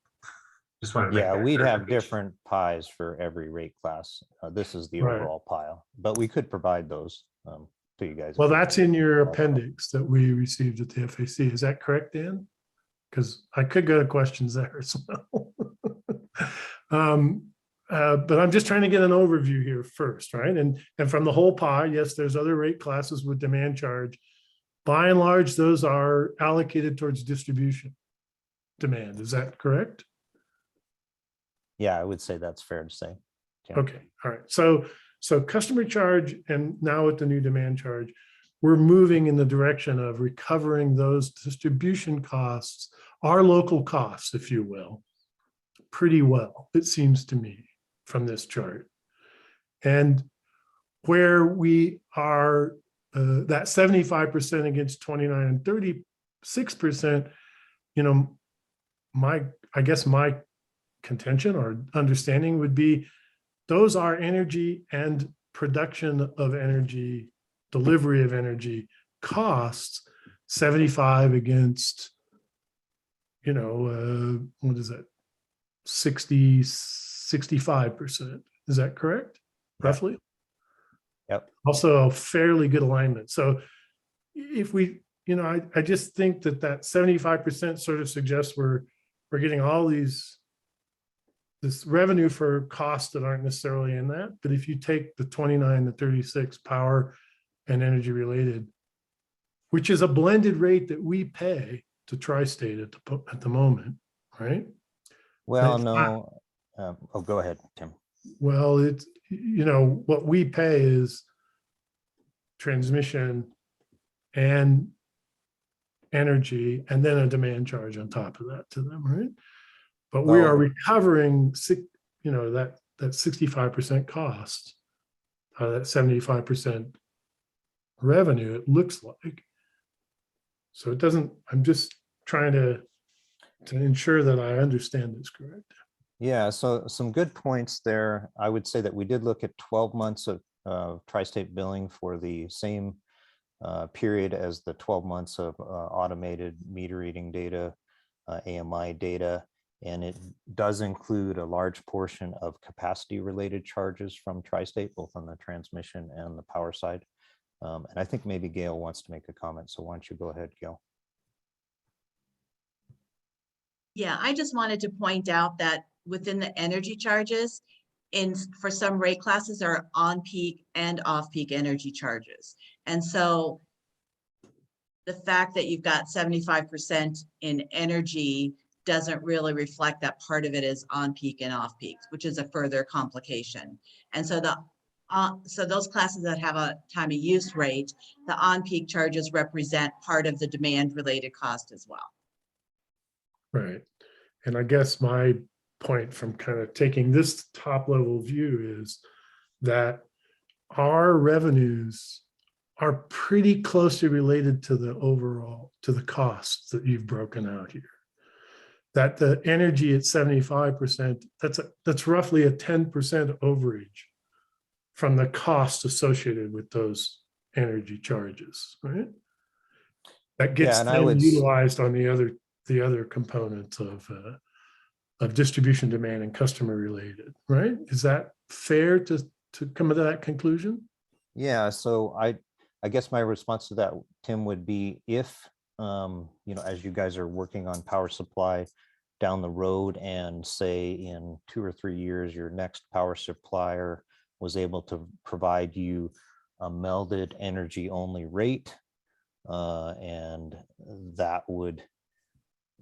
Just wanted to make Yeah, that we'd have clarification. different pies for every rate class. This is the Right. overall pile, but we could provide those to you guys. Well, that's in your appendix that we received at the FAC. Is that correct, Dan? Because I could go to questions there as well. But I'm just trying to get an overview here first, right? And from the whole pie, yes, there's other rate classes with demand charge. By and large, those are allocated towards distribution demand. Is that correct? Yeah, I would say that's fair to say. Yeah. Okay, all right. So customer charge, and now with the new demand charge, we're moving in the direction of recovering those distribution costs, our local costs, if you will, pretty well, it seems to me, from this chart. And where we are, that 75% against 29 and 36%, you know, I guess my contention or understanding would be those are energy and production of energy, delivery of energy costs, 75 against, you know, what is that? 65%. Is that correct? Roughly? Yep. Also a fairly good alignment. So if we, you know, I just think that 75% sort of suggests we're getting all this revenue for costs that aren't necessarily in that. But if you take the 29 to 36 power and energy related, which is a blended rate that we pay to Tri-State at the moment, right? Well, no. Oh, go ahead, Tim. Well, it's, you know, what we pay is transmission and energy, and then a demand charge on top of that to them, right? But we are recovering, you know, that 65% cost, that 75% revenue, it looks like. So it doesn't, I'm just trying to ensure that I understand this correct. Yeah, so some good points there. I would say that we did look at 12 months of Tri-State billing for the same period as the 12 months of automated meter reading data, AMI data, and it does include a large portion of capacity related charges from Tri-State, both on the transmission and the power side. And I think maybe Gail wants to make a comment. So why don't you go ahead, Gail? Yeah, I just wanted to point out that within the energy charges, for some rate classes are on-peak and off-peak energy charges. And so the fact that you've got 75% in energy doesn't really reflect that part of it is on-peak and off-peak, which is a further complication. And so so those classes that have a time of use rate, the on-peak charges represent part of the demand related cost as well. Right. And I guess my point from kind of taking this top level view is that our revenues are pretty closely related to the overall, to the costs that you've broken out here. That the energy at 75%, that's roughly a 10% overage from the cost associated with those energy charges, right? That gets utilized on the other components of distribution demand and customer related, right? Is that fair to come to that conclusion? Yeah, so I guess my response to that, Tim, would be if, you know, as you guys are working on power supply down the road and say in 2 or 3 years, your next power supplier was able to provide you a melded energy only rate, and that would,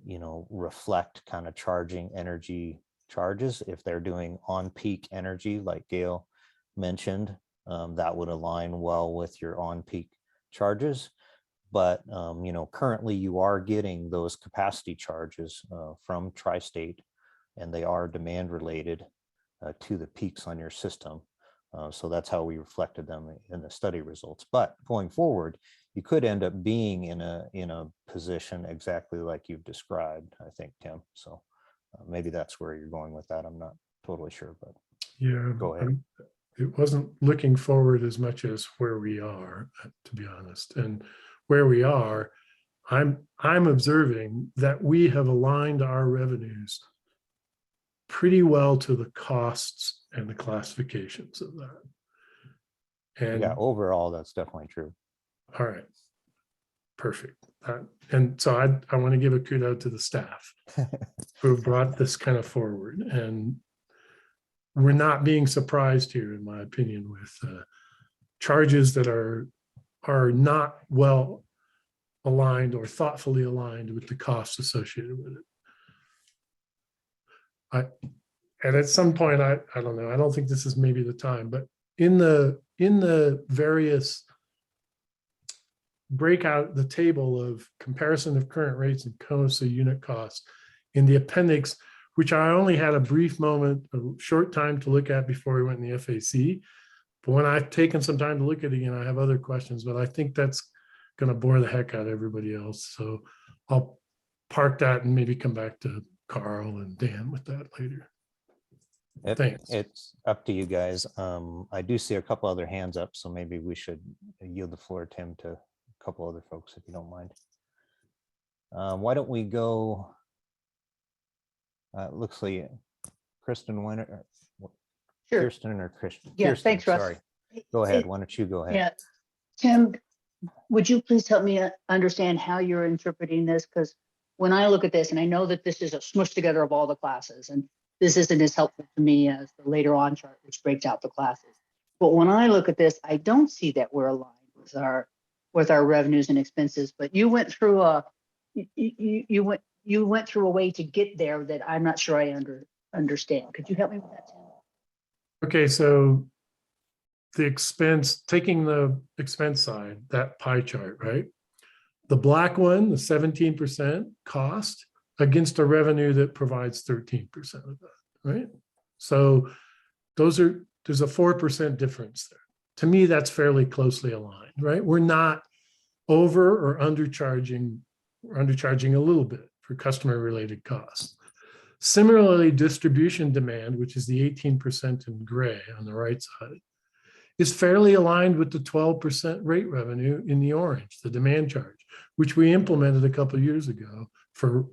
you know, reflect kind of charging energy charges. If they're doing on-peak energy, like Gail mentioned, that would align well with your on-peak charges. But, you know, currently you are getting those capacity charges from Tri-State, and they are demand related to the peaks on your system. So that's how we reflected them in the study results. But going forward, you could end up being in a position exactly like you've described, I think, Tim. So maybe that's where you're going with that. I'm not totally sure, but yeah, go ahead. It wasn't looking forward as much as where we are, to be honest. And where we are, I'm observing that we have aligned our revenues pretty well to the costs and the classifications of that. And Yeah, overall, that's definitely true. all right, perfect. And so I want to give a kudo to the staff who have brought this kind of forward. And we're not being surprised here, in my opinion, with charges that are not well aligned or thoughtfully aligned with the costs associated with it. And at some point, I don't know, I don't think this is maybe the time, but in the various breakout, the table of comparison of current rates and COSA unit costs in the appendix, which I only had a brief moment, a short time to look at before we went in the FAC. But when I've taken some time to look at it again, I have other questions, but I think that's going to bore the heck out of everybody else. So I'll park that and maybe come back to Carl and Dan with that later. Thanks. It's up to you guys. I do see a couple other hands up, so maybe we should yield the floor, Tim, to a couple other folks, if you don't mind. Why don't we go? Looks like Kristen Winter. Sure. Kirsten or Christian? Yeah, Kirsten, thanks, Russ. sorry. Go ahead. Why don't you go ahead? Yeah, Tim, would you please help me understand how you're interpreting this? Because when I look at this, and I know that this is a smush together of all the classes, and this isn't as helpful to me as the later on chart, which breaks out the classes. But when I look at this, I don't see that we're aligned with our revenues and expenses. But you went through you went through a way to get there that I'm not sure I understand. Could you help me with that, Tim? Okay, so the expense, taking the expense side, that pie chart, right? The black one, the 17% cost against a revenue that provides 13% of that, right? So there's a 4% difference there. To me, that's fairly closely aligned, right? We're not over or undercharging, we're undercharging a little bit for customer related costs. Similarly, distribution demand, which is the 18% in gray on the right side, is fairly aligned with the 12% rate revenue in the orange, the demand charge, which we implemented a couple of years ago for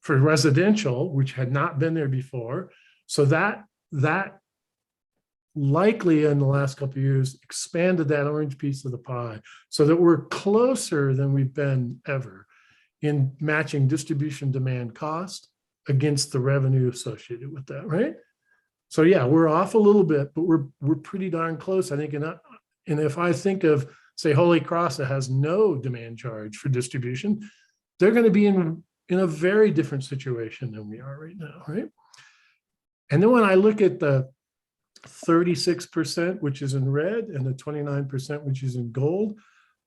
residential, which had not been there before. So that likely in the last couple of years expanded that orange piece of the pie so that we're closer than we've been ever in matching distribution demand cost against the revenue associated with that, right? So yeah, we're off a little bit, but we're pretty darn close, I think. And if I think of, say, Holy Cross that has no demand charge for distribution, they're going to be in a very different situation than we are right now, right? And then when I look at the 36%, which is in red, and the 29%, which is in gold,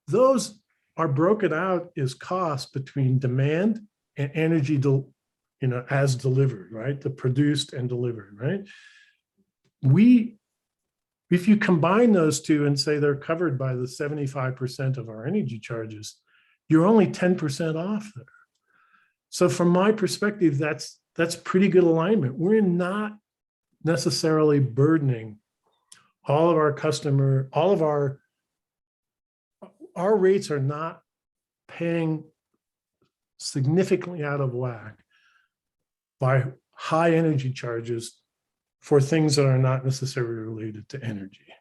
those are broken out as costs between demand and energy, as delivered, right? The produced and delivered, right? If you combine those two and say they're covered by the 75% of our energy charges, you're only 10% off there. So from my perspective, that's pretty good alignment. We're not necessarily burdening all of our rates are not paying significantly out of whack by high energy charges for things that are not necessarily related to energy,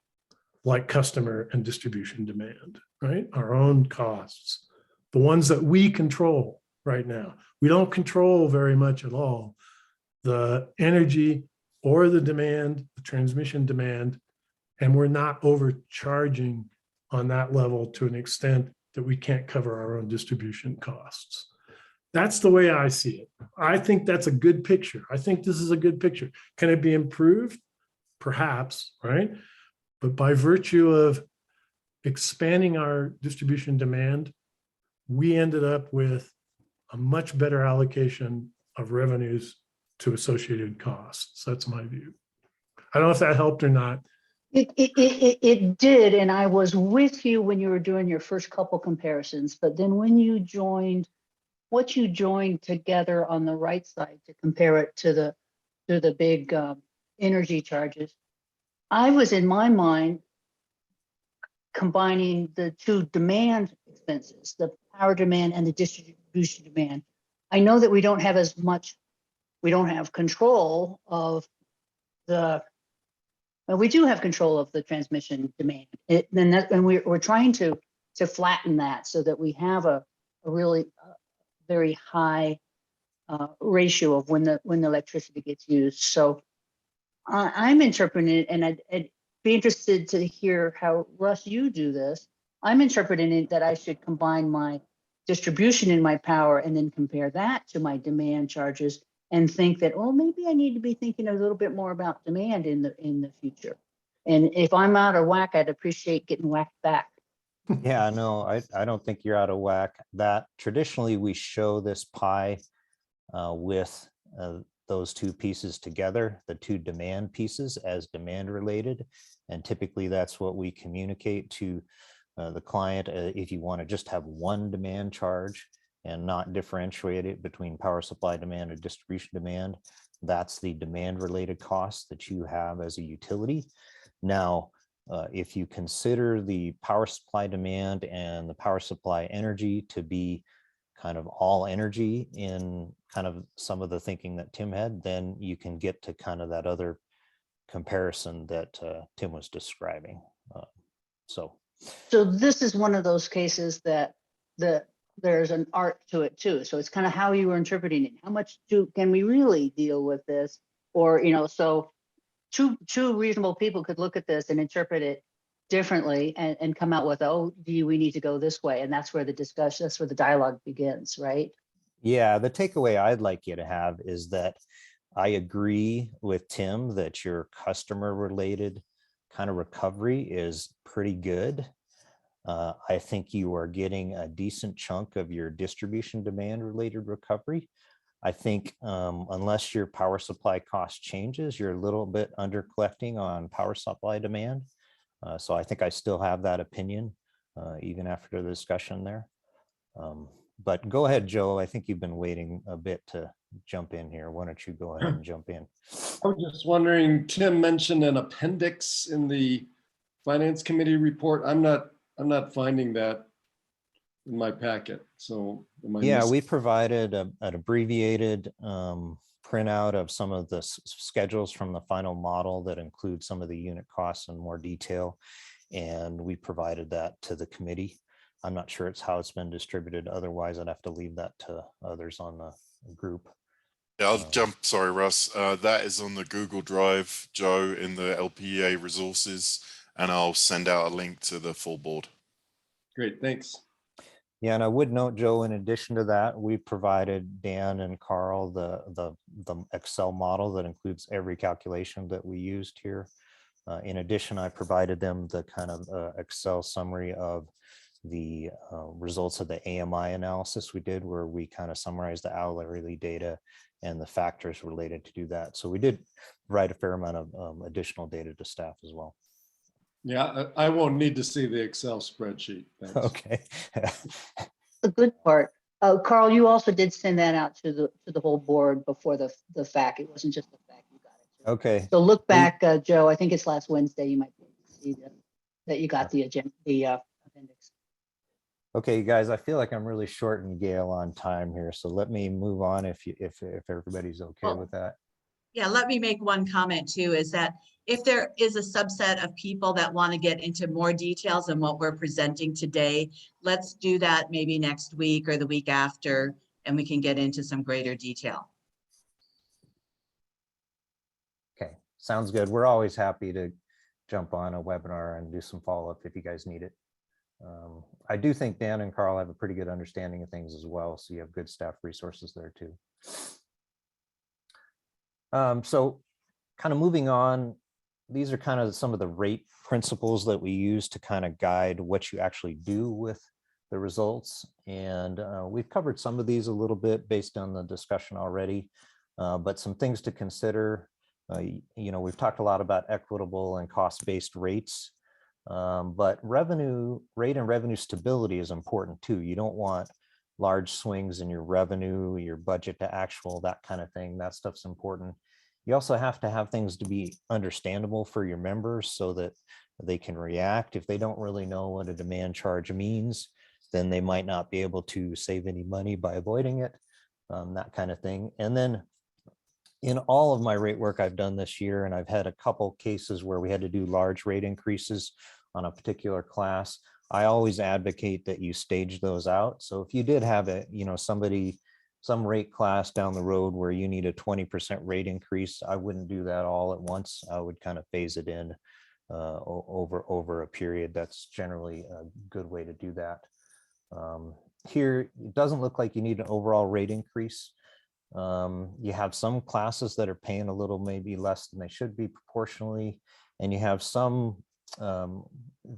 like customer and distribution demand, right? Our own costs, the ones that we control right now. We don't control very much at all the energy or the demand, the transmission demand, and we're not overcharging on that level to an extent that we can't cover our own distribution costs. That's the way I see it. I think that's a good picture. I think this is a good picture. Can it be improved? Perhaps, right? But by virtue of expanding our distribution demand, we ended up with a much better allocation of revenues to associated costs. That's my view. I don't know if that helped or not. It did, and I was with you when you were doing your first couple comparisons, but then when you joined what you joined together on the right side to compare it to the big energy charges, I was in my mind combining the two demand expenses, the power demand and the distribution demand. I know that we don't have as much, we don't have control of the, well, we do have control of the transmission demand. And we're trying to flatten that so that we have a really very high ratio of when the electricity gets used. So I'm interpreting it, and I'd be interested to hear how, Russ, you do this. I'm interpreting it that I should combine my distribution in my power and then compare that to my demand charges and think that, oh, maybe I need to be thinking a little bit more about demand in the future. And if I'm out of whack, I'd appreciate getting whacked back. Yeah, no, I don't think you're out of whack. That traditionally we show this pie with those two pieces together, the two demand pieces as demand related. And typically that's what we communicate to the client. If you want to just have one demand charge and not differentiate it between power supply demand and distribution demand, that's the demand related costs that you have as a utility. Now, if you consider the power supply demand and the power supply energy to be kind of all energy in kind of some of the thinking that Tim had, then you can get to kind of that other comparison that Tim was describing. So this is one of those cases that there's an art to it too. So it's kind of how you were interpreting it. How much can we really deal with this? Or, so two reasonable people could look at this and interpret it differently and come out with, oh, we need to go this way. And that's where the discussion, that's where the dialogue begins, right? yeah, the takeaway I'd like you to have is that I agree with Tim that your customer related kind of recovery is pretty good. I think you are getting a decent chunk of your distribution demand related recovery. I think unless your power supply cost changes, you're a little bit under collecting on power supply demand. So I think I still have that opinion, even after the discussion there. But go ahead, Joe. I think you've been waiting a bit to jump in here. Why don't you go ahead and jump in? I was just wondering, Tim mentioned an appendix in the Finance Committee report. I'm not finding that in my packet. So yeah, we provided an abbreviated printout of some of the schedules from the final model that include some of the unit costs in more detail. And we provided that to the committee. I'm not sure it's how it's been distributed. Otherwise, I'd have to leave that to others on the group. Yeah, I'll jump. Sorry, Russ. That is on the Google Drive, Joe, in the LPEA resources, and I'll send out a link to the full board. Great, thanks. Yeah, and I would note, Joe, in addition to that, we provided Dan and Carl the Excel model that includes every calculation that we used here. In addition, I provided them the kind of Excel summary of the results of the AMI analysis we did, where we kind of summarized the hourly data and the factors related to do that. So we did provide a fair amount of additional data to staff as well. Yeah, I won't need to see the Excel spreadsheet. Thanks. Okay. The good part. Carl, you also did send that out to the whole board before the FAQ. It wasn't just the FAQ you got it. Okay. So look back, Joe. I think it's last Wednesday. You might be able to see that you got the agenda, the appendix. Okay, guys, I feel like I'm really short and Gail on time here, so let me move on if everybody's okay with that. Yeah, let me make one comment too, is that if there is a subset of people that want to get into more details than what we're presenting today, let's do that maybe next week or the week after, and we can get into some greater detail. Okay, sounds good. We're always happy to jump on a webinar and do some follow-up if you guys need it. I do think Dan and Carl have a pretty good understanding of things as well, so you have good staff resources there too. So kind of moving on, these are kind of some of the rate principles that we use to kind of guide what you actually do with the results. And we've covered some of these a little bit based on the discussion already, but some things to consider. We've talked a lot about equitable and cost-based rates. But revenue rate and revenue stability is important too. You don't want large swings in your revenue, your budget to actual, that kind of thing. That stuff's important. You also have to have things to be understandable for your members so that they can react. If they don't really know what a demand charge means, then they might not be able to save any money by avoiding it, that kind of thing. And then in all of my rate work I've done this year, and I've had a couple cases where we had to do large rate increases on a particular class, I always advocate that you stage those out. So if you did have a, some rate class down the road where you need a 20% rate increase, I wouldn't do that all at once. I would kind of phase it in over a period. That's generally a good way to do that. Here, it doesn't look like you need an overall rate increase. You have some classes that are paying a little maybe less than they should be proportionally, and you have some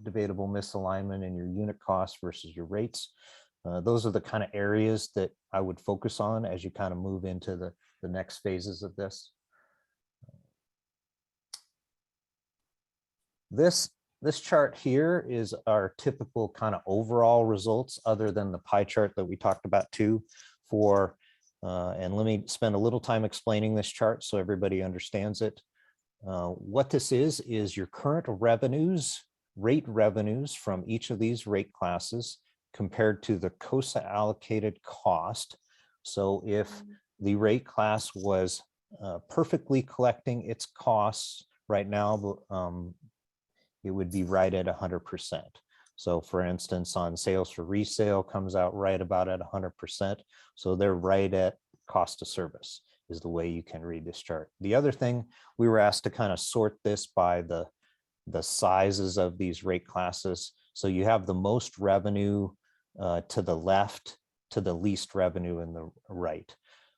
debatable misalignment in your unit cost versus your rates. Those are the kind of areas that I would focus on as you kind of move into the next phases of this. This chart here is our typical kind of overall results, other than the pie chart that we talked about too, for and let me spend a little time explaining this chart so everybody understands it. What this is your current revenues, rate revenues from each of these rate classes compared to the COSA allocated cost. So if the rate class was perfectly collecting its costs right now, it would be right at 100%. So for instance, on sales for resale comes out right about at 100%. So they're right at cost of service is the way you can read this chart. The other thing, we were asked to kind of sort this by the sizes of these rate classes. So you have the most revenue to the left to the least revenue in the right.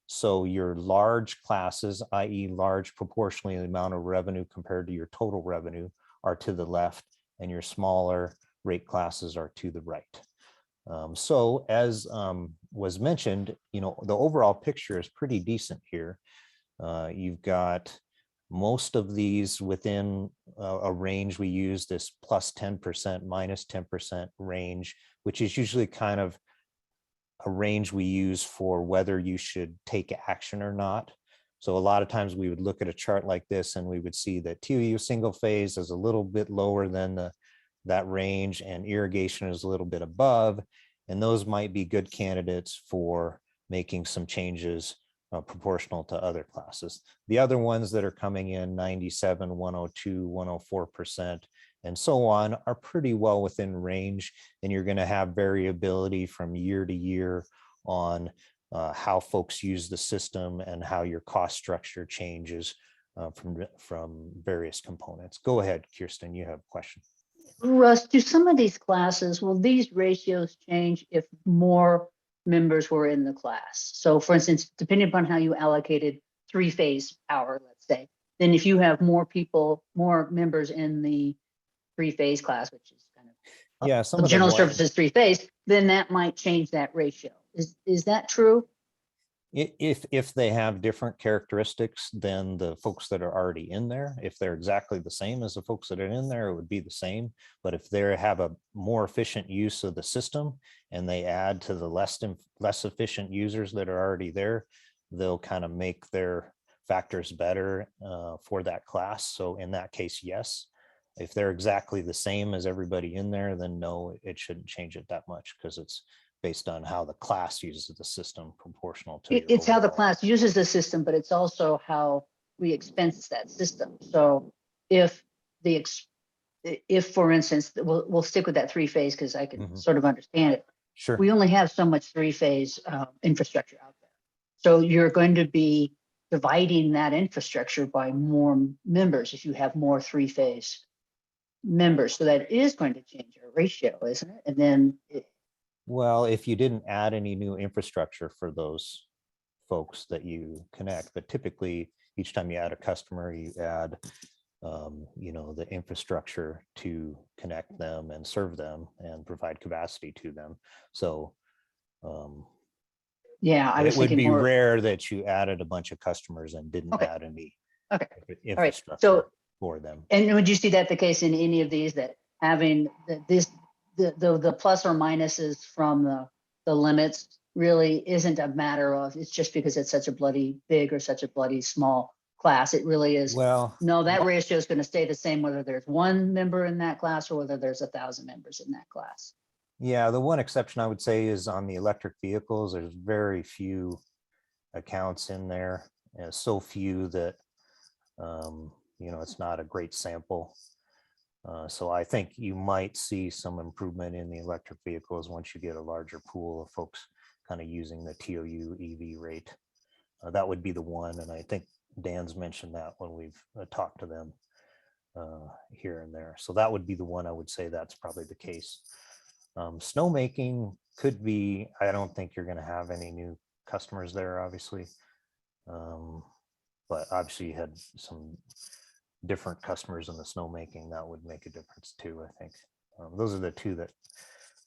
So your large classes, i.e. large proportionally the amount of revenue compared to your total revenue, are to the left, and your smaller rate classes are to the right. So as was mentioned, the overall picture is pretty decent here. You've got most of these within a range. We use this plus 10%, minus 10% range, which is usually kind of a range we use for whether you should take action or not. So a lot of times we would look at a chart like this and we would see that TOU single phase is a little bit lower than that range, and irrigation is a little bit above, and those might be good candidates for making some changes proportional to other classes. The other ones that are coming in 97, 102, 104%, and so on are pretty well within range, and you're going to have variability from year to year on how folks use the system and how your cost structure changes from various components. Go ahead, Kirsten, you have a question. Russ, do some of these classes, will these ratios change if more members were in the class? So for instance, depending upon how you allocated three-phase power, let's say, then if you have more people, more members in the three-phase class, which is kind of some of general services three-phase, then that might change that ratio. Is that true? If they have different characteristics than the folks that are already in there, if they're exactly the same as the folks that are in there, it would be the same. But if they have a more efficient use of the system and they add to the less efficient users that are already there, they'll kind of make their factors better for that class. So in that case, yes. If they're exactly the same as everybody in there, then no, it shouldn't change it that much, because it's based on how the class uses the system proportional to It's how the class uses the system, but it's also how we expense that system. So if for instance, we'll stick with that three-phase because I can sort of understand it. Sure. We only have so much three-phase infrastructure out there. So you're going to be dividing that infrastructure by more members if you have more three-phase members. So that is going to change our ratio, isn't it? And then well, if you didn't add any new infrastructure for those folks that you connect, but typically each time you add a customer, you add, the infrastructure to connect them and serve them and provide capacity to them. So, yeah, it would be rare that you added a bunch of customers and didn't add any infrastructure for them. And would you see that the case in any of these, that having the plus or minuses from the limits really isn't a matter of, it's just because it's such a bloody big or such a bloody small class. It really is. Well, No, that ratio is going to stay the same whether there's one member in that class or whether there's 1,000 members in that class. yeah, the one exception I would say is on the electric vehicles. There's very few accounts in there, and so few that, you know, it's not a great sample. So I think you might see some improvement in the electric vehicles once you get a larger pool of folks kind of using the TOU EV rate. That would be the one, and I think Dan's mentioned that when we've talked to them here and there. So that would be the one I would say that's probably the case. Snowmaking could be, I don't think you're going to have any new customers there, obviously. But obviously you had some different customers in the snowmaking, that would make a difference too, I think. Those are the two that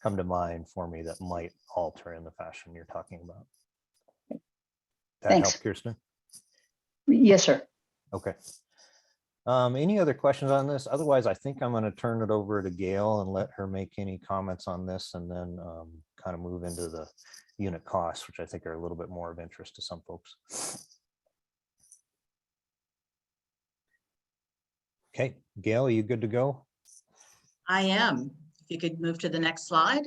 come to mind for me that might alter in the fashion you're talking about. That Thanks. help, Kirsten? Yes, sir. Okay. Any other questions on this? Otherwise, I think I'm going to turn it over to Gail and let her make any comments on this, and then kind of move into the unit costs, which I think are a little bit more of interest to some folks. Okay, Gail, are you good to go? I am. If you could move to the next slide.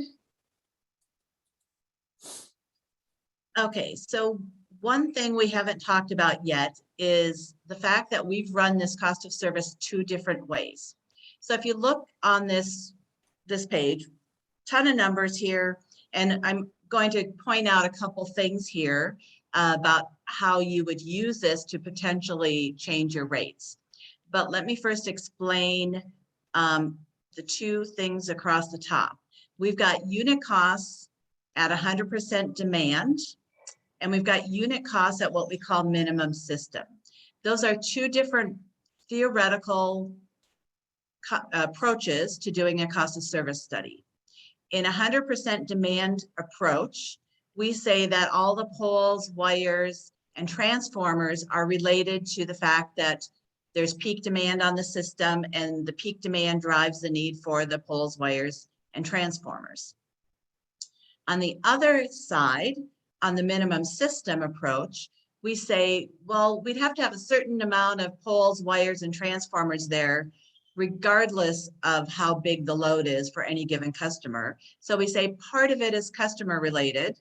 Okay, so one thing we haven't talked about yet is the fact that we've run this cost of service 2 different ways. So if you look on this page, ton of numbers here, and I'm going to point out a couple things here about how you would use this to potentially change your rates. But let me first explain the 2 things across the top. We've got unit costs at 100% demand, and we've got unit costs at what we call minimum system. Those are 2 different theoretical approaches to doing a cost of service study. In 100% demand approach, we say that all the poles, wires, and transformers are related to the fact that there's peak demand on the system, and the peak demand drives the need for the poles, wires, and transformers. On the other side, on the minimum system approach, we say, well, we'd have to have a certain amount of poles, wires, and transformers there, regardless of how big the load is for any given customer. So we say part of it is customer related,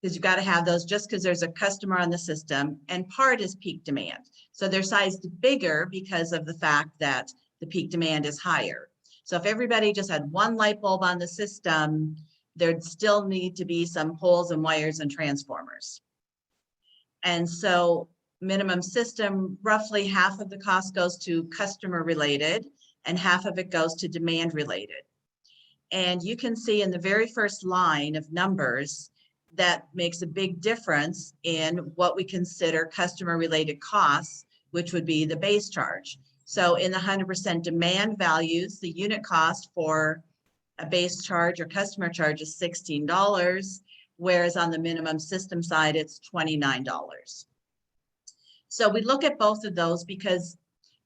because you've got to have those just because there's a customer on the system, and part is peak demand. So they're sized bigger because of the fact that the peak demand is higher. So if everybody just had one light bulb on the system, there'd still need to be some poles and wires and transformers. And so minimum system, roughly half of the cost goes to customer related and half of it goes to demand related. And you can see in the very first line of numbers, that makes a big difference in what we consider customer related costs, which would be the base charge. So in the 100% demand values, the unit cost for a base charge or customer charge is $16, whereas on the minimum system side, it's $29. So we look at both of those because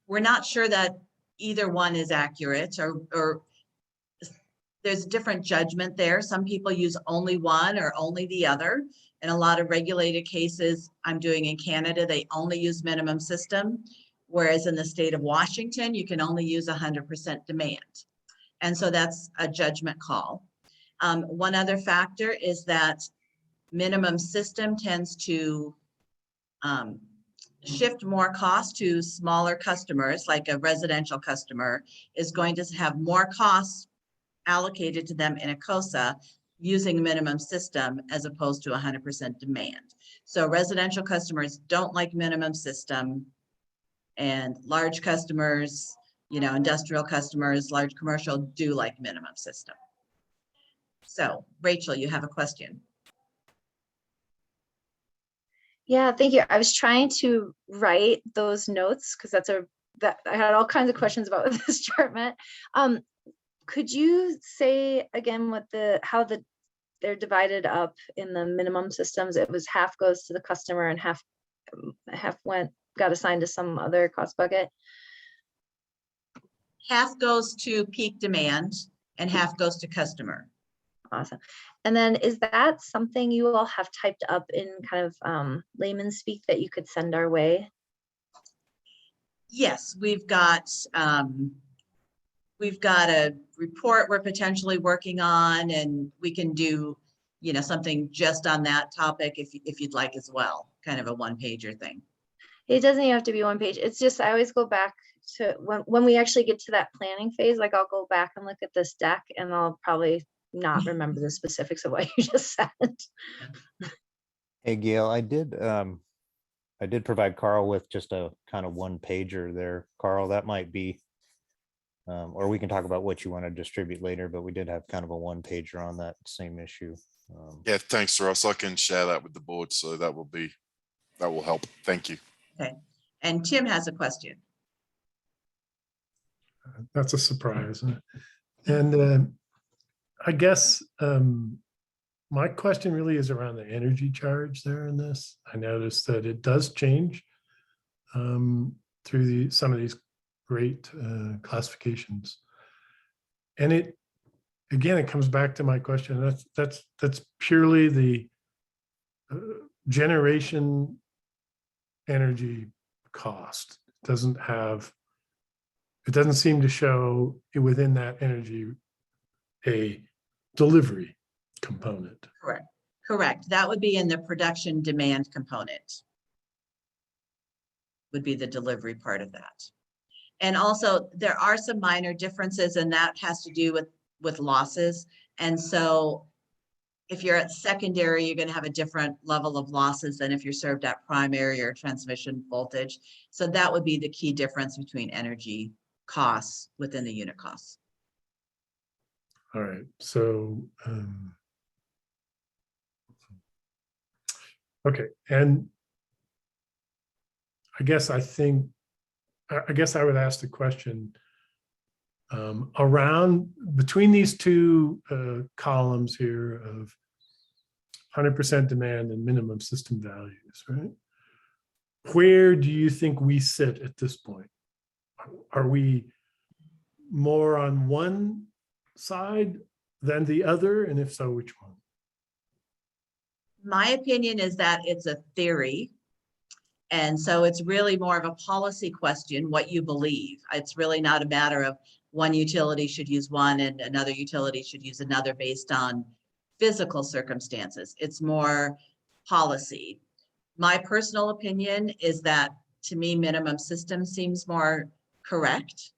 we're not sure that either one is accurate, or there's a different judgment there. Some people use only one or only the other. In a lot of regulated cases I'm doing in Canada, they only use minimum system, whereas in the state of Washington, you can only use 100% demand. And so that's a judgment call. One other factor is that minimum system tends to shift more cost to smaller customers, like a residential customer is going to have more costs allocated to them in a COSA using minimum system as opposed to 100% demand. So residential customers don't like minimum system, and large customers, you know, industrial customers, large commercial do like minimum system. So Rachel, you have a question. Yeah, thank you. I was trying to write those notes because that I had all kinds of questions about what this chart meant. Could you say again what how they're divided up in the minimum systems? It was half goes to the customer and half got assigned to some other cost bucket. Half goes to peak demand and half goes to customer. Awesome. And then is that something you all have typed up in kind of layman speak that you could send our way? Yes, we've got a report we're potentially working on, and we can do, you know, something just on that topic if you'd like as well, kind of a one-pager thing. It doesn't even have to be one page. It's just, I always go back to when we actually get to that planning phase, like I'll go back and look at this deck and I'll probably not remember the specifics of what you just said. Hey, Gail, I did provide Carl with just a kind of one pager there. Carl, that might be, or we can talk about what you want to distribute later, but we did have kind of a one pager on that same issue. Yeah, thanks, Ross. I can share that with the board, so that will help. Thank you. Okay, and Tim has a question. That's a surprise. And I guess my question really is around the energy charge there in this. I noticed that it does change through some of these great classifications. And it comes back to my question. That's purely the generation energy cost. It doesn't seem to show within that energy a delivery component. Correct. That would be in the production demand component. Would be the delivery part of that. And also there are some minor differences, and that has to do with losses. And so if you're at secondary, you're going to have a different level of losses than if you're served at primary or transmission voltage. So that would be the key difference between energy costs within the unit costs. All right, so okay, and I guess I would ask the question around between these two columns here of 100% demand and minimum system values, right? Where do you think we sit at this point? Are we more on one side than the other? And if so, which one? My opinion is that it's a theory. And so it's really more of a policy question, what you believe. It's really not a matter of one utility should use one and another utility should use another based on physical circumstances. It's more policy. My personal opinion is that, to me, minimum system seems more correct.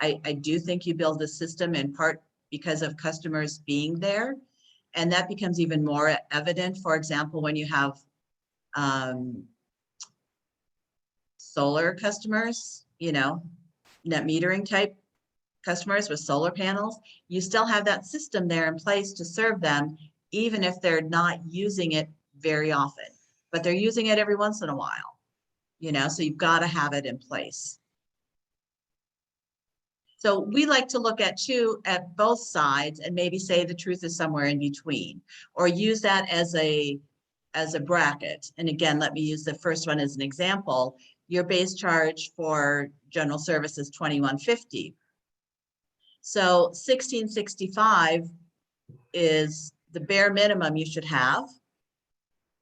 I do think you build a system in part because of customers being there. And that becomes even more evident, for example, when you have solar customers, you know, net metering type customers with solar panels, you still have that system there in place to serve them, even if they're not using it very often, but they're using it every once in a while, you know, so you've got to have it in place. So we like to look at both sides and maybe say the truth is somewhere in between, or use that as a bracket. And again, let me use the first one as an example. Your base charge for general service is $21.50. So $16.65 is the bare minimum you should have,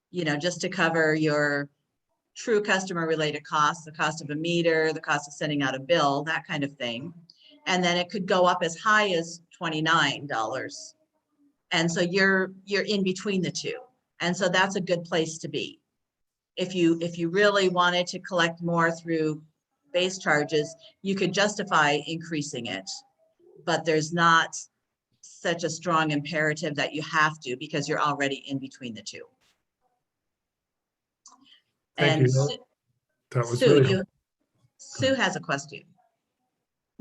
you know, just to cover your true customer related costs, the cost of a meter, the cost of sending out a bill, that kind of thing. And then it could go up as high as $29. And so you're in between the two. And so that's a good place to be. If you really wanted to collect more through base charges, you could justify increasing it, but there's not such a strong imperative that you have to, because you're already in between the two. Thank you. That was Sue, really Sue has a question.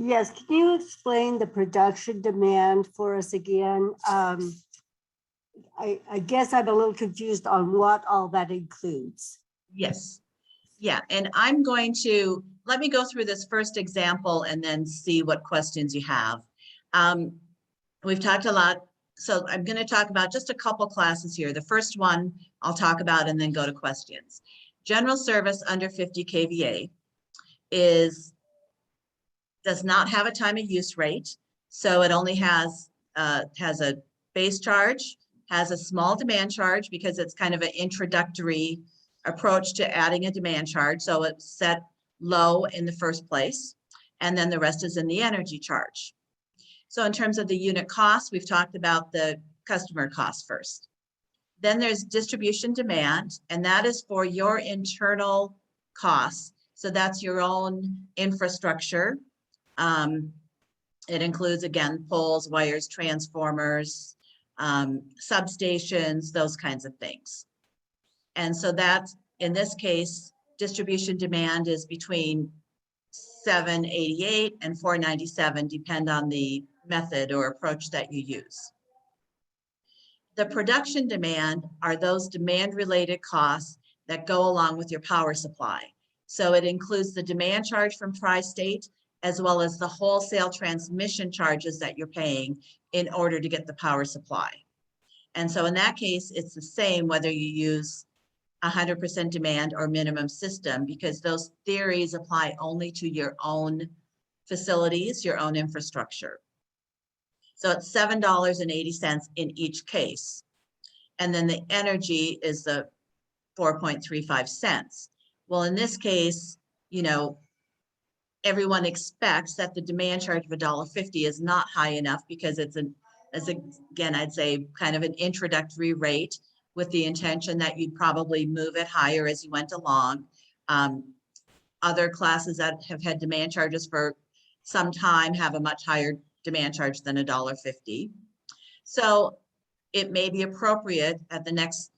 Yes, can you explain the production demand for us again? I guess I'm a little confused on what all that includes. Yes. Yeah, and I'm going to, let me go through this first example and then see what questions you have. We've talked a lot, so I'm going to talk about just a couple classes here. The first one I'll talk about and then go to questions. General service under 50 kVA does not have a time of use rate. So it only has a base charge, has a small demand charge because it's kind of an introductory approach to adding a demand charge. So it's set low in the first place, and then the rest is in the energy charge. So in terms of the unit cost, we've talked about the customer cost first. Then there's distribution demand, and that is for your internal costs. So that's your own infrastructure. It includes, again, poles, wires, transformers, substations, those kinds of things. And so that's, in this case, distribution demand is between $788 and $497, depend on the method or approach that you use. The production demand are those demand-related costs that go along with your power supply. So it includes the demand charge from Tri-State, as well as the wholesale transmission charges that you're paying in order to get the power supply. And so in that case, it's the same whether you use 100% demand or minimum system, because those theories apply only to your own facilities, your own infrastructure. So it's $7.80 in each case. And then the energy is the 4.35 cents. Well, in this case, you know, everyone expects that the demand charge of $1.50 is not high enough, because it's again, I'd say kind of an introductory rate with the intention that you'd probably move it higher as you went along. Other classes that have had demand charges for some time have a much higher demand charge than $1.50. So it may be appropriate at the next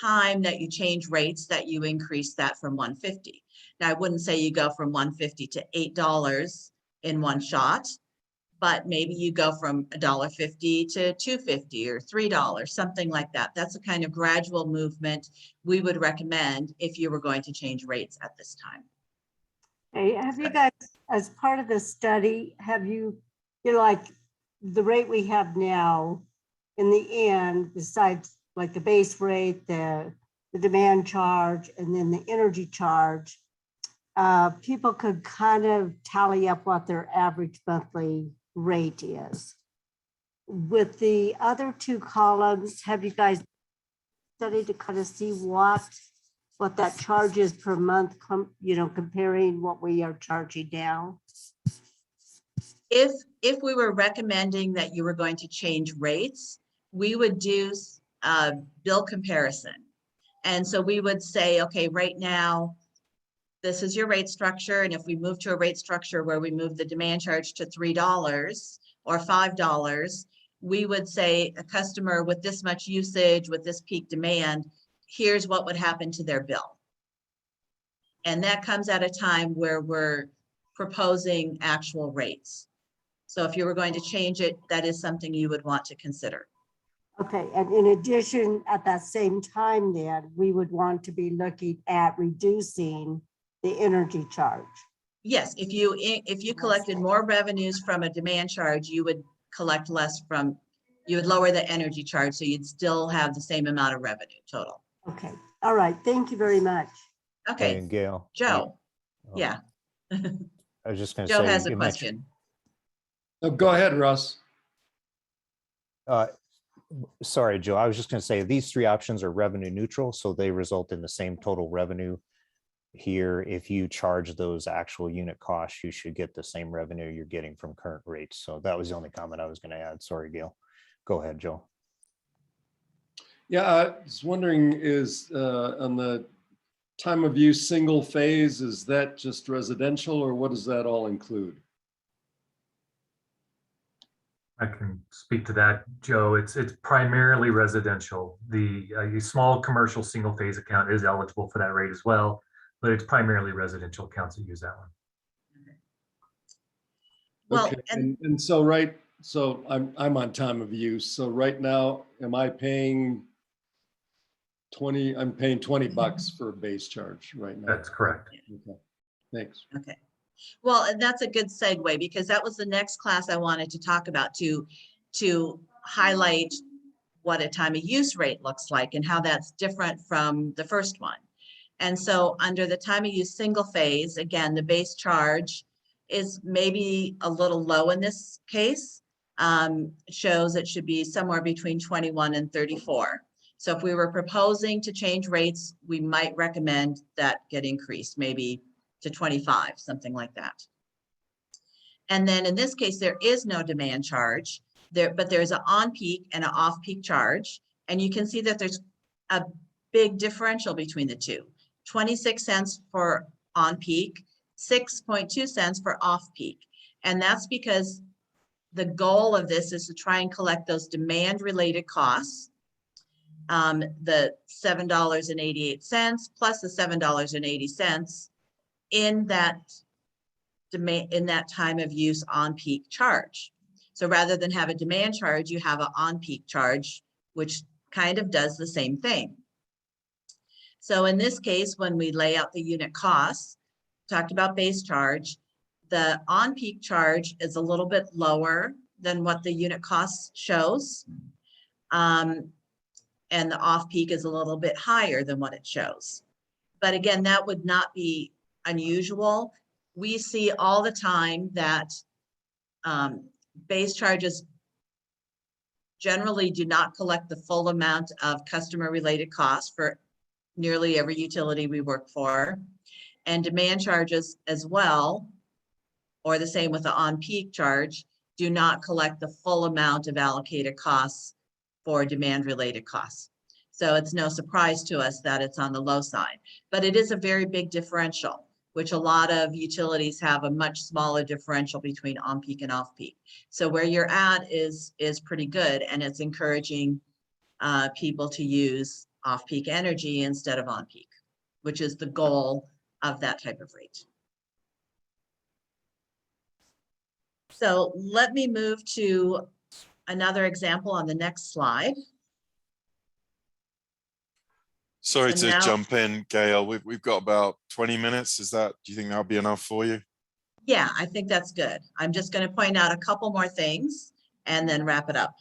time that you change rates that you increase that from $1.50. Now, I wouldn't say you go from $1.50 to $8 in one shot, but maybe you go from $1.50 to $2.50 or $3, something like that. That's a kind of gradual movement we would recommend if you were going to change rates at this time. Hey, have you guys, as part of the study, have you know, like the rate we have now, in the end, besides like the base rate, the demand charge, and then the energy charge, people could kind of tally up what their average monthly rate is. With the other two columns, have you guys studied to kind of see what that charge is per month, you know, comparing what we are charging now? If we were recommending that you were going to change rates, we would do bill comparison. And so we would say, okay, right now, this is your rate structure. And if we move to a rate structure where we move the demand charge to $3 or $5, we would say a customer with this much usage, with this peak demand, here's what would happen to their bill. And that comes at a time where we're proposing actual rates. So if you were going to change it, that is something you would want to consider. Okay, and in addition, at that same time then, we would want to be looking at reducing the energy charge. Yes, if you collected more revenues from a demand charge, you would collect less from, you would lower the energy charge, so you'd still have the same amount of revenue total. Okay, all right, thank you very much. Okay, And Gail. Joe. Oh, Yeah. I was just going to Joe say. has a you mentioned- question. Oh, go ahead, Russ. Sorry, Joe. I was just going to say these three options are revenue neutral, so they result in the same total revenue. Here, if you charge those actual unit costs, you should get the same revenue you're getting from current rates. So that was the only comment I was going to add. Sorry, Gail. Go ahead, Joe. Yeah, I was wondering, is on the time of use single phase, is that just residential, or what does that all include? I can speak to that, Joe. It's primarily residential. The small commercial single phase account is eligible for that rate as well, but it's primarily residential accounts that use that one. Well, Okay, and so I'm on time of use. So right now, am I paying 20? I'm paying $20 for a base charge right now. That's correct. Okay, thanks. Okay. Well, and that's a good segue, because that was the next class I wanted to talk about, to highlight what a time of use rate looks like and how that's different from the first one. And so under the time of use single phase, again, the base charge is maybe a little low in this case. Shows it should be somewhere between 21 and 34. So if we were proposing to change rates, we might recommend that get increased, maybe to 25, something like that. And then in this case, there is no demand charge there, but there's an on-peak and an off-peak charge. And you can see that there's a big differential between the two. 26 cents for on-peak, 6.2 cents for off-peak. And that's because the goal of this is to try and collect those demand-related costs, the $7.88 plus the $7.80 in that demand, in that time of use on-peak charge. So rather than have a demand charge, you have an on-peak charge, which kind of does the same thing. So in this case, when we lay out the unit costs, talked about base charge, the on-peak charge is a little bit lower than what the unit cost shows. And the off-peak is a little bit higher than what it shows. But again, that would not be unusual. We see all the time that base charges generally do not collect the full amount of customer-related costs for nearly every utility we work for. And demand charges as well, or the same with the on-peak charge, do not collect the full amount of allocated costs for demand-related costs. So it's no surprise to us that it's on the low side, but it is a very big differential, which a lot of utilities have a much smaller differential between on-peak and off-peak. So where you're at is pretty good, and it's encouraging people to use off-peak energy instead of on-peak, which is the goal of that type of rate. So let me move to another example on the next slide. Sorry And to now- jump in, Gail. We've got about 20 minutes. Do you think that'll be enough for you? Yeah, I think that's good. I'm just going to point out a couple more things and then wrap it up.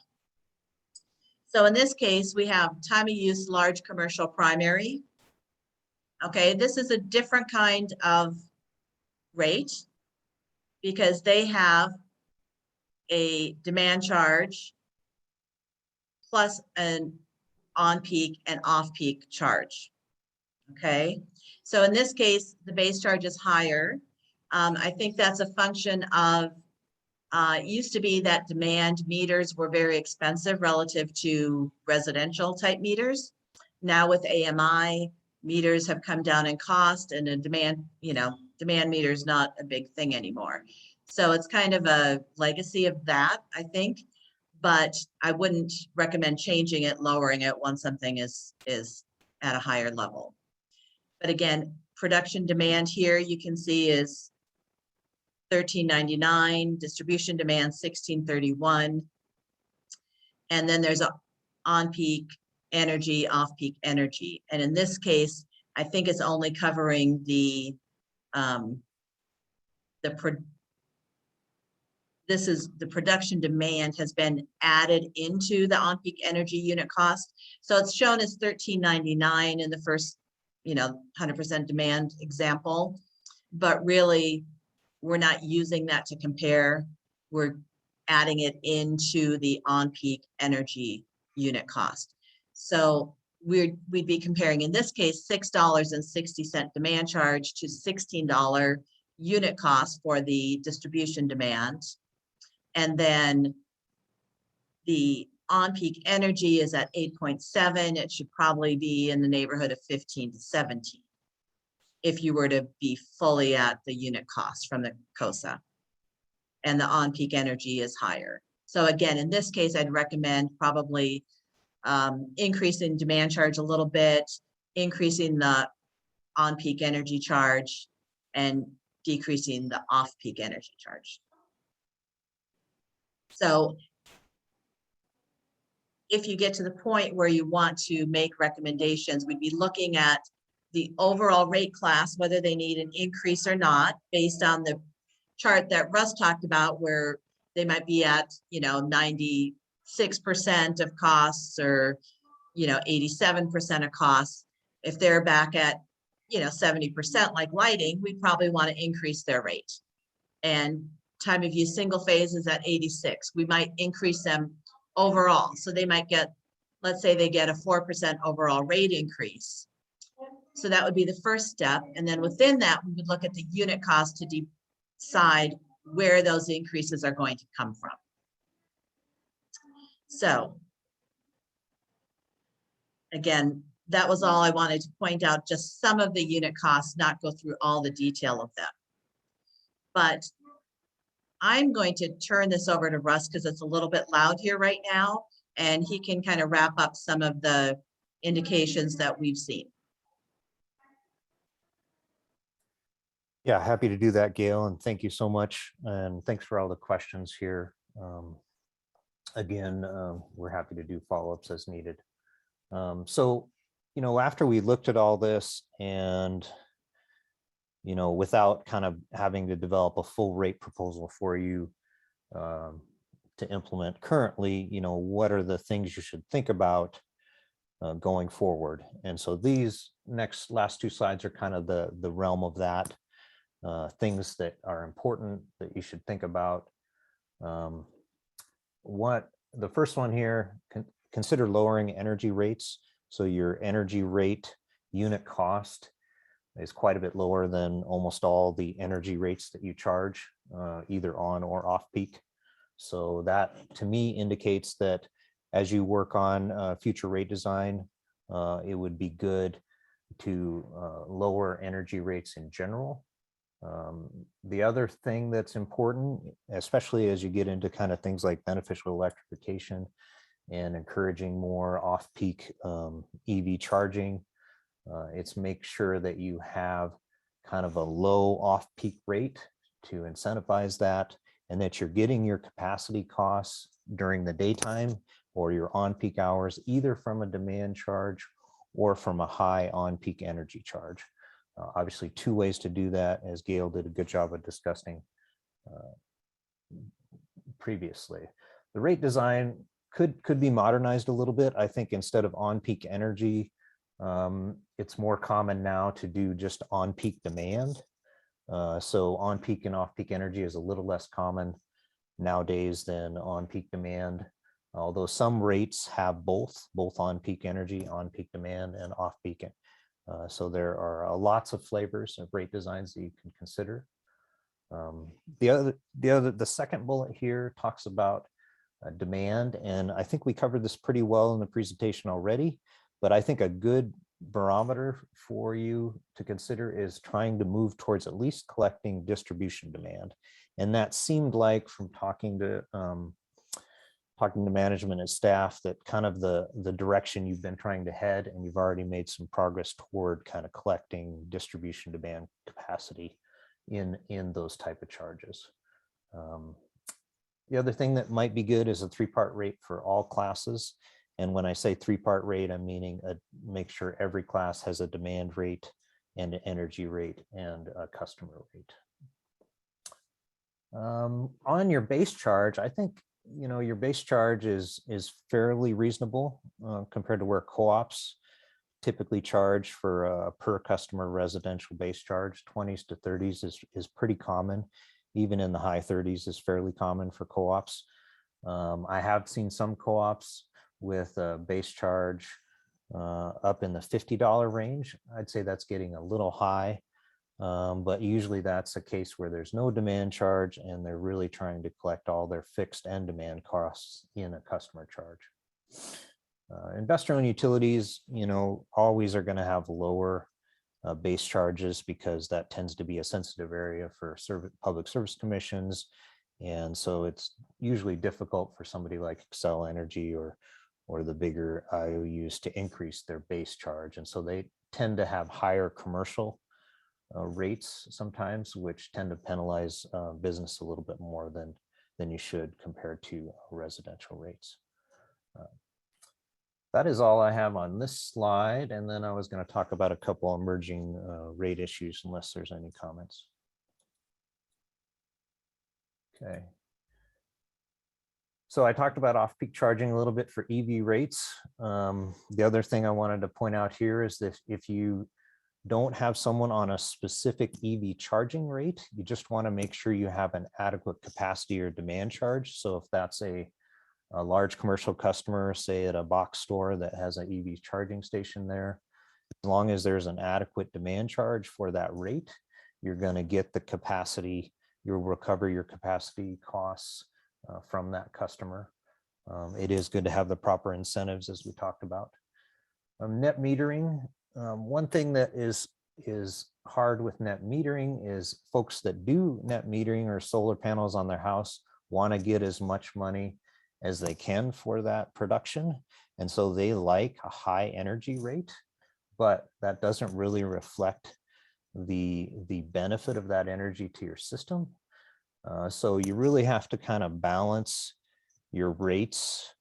So in this case, we have time of use large commercial primary. Okay, this is a different kind of rate because they have a demand charge plus an on-peak and off-peak charge. Okay, so in this case, the base charge is higher. I think that's a function of, it used to be that demand meters were very expensive relative to residential type meters. Now with AMI, meters have come down in cost, and a demand, demand meter is not a big thing anymore. So it's kind of a legacy of that, I think, but I wouldn't recommend changing it, lowering it once something is at a higher level. But again, production demand here you can see is $13.99, distribution demand $16.31, and then there's a on-peak energy, off-peak energy. And in this case, I think it's only covering the production demand has been added into the on-peak energy unit cost. So it's shown as $13.99 in the first, 100% demand example, but really we're not using that to compare. We're adding it into the on-peak energy unit cost. So we'd be comparing, in this case, $6.60 demand charge to $16 unit cost for the distribution demand. And then the on-peak energy is at 8.7. It should probably be in the neighborhood of 15 to 17 if you were to be fully at the unit cost from the COSA. And the on-peak energy is higher. So again, in this case, I'd recommend probably increasing demand charge a little bit, increasing the on-peak energy charge, and decreasing the off-peak energy charge. So if you get to the point where you want to make recommendations, we'd be looking at the overall rate class, whether they need an increase or not, based on the chart that Russ talked about, where they might be at, 96% of costs or, 87% of costs. If they're back at, 70% like lighting, we probably want to increase their rate. And time of use single phase is at 86. We might increase them overall. So they might get, let's say they get a 4% overall rate increase. So that would be the first step. And then within that, we would look at the unit cost to decide where those increases are going to come from. So again, that was all I wanted to point out, just some of the unit costs, not go through all the detail of them. But I'm going to turn this over to Russ because it's a little bit loud here right now, and he can kind of wrap up some of the indications that we've seen. Yeah, happy to do that, Gail, and thank you so much. And thanks for all the questions here. Again, we're happy to do follow-ups as needed. So, you know, after we looked at all this and, you know, without kind of having to develop a full rate proposal for you to implement currently, you know, what are the things you should think about going forward? And so these last two slides are kind of the realm of that. Things that are important that you should think about. What the first one here, consider lowering energy rates. So your energy rate unit cost is quite a bit lower than almost all the energy rates that you charge, either on or off peak. So that to me indicates that as you work on future rate design, it would be good to lower energy rates in general. The other thing that's important, especially as you get into kind of things like beneficial electrification and encouraging more off-peak EV charging, it's make sure that you have kind of a low off-peak rate to incentivize that, and that you're getting your capacity costs during the daytime or your on-peak hours, either from a demand charge or from a high on-peak energy charge. Obviously, two ways to do that, as Gail did a good job of discussing previously. The rate design could be modernized a little bit. I think instead of on-peak energy, it's more common now to do just on-peak demand. So on-peak and off-peak energy is a little less common nowadays than on-peak demand, although some rates have both on-peak energy, on-peak demand, and off-peak. So there are lots of flavors of rate designs that you can consider. The second bullet here talks about demand, and I think we covered this pretty well in the presentation already, but I think a good barometer for you to consider is trying to move towards at least collecting distribution demand. And that seemed like, from talking to management and staff, that kind of the direction you've been trying to head, and you've already made some progress toward kind of collecting distribution demand capacity in those type of charges. The other thing that might be good is a three-part rate for all classes. And when I say three-part rate, I'm meaning make sure every class has a demand rate and an energy rate and a customer rate. On your base charge, I think, you know, your base charge is fairly reasonable compared to where co-ops typically charge for a per customer residential base charge. 20s to 30s is pretty common. Even in the high 30s is fairly common for co-ops. I have seen some co-ops with a base charge up in the $50 range. I'd say that's getting a little high, but usually that's a case where there's no demand charge and they're really trying to collect all their fixed and demand costs in a customer charge. Investor-owned utilities, you know, always are going to have lower base charges because that tends to be a sensitive area for public service commissions. And so it's usually difficult for somebody like Xcel Energy or the bigger IOUs to increase their base charge. And so they tend to have higher commercial rates sometimes, which tend to penalize business a little bit more than you should compared to residential rates. That is all I have on this slide. And then I was going to talk about a couple emerging rate issues, unless there's any comments. Okay. So I talked about off-peak charging a little bit for EV rates. The other thing I wanted to point out here is that if you don't have someone on a specific EV charging rate, you just want to make sure you have an adequate capacity or demand charge. So if that's a large commercial customer, say at a box store that has an EV charging station there, As long as there's an adequate demand charge for that rate, you're going to get the capacity, you'll recover your capacity costs from that customer. It is good to have the proper incentives, as we talked about. Net metering, one thing that is hard with net metering is folks that do net metering or solar panels on their house want to get as much money as they can for that production. And so they like a high energy rate, but that doesn't really reflect the benefit of that energy to your system. So you really have to kind of balance your rates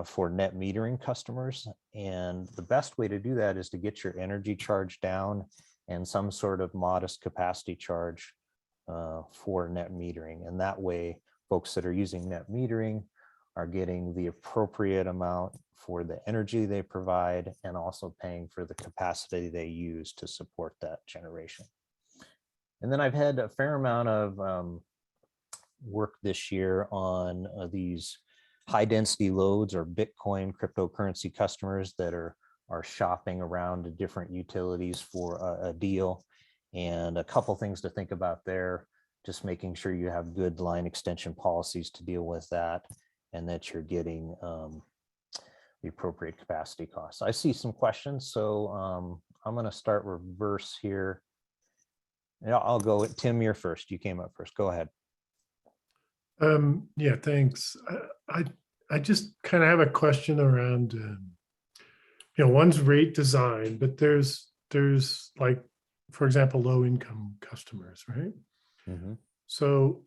for net metering customers. And the best way to do that is to get your energy charge down and some sort of modest capacity charge for net metering. And that way, folks that are using net metering are getting the appropriate amount for the energy they provide and also paying for the capacity they use to support that generation. And then I've had a fair amount of work this year on these high density loads or Bitcoin cryptocurrency customers that are shopping around to different utilities for a deal. And a couple things to think about there, just making sure you have good line extension policies to deal with that, and that you're getting the appropriate capacity costs. I see some questions, so I'm going to start reverse here. And I'll go with Tim, you're first. You came up first. Go ahead. Yeah, thanks. I just kind of have a question around, one's rate design, but there's like, for example, low income customers, right? Mm-hmm. So,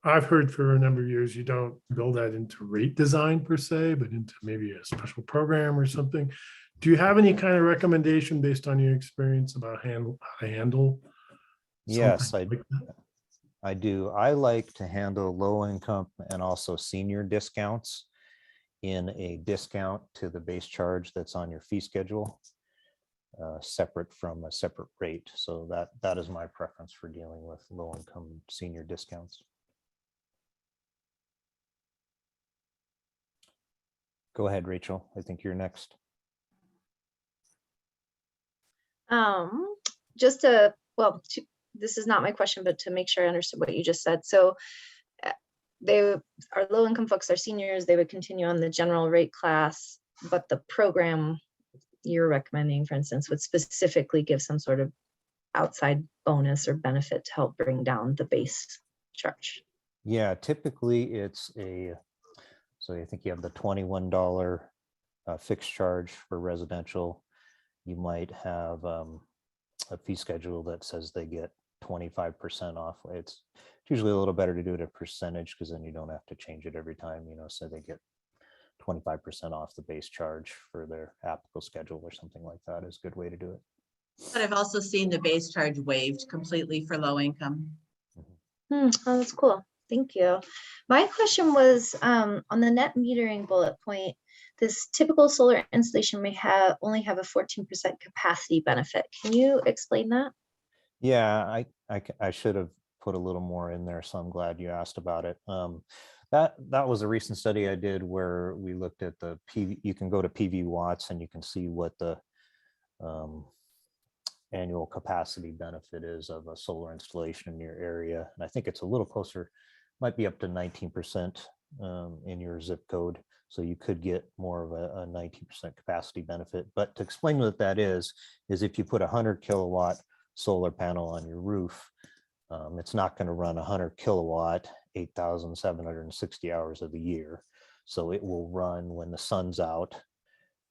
I've heard for a number of years, you don't build that into rate design per se, but into maybe a special program or something. Do you have any kind of recommendation based on your experience about how to handle? Yes, like that? I do. I like to handle low income and also senior discounts in a discount to the base charge that's on your fee schedule, separate from a separate rate. So that is my preference for dealing with low income senior discounts. Go ahead, Rachel. I think you're next. This is not my question, but to make sure I understood what you just said. So they are low income folks, are seniors, they would continue on the general rate class, but the program you're recommending, for instance, would specifically give some sort of outside bonus or benefit to help bring down the base charge. Yeah, typically it's so I think you have the $21 fixed charge for residential. You might have a fee schedule that says they get 25% off. It's usually a little better to do it a percentage, because then you don't have to change it every time, so they get 25% off the base charge for their applicable schedule or something like that is a good way to do it. But I've also seen the base charge waived completely for low income. Oh, that's cool. Thank you. My question was on the net metering bullet point, this typical solar installation may only have a 14% capacity benefit. Can you explain that? Yeah, I should have put a little more in there, so I'm glad you asked about it. That was a recent study I did where we looked at the PV. You can go to PV watts and you can see what the annual capacity benefit is of a solar installation in your area. And I think it's a little closer, might be up to 19% in your zip code. So you could get more of a 19% capacity benefit. But to explain what that is if you put a 100 kilowatt solar panel on your roof, it's not going to run 100 kilowatt 8,760 hours of the year. So it will run when the sun's out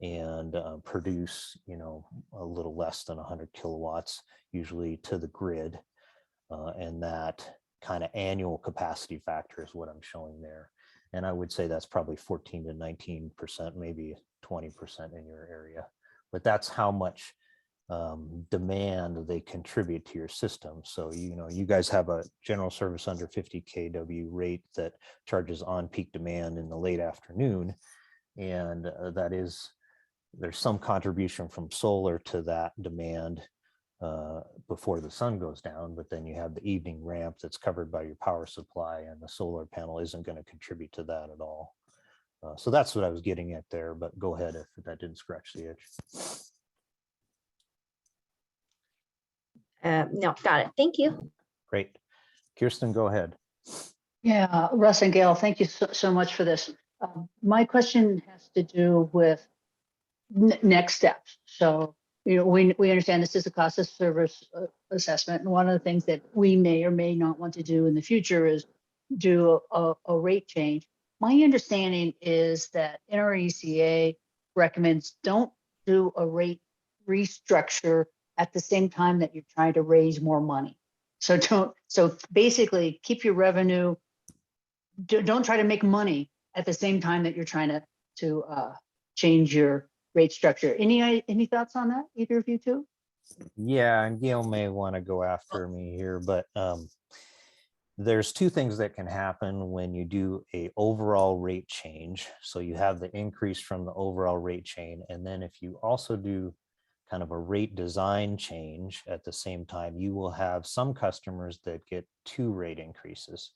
and produce, a little less than 100 kilowatts, usually to the grid. And that kind of annual capacity factor is what I'm showing there. And I would say that's probably 14 to 19%, maybe 20% in your area. But that's how much demand they contribute to your system. So, you guys have a general service under 50 kW rate that charges on peak demand in the late afternoon. And there's some contribution from solar to that demand before the sun goes down, but then you have the evening ramp that's covered by your power supply, and the solar panel isn't going to contribute to that at all. So that's what I was getting at there, but go ahead if that didn't scratch the itch. No, got it. Thank you. Great. Kirsten, go ahead. Yeah, Russ and Gail, thank you so much for this. My question has to do with next steps. So, we understand this is a cost of service assessment. And one of the things that we may or may not want to do in the future is do a rate change. My understanding is that NRECA recommends don't do a rate restructure at the same time that you're trying to raise more money. So basically keep your revenue, don't try to make money at the same time that you're trying to change your rate structure. Any thoughts on that, either of you two? Yeah, and Gail may want to go after me here, but there's two things that can happen when you do a overall rate change. So you have the increase from the overall rate chain, and then if you also do kind of a rate design change at the same time, you will have some customers that get two rate increases.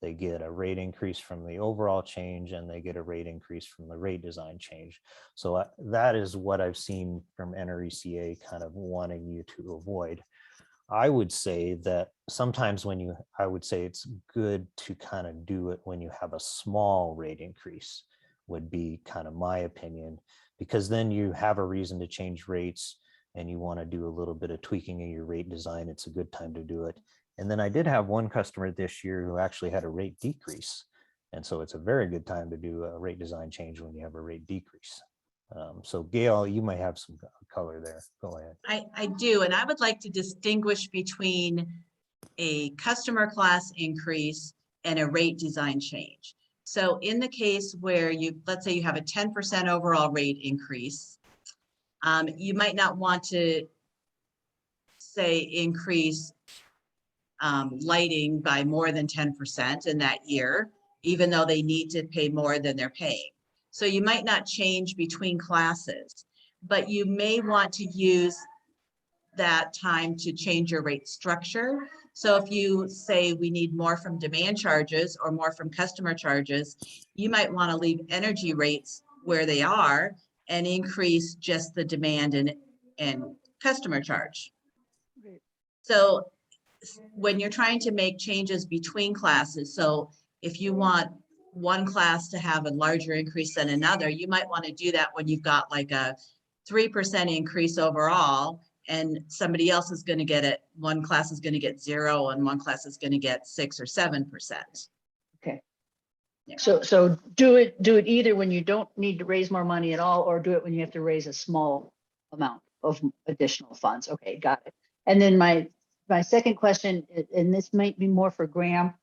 They get a rate increase from the overall change and they get a rate increase from the rate design change. So that is what I've seen from NRECA kind of wanting you to avoid. I would say that sometimes I would say it's good to kind of do it when you have a small rate increase, would be kind of my opinion, because then you have a reason to change rates and you want to do a little bit of tweaking in your rate design. It's a good time to do it. And then I did have one customer this year who actually had a rate decrease. And so it's a very good time to do a rate design change when you have a rate decrease. So Gail, you might have some color there. Go ahead. I do, and I would like to distinguish between a customer class increase and a rate design change. So in the case where let's say you have a 10% overall rate increase, you might not want to say increase lighting by more than 10% in that year, even though they need to pay more than they're paying. So you might not change between classes, but you may want to use that time to change your rate structure. So if you say we need more from demand charges or more from customer charges, you might want to leave energy rates where they are and increase just the demand and customer charge. So when you're trying to make changes between classes, so if you want one class to have a larger increase than another, you might want to do that when you've got like a 3% increase overall, and somebody else is going to get it. One class is going to get 0 and one class is going to get 6 or 7%. Okay. Yeah. So do it either when you don't need to raise more money at all, or do it when you have to raise a small amount of additional funds. Okay, got it. And then my second question, and this might be more for Graham.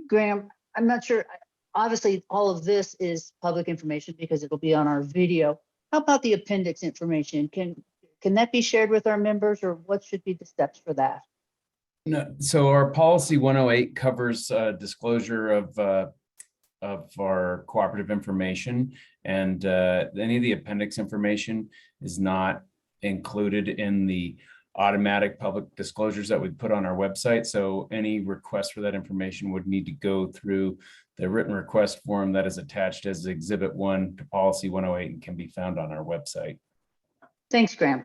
Graham, I'm not sure. Obviously, all of this is public information because it'll be on our video. How about the appendix information? Can that be shared with our members, or what should be the steps for that? No, so our policy 108 covers disclosure of our cooperative information, and any of the appendix information is not included in the automatic public disclosures that we put on our website. So any request for that information would need to go through the written request form that is attached as Exhibit 1 to Policy 108 and can be found on our website. Thanks, Graham.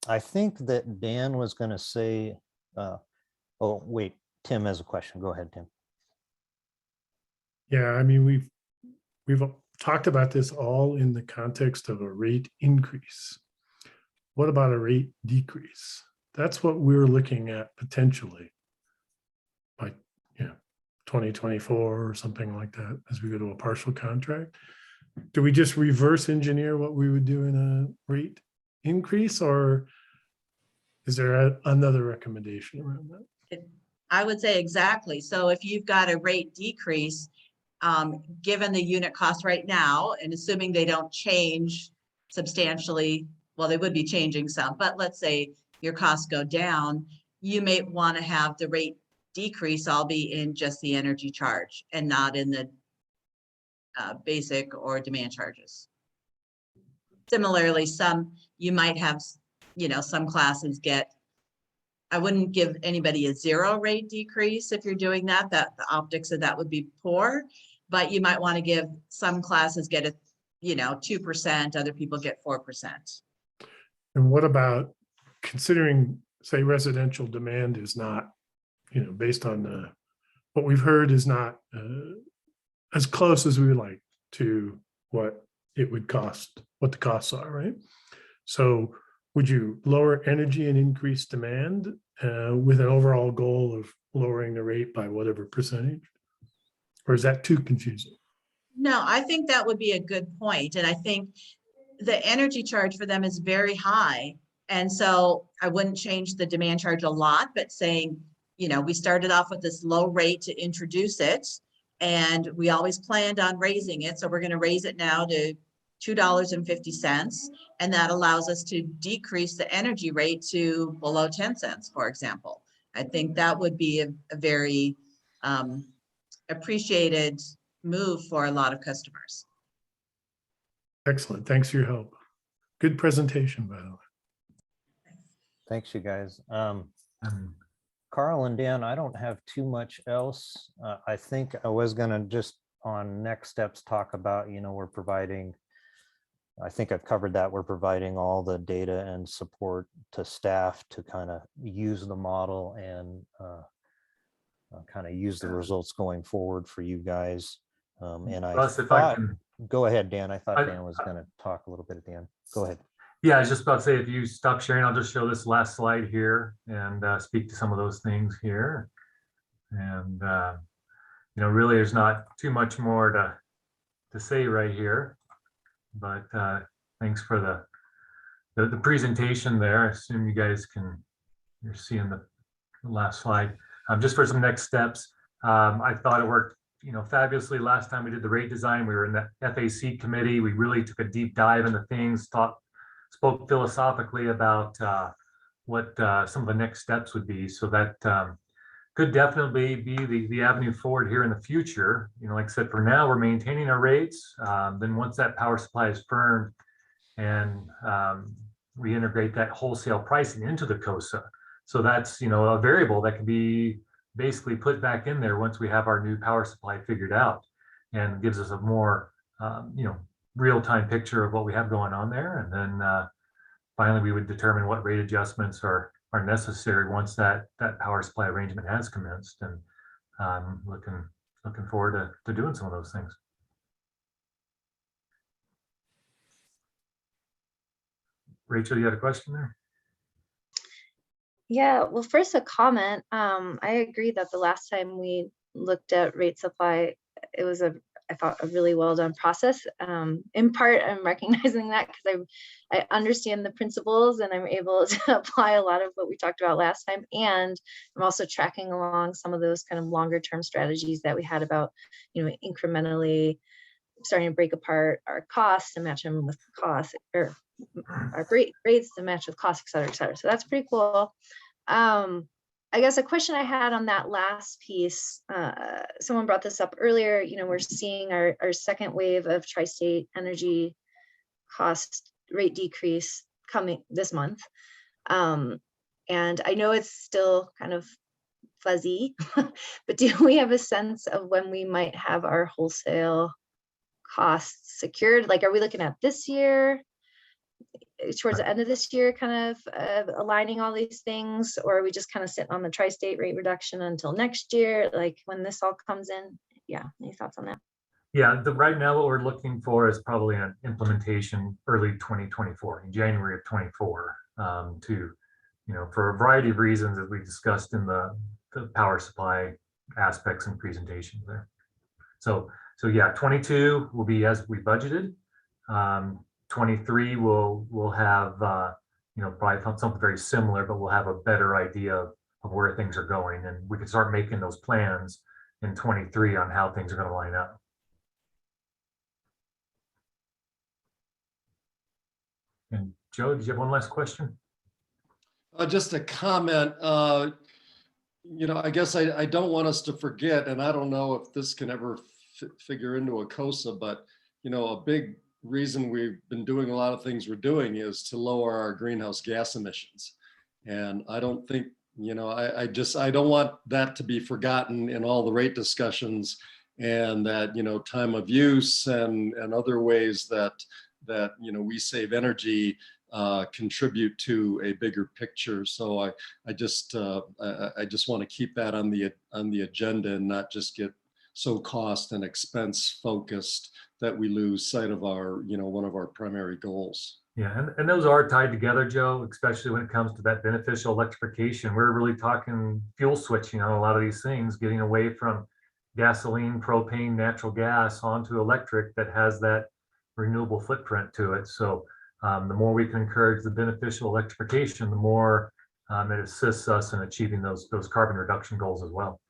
I think that Dan was going to say, oh, wait, Tim has a question. Go ahead, Tim. Yeah, I mean, we've talked about this all in the context of a rate increase. What about a rate decrease? That's what we're looking at potentially by 2024 or something like that as we go to a partial contract. Do we just reverse engineer what we would do in a rate increase, or is there another recommendation around that? I would say exactly. So if you've got a rate decrease, given the unit cost right now, and assuming they don't change substantially, well, they would be changing some, but let's say your costs go down, you may want to have the rate decrease all be in just the energy charge and not in the basic or demand charges. Similarly, you might have, some classes get I wouldn't give anybody a 0 rate decrease if you're doing that, the optics of that would be poor. But you might want to give some classes get a, 2%, other people get 4%. And what about considering, say, residential demand is not, based on what we've heard is not as close as we would like to what it would cost, what the costs are, right? So would you lower energy and increase demand with an overall goal of lowering the rate by whatever percentage? Or is that too confusing? No, I think that would be a good point. And I think the energy charge for them is very high. And so I wouldn't change the demand charge a lot, but saying, we started off with this low rate to introduce it, and we always planned on raising it. So we're going to raise it now to $2.50. And that allows us to decrease the energy rate to below 10 cents, for example. I think that would be a very appreciated move for a lot of customers. Excellent. Thanks for your help. Good presentation, by the way. Thanks, you guys. Carl and Dan, I don't have too much else. I think I was going to just on next steps talk about, we're providing, I think I've covered that. We're providing all the data and support to staff to kind of use the model and kind of use the results going forward for you guys. And I Russ, if thought, I can, go ahead, Dan. I thought Dan was going to talk a little bit at the end. Go ahead. Yeah, I was just about to say, if you stop sharing, I'll just show this last slide here and speak to some of those things here. And, really there's not too much more to say right here, but thanks for the presentation there. I assume you guys you're seeing the last slide. Just for some next steps, I thought it worked fabulously last time we did the rate design. We were in the FAC committee. We really took a deep dive into things, spoke philosophically about what some of the next steps would be. So that could definitely be the avenue forward here in the future. Like I said, for now, we're maintaining our rates. Then once that power supply is firmed and we integrate that wholesale pricing into the COSA. So that's, a variable that can be basically put back in there once we have our new power supply figured out, and gives us a more, real-time picture of what we have going on there. And then finally, we would determine what rate adjustments are necessary once that power supply arrangement has commenced. And looking forward to doing some of those things. Rachel, you had a question there? Yeah, well, first a comment. I agree that the last time we looked at rate supply, it was I thought a really well done process. In part, I'm recognizing that because I understand the principles and I'm able to apply a lot of what we talked about last time. And I'm also tracking along some of those kind of longer term strategies that we had about, incrementally starting to break apart our costs and match them with costs, or our rates to match with costs, et cetera, et cetera. So that's pretty cool. I guess a question I had on that last piece, someone brought this up earlier, we're seeing our second wave of tri-state energy cost rate decrease coming this month. And I know it's still kind of fuzzy, but do we have a sense of when we might have our wholesale costs secured? Like, are we looking at this year, towards the end of this year, kind of aligning all these things, or are we just kind of sitting on the tri-state rate reduction until next year, like when this all comes in? Yeah, any thoughts on that? Yeah, right now what we're looking for is probably an implementation early 2024, in January of 24, for a variety of reasons, as we discussed in the power supply aspects and presentations there. So yeah, 22 will be as we budgeted. 23 we'll have probably something very similar, but we'll have a better idea of where things are going, and we can start making those plans in 23 on how things are going to line up. And Joe, did you have one last question? Just a comment. I guess I don't want us to forget, and I don't know if this can ever figure into a COSA, but a big reason we've been doing a lot of things we're doing is to lower our greenhouse gas emissions. And I don't think You know, I don't want that to be forgotten in all the rate discussions, and that, you know, time of use and other ways that, you know, we save energy contribute to a bigger picture. So I just want to keep that on the agenda and not just get so cost and expense focused that we lose sight of our, you know, one of our primary goals. Yeah, and those are tied together, Joe, especially when it comes to that beneficial electrification. We're really talking fuel switching on a lot of these things, getting away from gasoline, propane, natural gas onto electric that has that renewable footprint to it. So the more we can encourage the beneficial electrification, the more it assists us in achieving those carbon reduction goals as well.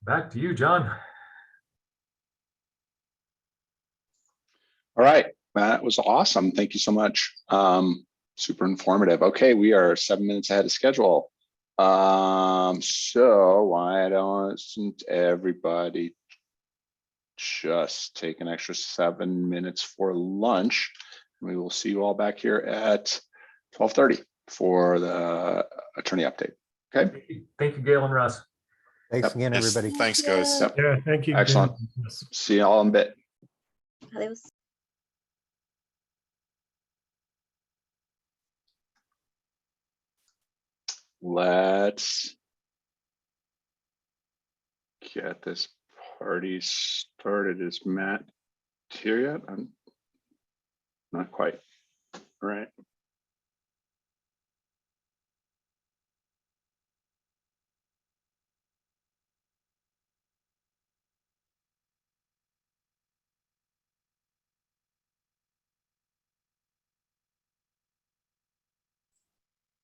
Back to you, John. All right, that was awesome. Thank you so much. Super informative. Okay, we are 7 minutes ahead of schedule. So why doesn't everybody just take an extra 7 minutes for lunch? We will see you all back here at 12:30 for the attorney update. Okay. Thank you, Gail and Russ. Thanks again, everybody. Thanks, guys. Yep. Yeah, thank you. Excellent. Yes. See you all in a bit. Adios. Let's get this party started. Is Matt here yet? I'm not quite. All right.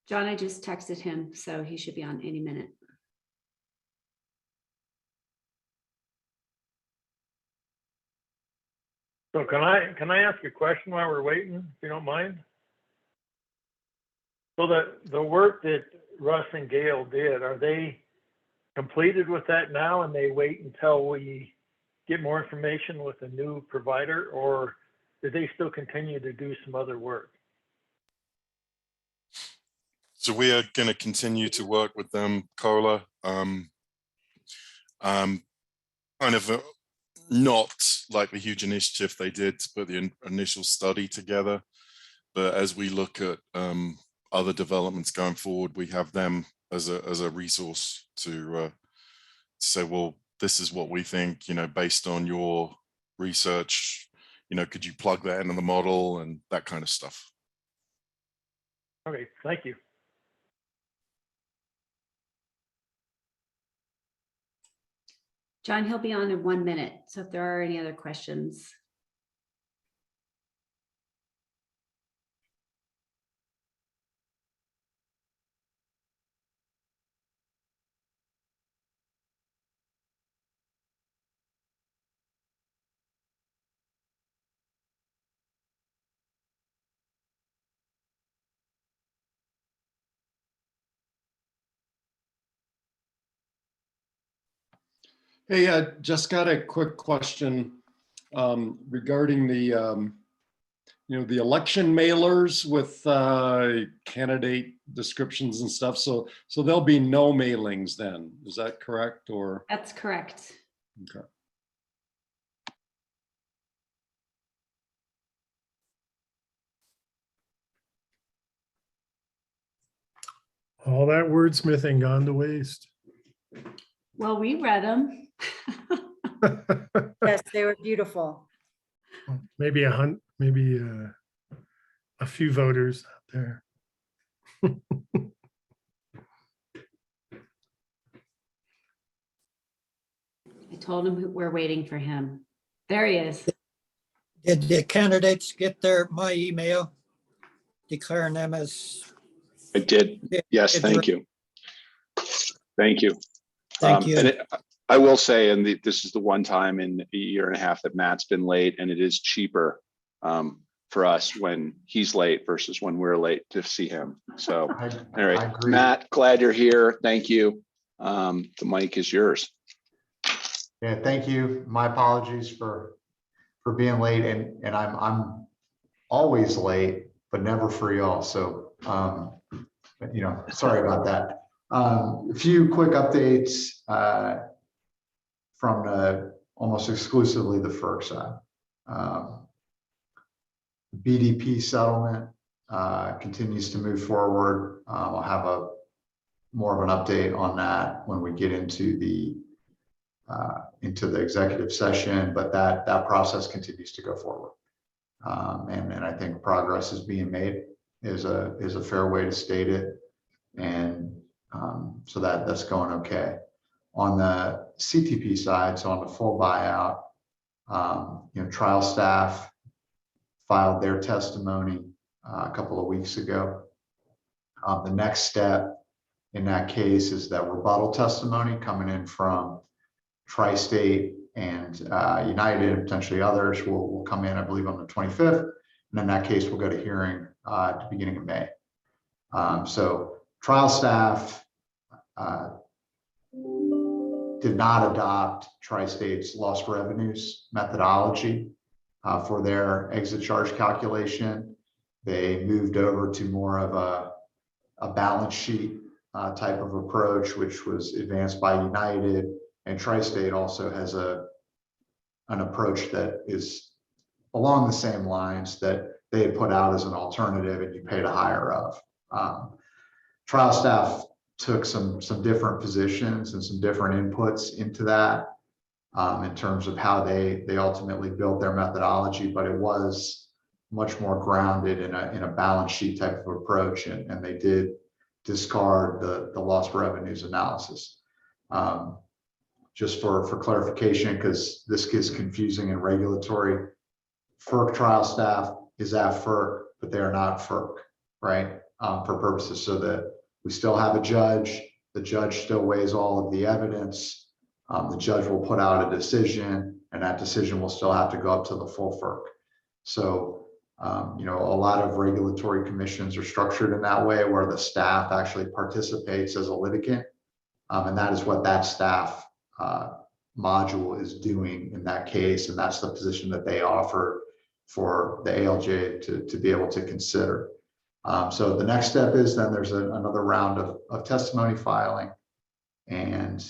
John, I just texted him, so he should be on any minute. So can I ask a question while we're waiting, if you don't mind? So the work that Russ and Gail did, are they completed with that now and they wait until we get more information with a new provider, or do they still continue to do some other work? So we are going to continue to work with them, COLA. Kind of not like the huge initiative they did to put the initial study together, but as we look at other developments going forward, we have them as a resource to say, well, this is what we think, you know, based on your research, you know, could you plug that into the model and that kind of stuff. Okay, thank you. John, he'll be on in 1 minute. So if there are any other questions. Hey, just got a quick question regarding the, you know, the election mailers with candidate descriptions and stuff. So there'll be no mailings then. Is that correct? Or That's correct. okay. All that wordsmithing gone to waste. Well, we read them. Yes, they were beautiful. Maybe maybe a few voters out there. I told him we're waiting for him. There he is. Did the candidates get my email declaring them as? I did. Yes, thank you. Thank you. Thank you. And I will say, and this is the one time in a year and a half that Matt's been late, and it is cheaper for us when he's late versus when we're late to see him. So, all right, Matt, glad you're here. Thank you. The mic is yours. Yeah, thank you. My apologies for being late, and I'm always late, but never for y'all. So, sorry about that. A few quick updates from almost exclusively the FERC side. BDP settlement continues to move forward. I'll have more of an update on that when we get into the executive session, but that process continues to go forward. And I think progress is being made is a fair way to state it. And so that's going okay. On the CTP side, so on the full buyout, trial staff filed their testimony a couple of weeks ago. The next step in that case is that rebuttal testimony coming in from Tri-State and United and potentially others will come in, I believe, on the 25th. And then that case will go to hearing at the beginning of May. So trial staff did not adopt Tri-State's lost revenues methodology for their exit charge calculation. They moved over to more of a balance sheet type of approach, which was advanced by United, and Tri-State also has an approach that is along the same lines that they had put out as an alternative, and you pay the higher of. Trial staff took some different positions and some different inputs into that in terms of how they ultimately built their methodology, but it was much more grounded in a balance sheet type of approach, and they did discard the lost revenues analysis. Just for clarification, because this gets confusing in regulatory, FERC trial staff is at FERC, but they are not FERC, right? For purposes so that we still have a judge, the judge still weighs all of the evidence, the judge will put out a decision, and that decision will still have to go up to the full FERC. So, a lot of regulatory commissions are structured in that way where the staff actually participates as a litigant. And that is what that staff module is doing in that case. And that's the position that they offer for the ALJ to be able to consider. So the next step is then there's another round of testimony filing, and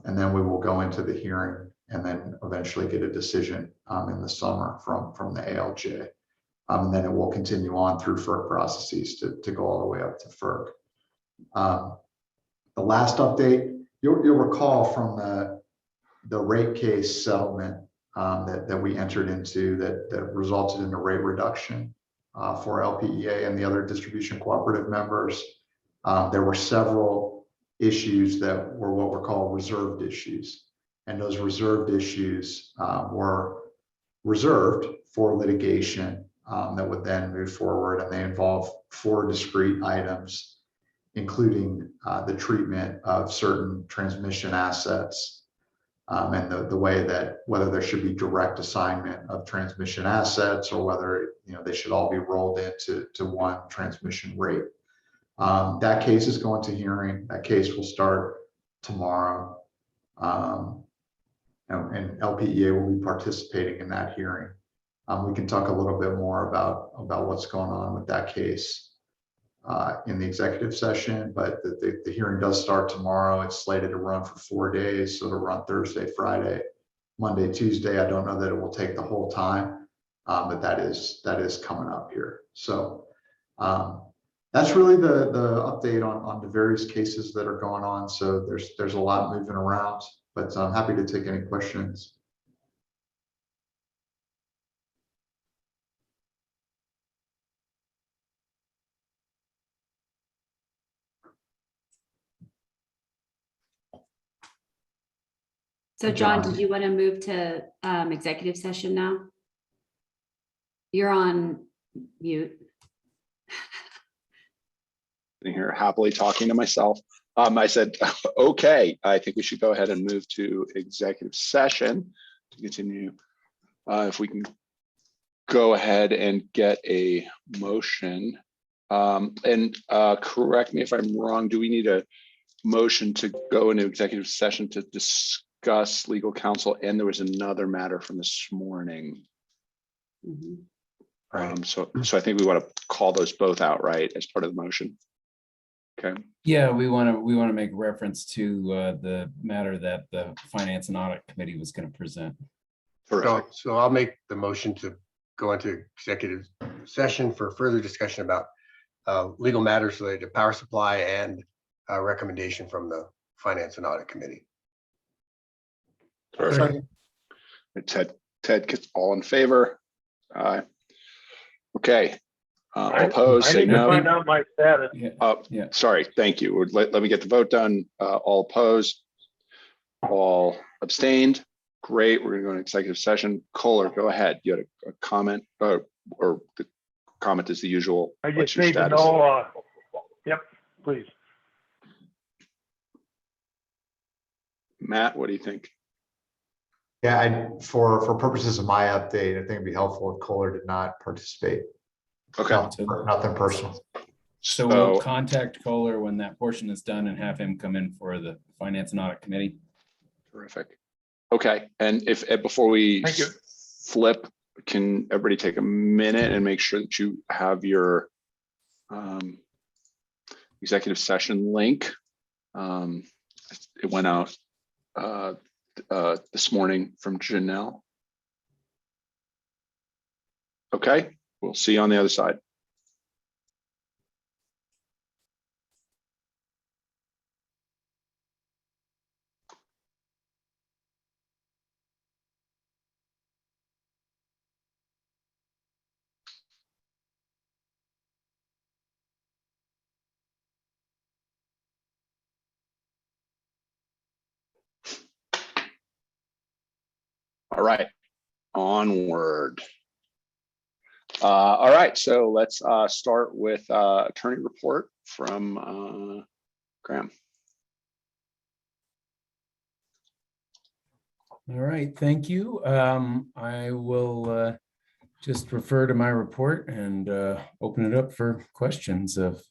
then we will go into the hearing and then eventually get a decision in the summer from the ALJ. And then it will continue on through FERC processes to go all the way up to FERC. The last update, you'll recall from the rate case settlement that we entered into that resulted in a rate reduction for LPEA and the other distribution cooperative members. There were several issues that were what were called reserved issues. And those reserved issues were reserved for litigation that would then move forward, and they involve 4 discrete items, including the treatment of certain transmission assets and the way that whether there should be direct assignment of transmission assets or whether they should all be rolled into one transmission rate. That case is going to hearing. That case will start tomorrow, and LPEA will be participating in that hearing. We can talk a little bit more about what's going on with that case in the executive session, but the hearing does start tomorrow. It's slated to run for 4 days, so it'll run Thursday, Friday, Monday, Tuesday. I don't know that it will take the whole time, but that is coming up here. So that's really the update on the various cases that are going on. So there's a lot moving around, but I'm happy to take any questions. So John, did you want to move to executive session now? You're on mute. Sitting here happily talking to myself. I said, okay, I think we should go ahead and move to executive session to continue. If we can go ahead and get a motion. And correct me if I'm wrong, do we need a motion to go into executive session to discuss legal counsel? And there was another matter from this morning. Right. So I think we want to call those both out, right, as part of the motion. Okay. Yeah, we want to make reference to the matter that the Finance and Audit Committee was going to present. So I'll make the motion to go into executive session for further discussion about legal matters related to power supply and a recommendation from the Finance and Audit Committee. Perfect. Ted gets all in favor. Okay. All opposed, I say need to no. find out my status. Sorry, thank you. Let me get the vote done. All opposed, all abstained. Great, we're gonna go into executive session. Kohler, go ahead. You had a comment, or the comment is the usual. I What's just your need to status? know, yep, please. Matt, what do you think? Yeah, for purposes of my update, I think it'd be helpful if Kohler did not participate. Okay. Nothing personal. So we'll contact Kohler when that portion is done and have him come in for the Finance and Audit Committee. Terrific. Okay, and if before we Thank you. flip, can everybody take a minute and make sure that you have your executive session link? It went out this morning from Janelle. Okay, we'll see you on the other side. All right, onward. All right, so let's start with attorney report from Graham. All right, thank you. I will just refer to my report and open it up for questions if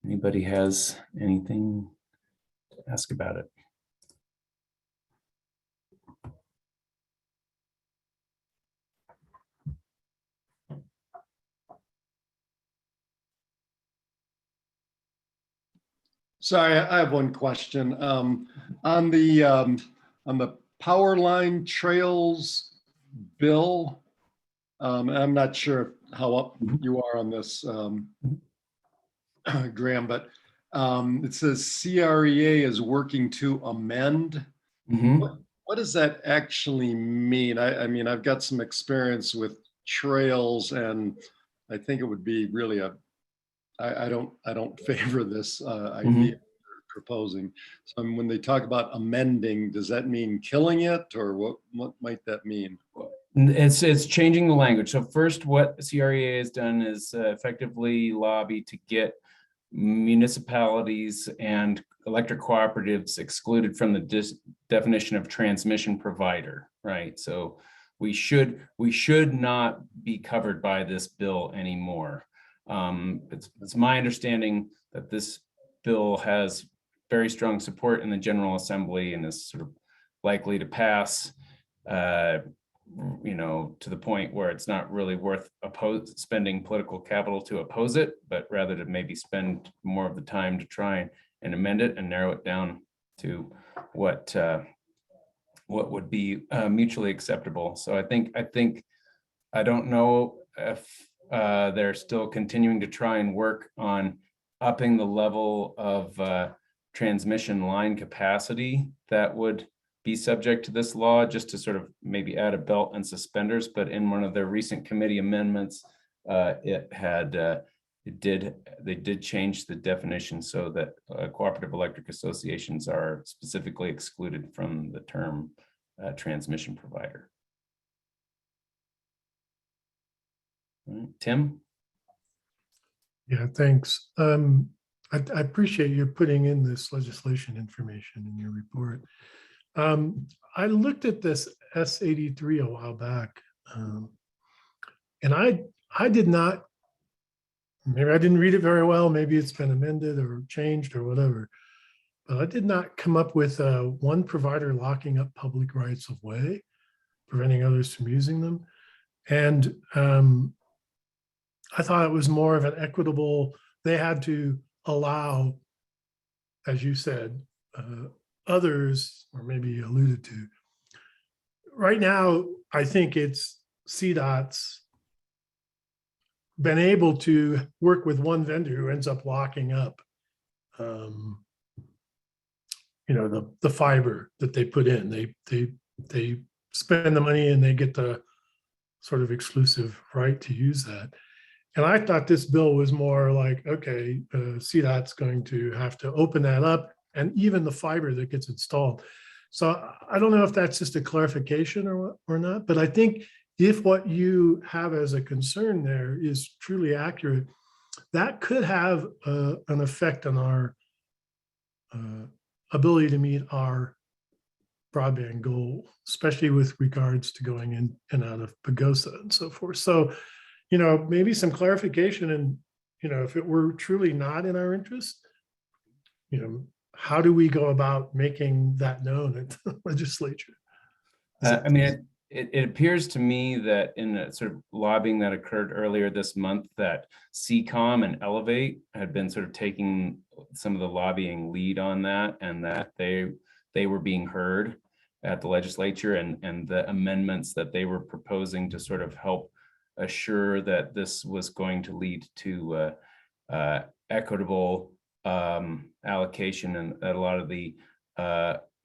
anybody has anything to ask about it. Sorry, I have one question. On the power line trails bill, I'm not sure how up you are on this, Graham, but it says CREA is working to amend. What does that actually mean? I mean, I've got some experience with trails, and I think it would be really I don't favor this idea you're proposing. So when they talk about amending, does that mean killing it, or what might that mean? It's changing the language. So first, what CREA has done is effectively lobby to get municipalities and electric cooperatives excluded from the definition of transmission provider, right? So we should not be covered by this bill anymore. It's my understanding that this bill has very strong support in the General Assembly and is sort of likely to pass, you know, to the point where it's not really worth spending political capital to oppose it, but rather to maybe spend more of the time to try and amend it and narrow it down to what would be mutually acceptable. So I don't know if they're still continuing to try and work on upping the level of transmission line capacity that would be subject to this law, just to sort of maybe add a belt and suspenders. But in one of their recent committee amendments, they did change the definition so that cooperative electric associations are specifically excluded from the term transmission provider. Tim? Yeah, thanks. I appreciate you putting in this legislation information in your report. I looked at this S83 a while back, and I did not, maybe I didn't read it very well, maybe it's been amended or changed or whatever, but I did not come up with one provider locking up public rights of way, preventing others from using them. And I thought it was more of an equitable, they had to allow, as you said, others, or maybe you alluded to. Right now, I think it's CDOT's been able to work with one vendor who ends up locking up, the fiber that they put in. They spend the money and they get the sort of exclusive right to use that. And I thought this bill was more like, okay, CDOT's going to have to open that up, and even the fiber that gets installed. So I don't know if that's just a clarification or not, but I think if what you have as a concern there is truly accurate, that could have an effect on our ability to meet our broadband goal, especially with regards to going in and out of Pagosa and so forth. So, maybe some clarification, and, if it were truly not in our interest, how do we go about making that known at the legislature? It appears to me that in a sort of lobbying that occurred earlier this month, that CCOM and Elevate had been sort of taking some of the lobbying lead on that, and that they were being heard at the legislature, and the amendments that they were proposing to sort of help assure that this was going to lead to equitable allocation, and a lot of the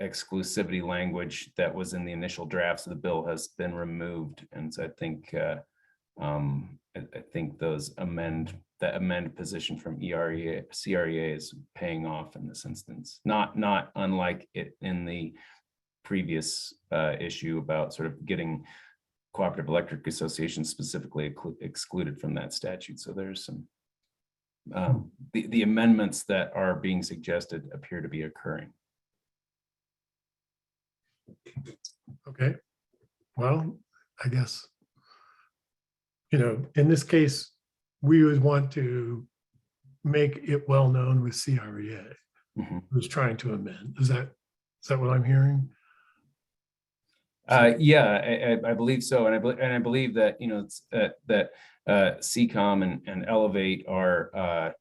exclusivity language that was in the initial drafts of the bill has been removed. And so I think those amend position from CREA is paying off in this instance, not unlike it in the previous issue about sort of getting cooperative electric associations specifically excluded from that statute. So there's some the amendments that are being suggested appear to be occurring. Okay, well, I guess, in this case, we would want to make it well known with CREA, who's trying to amend. Is that what I'm hearing? Yeah, I believe so, and I believe that that CCOM and Elevate are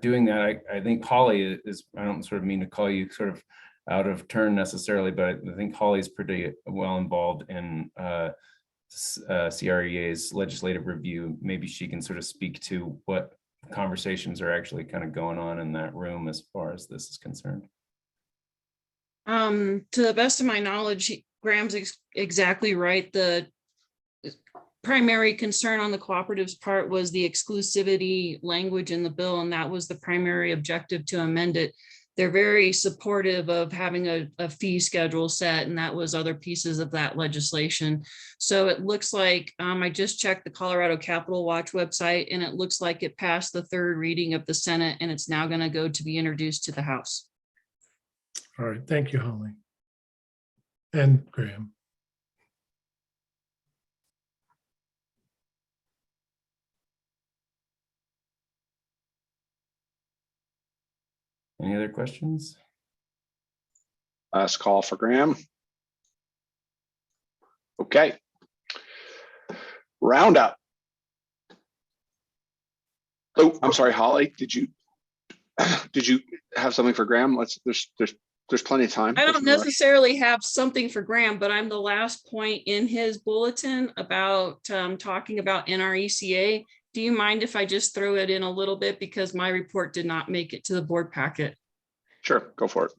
doing that. I think Holly is. I don't sort of mean to call you sort of out of turn necessarily, but I think Holly is pretty well involved in CREA's legislative review. Maybe she can sort of speak to what conversations are actually kind of going on in that room as far as this is concerned. To the best of my knowledge, Graham's exactly right. The primary concern on the cooperatives part was the exclusivity language in the bill, and that was the primary objective to amend it. They're very supportive of having a fee schedule set, and that was other pieces of that legislation. So it looks like, I just checked the Colorado Capitol Watch website, and it looks like it passed the third reading of the Senate, and it's now going to go to be introduced to the House. All right, thank you, Holly. And Graham. Any other questions? Last call for Graham. Okay. Roundup. Oh, I'm sorry, Holly. Did you have something for Graham? There's plenty of time. I don't necessarily have something for Graham, but I'm the last point in his bulletin about talking about NRECA. Do you mind if I just throw it in a little bit, because my report did not make it to the board packet? Sure, go for it.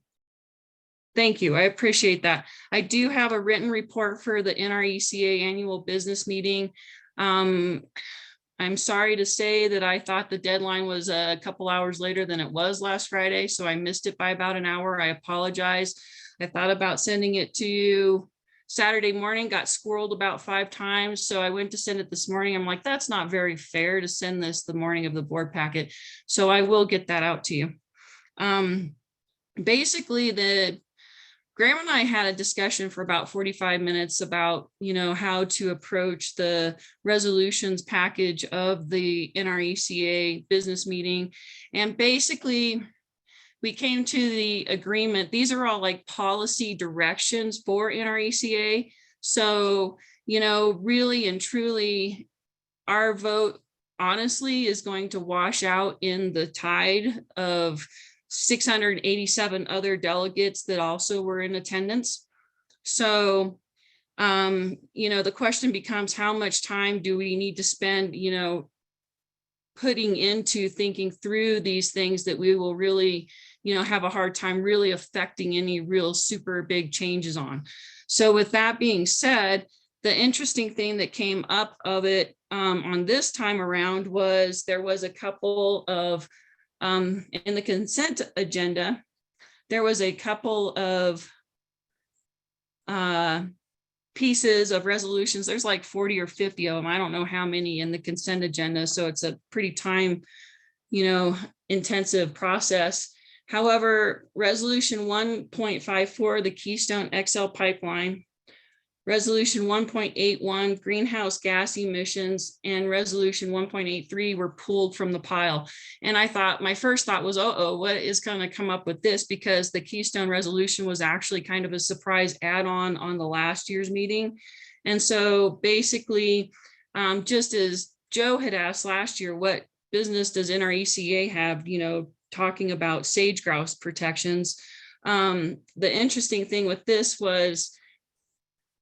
Thank you. I appreciate that. I do have a written report for the NRECA annual business meeting. I'm sorry to say that I thought the deadline was a couple hours later than it was last Friday, so I missed it by about an hour. I apologize. I thought about sending it to you Saturday morning, got squirreled about 5 times. So I went to send it this morning. I'm like, that's not very fair to send this the morning of the board packet. So I will get that out to you. Basically, Graham and I had a discussion for about 45 minutes about, how to approach the resolutions package of the NRECA business meeting. And basically, we came to the agreement. These are all like policy directions for NRECA. So, really and truly, our vote honestly is going to wash out in the tide of 687 other delegates that also were in attendance. So, the question becomes, how much time do we need to spend, putting into thinking through these things that we will really, have a hard time really affecting any real super big changes on. So with that being said, the interesting thing that came up of it on this time around was there was a couple of, in the consent agenda, there was a couple of pieces of resolutions. There's like 40 or 50 of them. I don't know how many in the consent agenda. So it's a pretty time, intensive process. However, resolution 1.54, the Keystone XL pipeline, resolution 1.81, greenhouse gas emissions, and resolution 1.83 were pulled from the pile. And I thought, my first thought was, what is going to come up with this? Because the Keystone resolution was actually kind of a surprise add-on on the last year's meeting. And so basically, just as Joe had asked last year, what business does NRECA have, talking about sage grouse protections? The interesting thing with this was,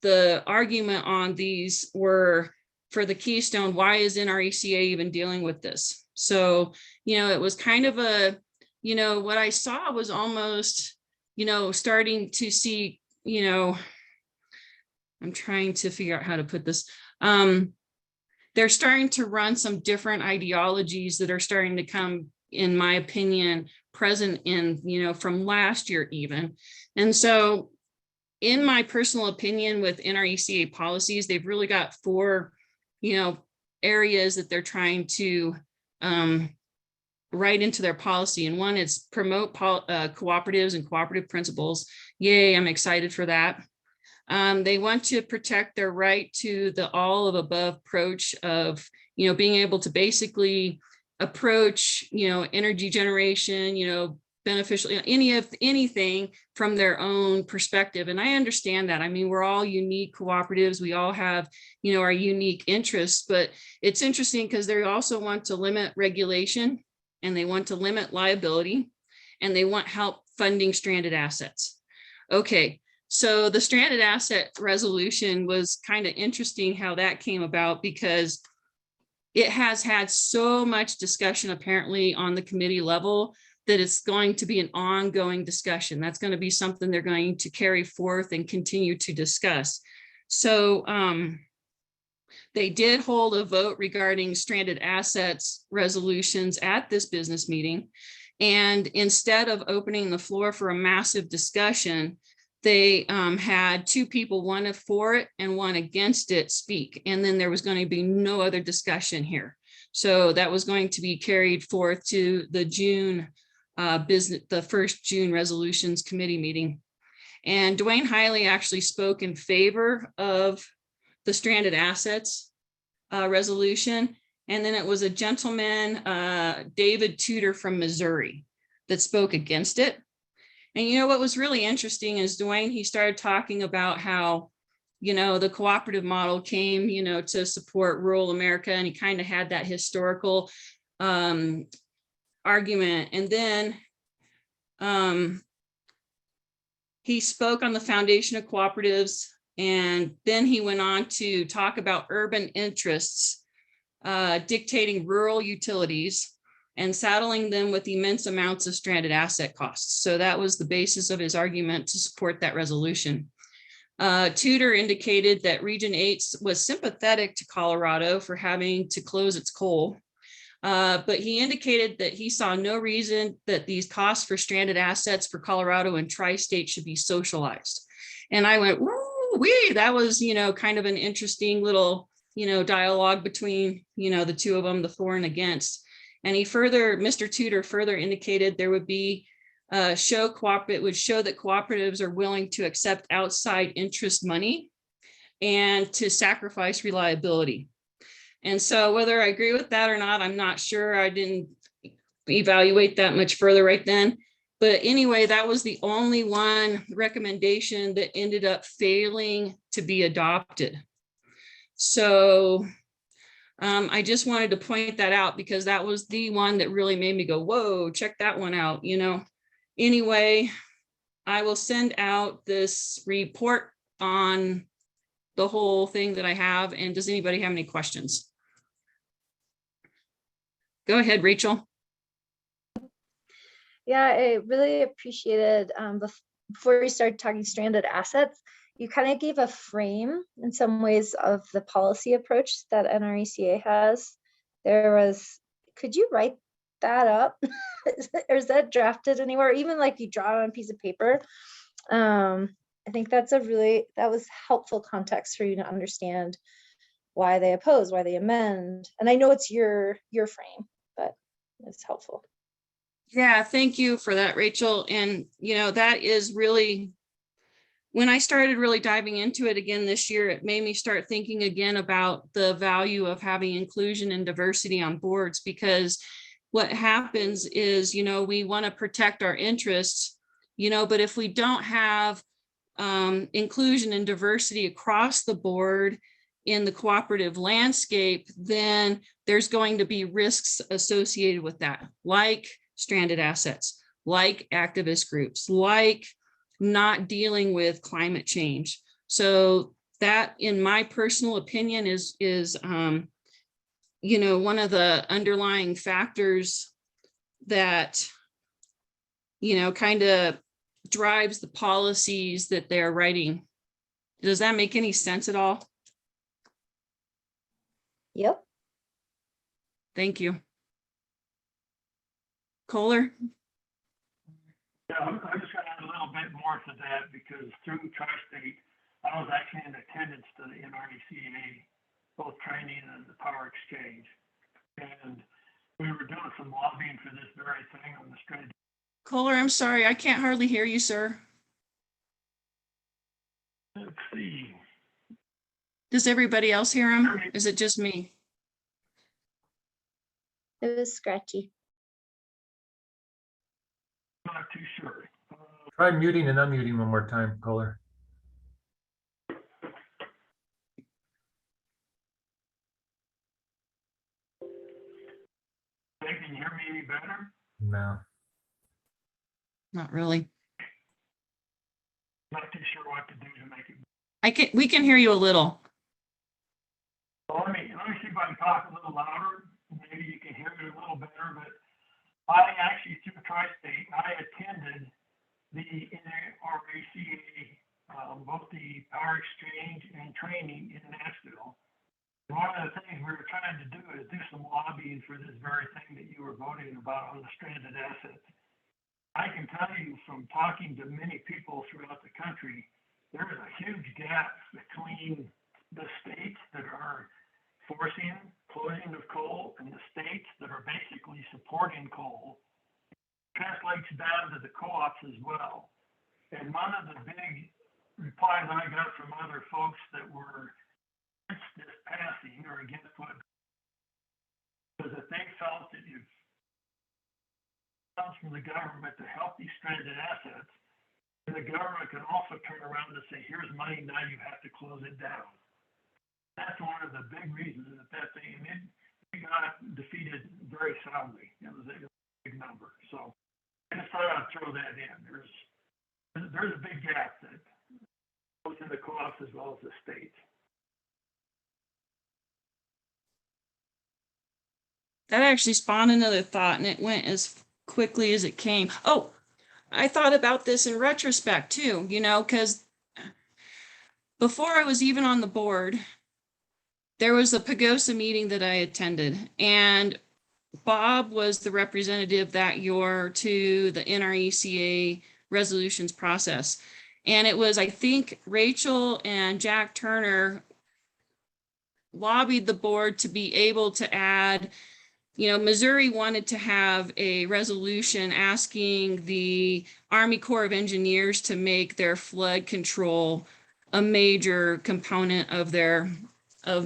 the argument on these were for the Keystone, why is NRECA even dealing with this? So, it was kind of a, what I saw was almost, starting to see, I'm trying to figure out how to put this. They're starting to run some different ideologies that are starting to come, in my opinion, present in, from last year even. And so, in my personal opinion, with NRECA policies, they've really got 4, areas that they're trying to write into their policy. And one is promote cooperatives and cooperative principles. Yay, I'm excited for that. They want to protect their right to the all of above approach of, being able to basically approach, energy generation, beneficial, anything from their own perspective. And I understand that. I mean, we're all unique cooperatives. We all have, our unique interests, but it's interesting because they also want to limit regulation, and they want to limit liability, and they want help funding stranded assets. Okay, so the stranded asset resolution was kind of interesting how that came about, because it has had so much discussion apparently on the committee level that it's going to be an ongoing discussion. That's going to be something they're going to carry forth and continue to discuss. So they did hold a vote regarding stranded assets resolutions at this business meeting. And instead of opening the floor for a massive discussion, they had 2 people, one for it and one against it, speak. And then there was going to be no other discussion here. So that was going to be carried forth to the June the first June resolutions committee meeting. And Dwayne Hiley actually spoke in favor of the stranded assets resolution. And then it was a gentleman, David Tudor from Missouri, that spoke against it. And what was really interesting is Dwayne, he started talking about how, the cooperative model came, to support rural America. And he kind of had that historical argument. And then he spoke on the foundation of cooperatives. And then he went on to talk about urban interests dictating rural utilities and saddling them with immense amounts of stranded asset costs. So that was the basis of his argument to support that resolution. Tudor indicated that Region 8 was sympathetic to Colorado for having to close its coal. But he indicated that he saw no reason that these costs for stranded assets for Colorado and tri-state should be socialized. And I went, woo-wee, that was, kind of an interesting little, dialogue between, the 2 of them, the for and against. And Mr. Tudor further indicated there would be would show that cooperatives are willing to accept outside interest money and to sacrifice reliability. And so whether I agree with that or not, I'm not sure. I didn't evaluate that much further right then. But anyway, that was the only one recommendation that ended up failing to be adopted. So I just wanted to point that out because that was the one that really made me go, whoa, check that one out, you know. Anyway, I will send out this report on the whole thing that I have. And does anybody have any questions? Go ahead, Rachel. Yeah, I really appreciated before we started talking stranded assets, you kind of gave a frame in some ways of the policy approach that NRECA has. Could you write that up? Or is that drafted anywhere? Even like you draw it on a piece of paper. I think that was helpful context for you to understand why they oppose, why they amend. And I know it's your frame, but it's helpful. Yeah, thank you for that, Rachel. And, you know, that is really, when I started really diving into it again this year, it made me start thinking again about the value of having inclusion and diversity on boards, because what happens is, you know, we want to protect our interests, you know, but if we don't have inclusion and diversity across the board in the cooperative landscape, then there's going to be risks associated with that, like stranded assets, like activist groups, like not dealing with climate change. So that, in my personal opinion, is you know, one of the underlying factors that, you know, kind of drives the policies that they're writing. Does that make any sense at all? Yep. Thank you. Kohler? Yeah, I'm just going to add a little bit more to that, because through Tri-State, I was actually in attendance to the NRECA, both training and the power exchange. And we were doing some lobbying for this very thing on the stranded. Kohler, I'm sorry, I can't hardly hear you, sir. Let's see. Does everybody else hear him? Is it just me? It was scratchy. Not too sure. Try muting and unmuting one more time, Kohler. Can you hear me any better? No. Not really. Not too sure what to do to make it. We can hear you a little. Well, let me see if I can talk a little louder. Maybe you can hear me a little better. But I actually, through Tri-State, I attended the NRECA, both the power exchange and training in Nashville. And one of the things we were trying to do is do some lobbying for this very thing that you were voting about on the stranded assets. I can tell you from talking to many people throughout the country, there is a huge gap between the states that are forcing closing of coal and the states that are basically supporting coal. It translates down to the co-ops as well. And one of the big replies I got from other folks that were against this passing or against what was that they felt that if comes from the government to help these stranded assets, and the government can also turn around and say, here's money, now you have to close it down. That's one of the big reasons that thing, it got defeated very soundly. It was a big number. So I just thought I'd throw that in. There's a big gap that both in the co-ops as well as the states. That actually spawned another thought, and it went as quickly as it came. Oh, I thought about this in retrospect too, you know, because before I was even on the board, there was a PAGOSA meeting that I attended, and Bob was the representative that year to the NRECA resolutions process. And it was, I think, Rachel and Jack Turner lobbied the board to be able to add, you know, Missouri wanted to have a resolution asking the Army Corps of Engineers to make their flood control a major component of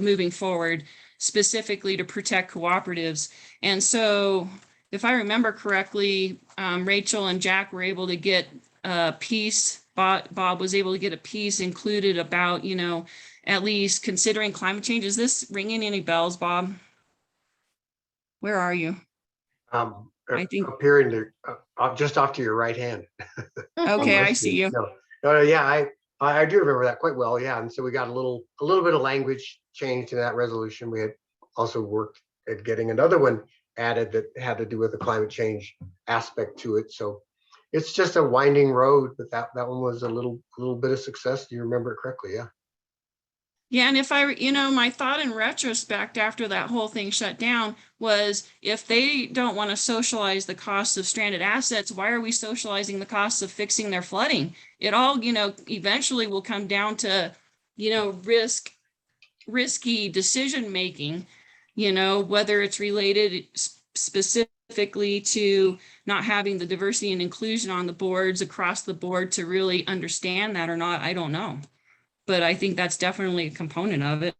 moving forward, specifically to protect cooperatives. And so if I remember correctly, Rachel and Jack were able to get a piece, Bob was able to get a piece included about, you know, at least considering climate change. Is this ringing any bells, Bob? Where are you? I think. Up here in the, just off to your right hand. Okay, I see you. No, yeah, I do remember that quite well. Yeah, and so we got a little bit of language change to that resolution. We had also worked at getting another one added that had to do with the climate change aspect to it. So it's just a winding road, but that one was a little bit of success. Do you remember it correctly? Yeah. Yeah, and if I, my thought in retrospect after that whole thing shut down was, if they don't want to socialize the costs of stranded assets, why are we socializing the costs of fixing their flooding? It all, eventually will come down to, risky decision making, whether it's related specifically to not having the diversity and inclusion on the boards across the board to really understand that or not, I don't know. But I think that's definitely a component of it.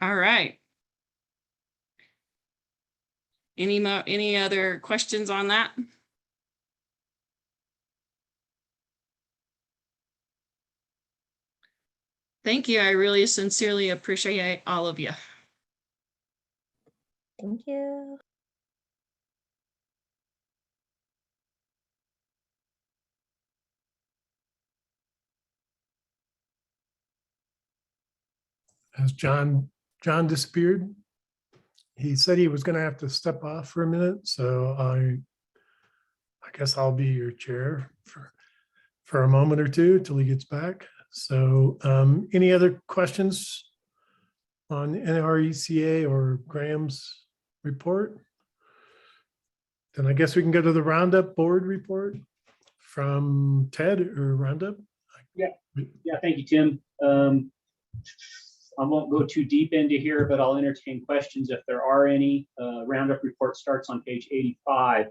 All right. Any other questions on that? Thank you. I really sincerely appreciate all of you. Thank you. Has John disappeared? He said he was going to have to step off for a minute, so I guess I'll be your chair for a moment or two till he gets back. So any other questions on NRECA or Graham's report? Then I guess we can go to the Roundup board report from Ted or Roundup. Yeah, thank you, Tim. I won't go too deep into here, but I'll entertain questions if there are any. Roundup report starts on page 85.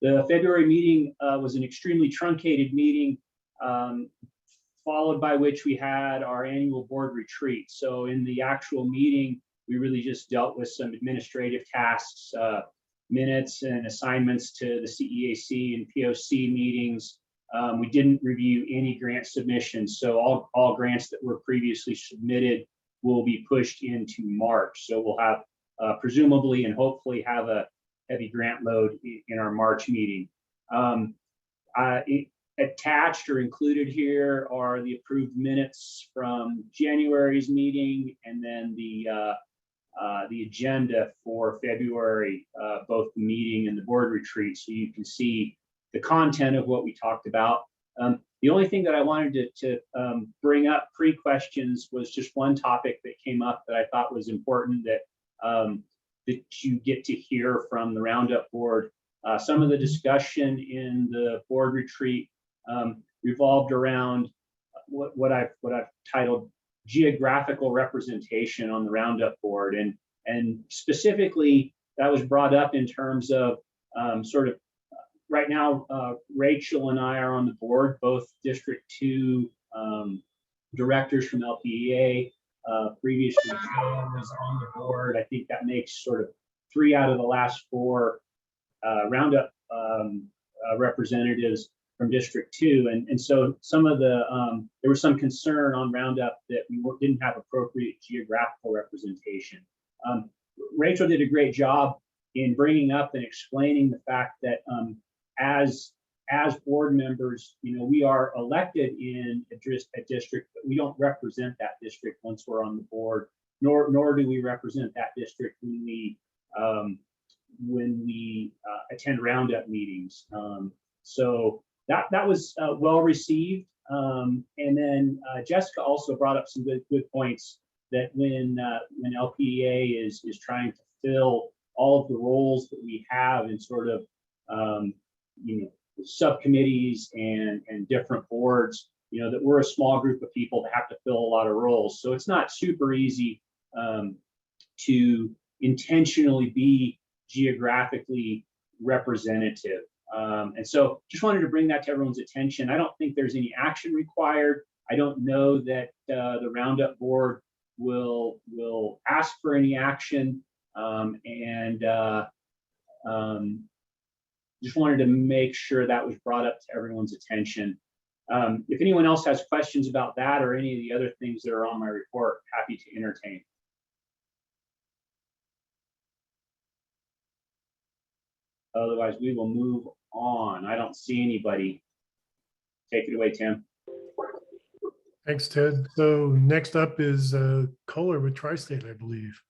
The February meeting was an extremely truncated meeting, followed by which we had our annual board retreat. So in the actual meeting, we really just dealt with some administrative tasks, minutes and assignments to the CEAC and POC meetings. We didn't review any grant submissions. So all grants that were previously submitted will be pushed into March. So we'll have presumably and hopefully have a heavy grant load in our March meeting. Attached or included here are the approved minutes from January's meeting and then the agenda for February, both the meeting and the board retreat. So you can see the content of what we talked about. The only thing that I wanted to bring up pre-questions was just one topic that came up that I thought was important that you get to hear from the Roundup board. Some of the discussion in the board retreat revolved around what I've titled geographical representation on the Roundup board, and specifically that was brought up in terms of sort of right now, Rachel and I are on the board, both District 2 directors from LPEA. Previously, Joe was on the board. I think that makes sort of 3 out of the last 4 Roundup representatives from District 2. And so some of the, there was some concern on Roundup that we didn't have appropriate geographical representation. Rachel did a great job in bringing up and explaining the fact that as board members, we are elected in a district, but we don't represent that district once we're on the board, nor do we represent that district when we attend Roundup meetings. So that was well received. And then Jessica also brought up some good points that when LPEA is trying to fill all of the roles that we have in sort of subcommittees and different boards, that we're a small group of people that have to fill a lot of roles. So it's not super easy to intentionally be geographically representative. And so just wanted to bring that to everyone's attention. I don't think there's any action required. I don't know that the Roundup board will ask for any action. just wanted to make sure that was brought up to everyone's attention. If anyone else has questions about that or any of the other things that are on my report, happy to entertain. Otherwise, we will move on. I don't see anybody. Take it away, Tim. Thanks, Ted. So next up is Kohler with Tri-State, I believe.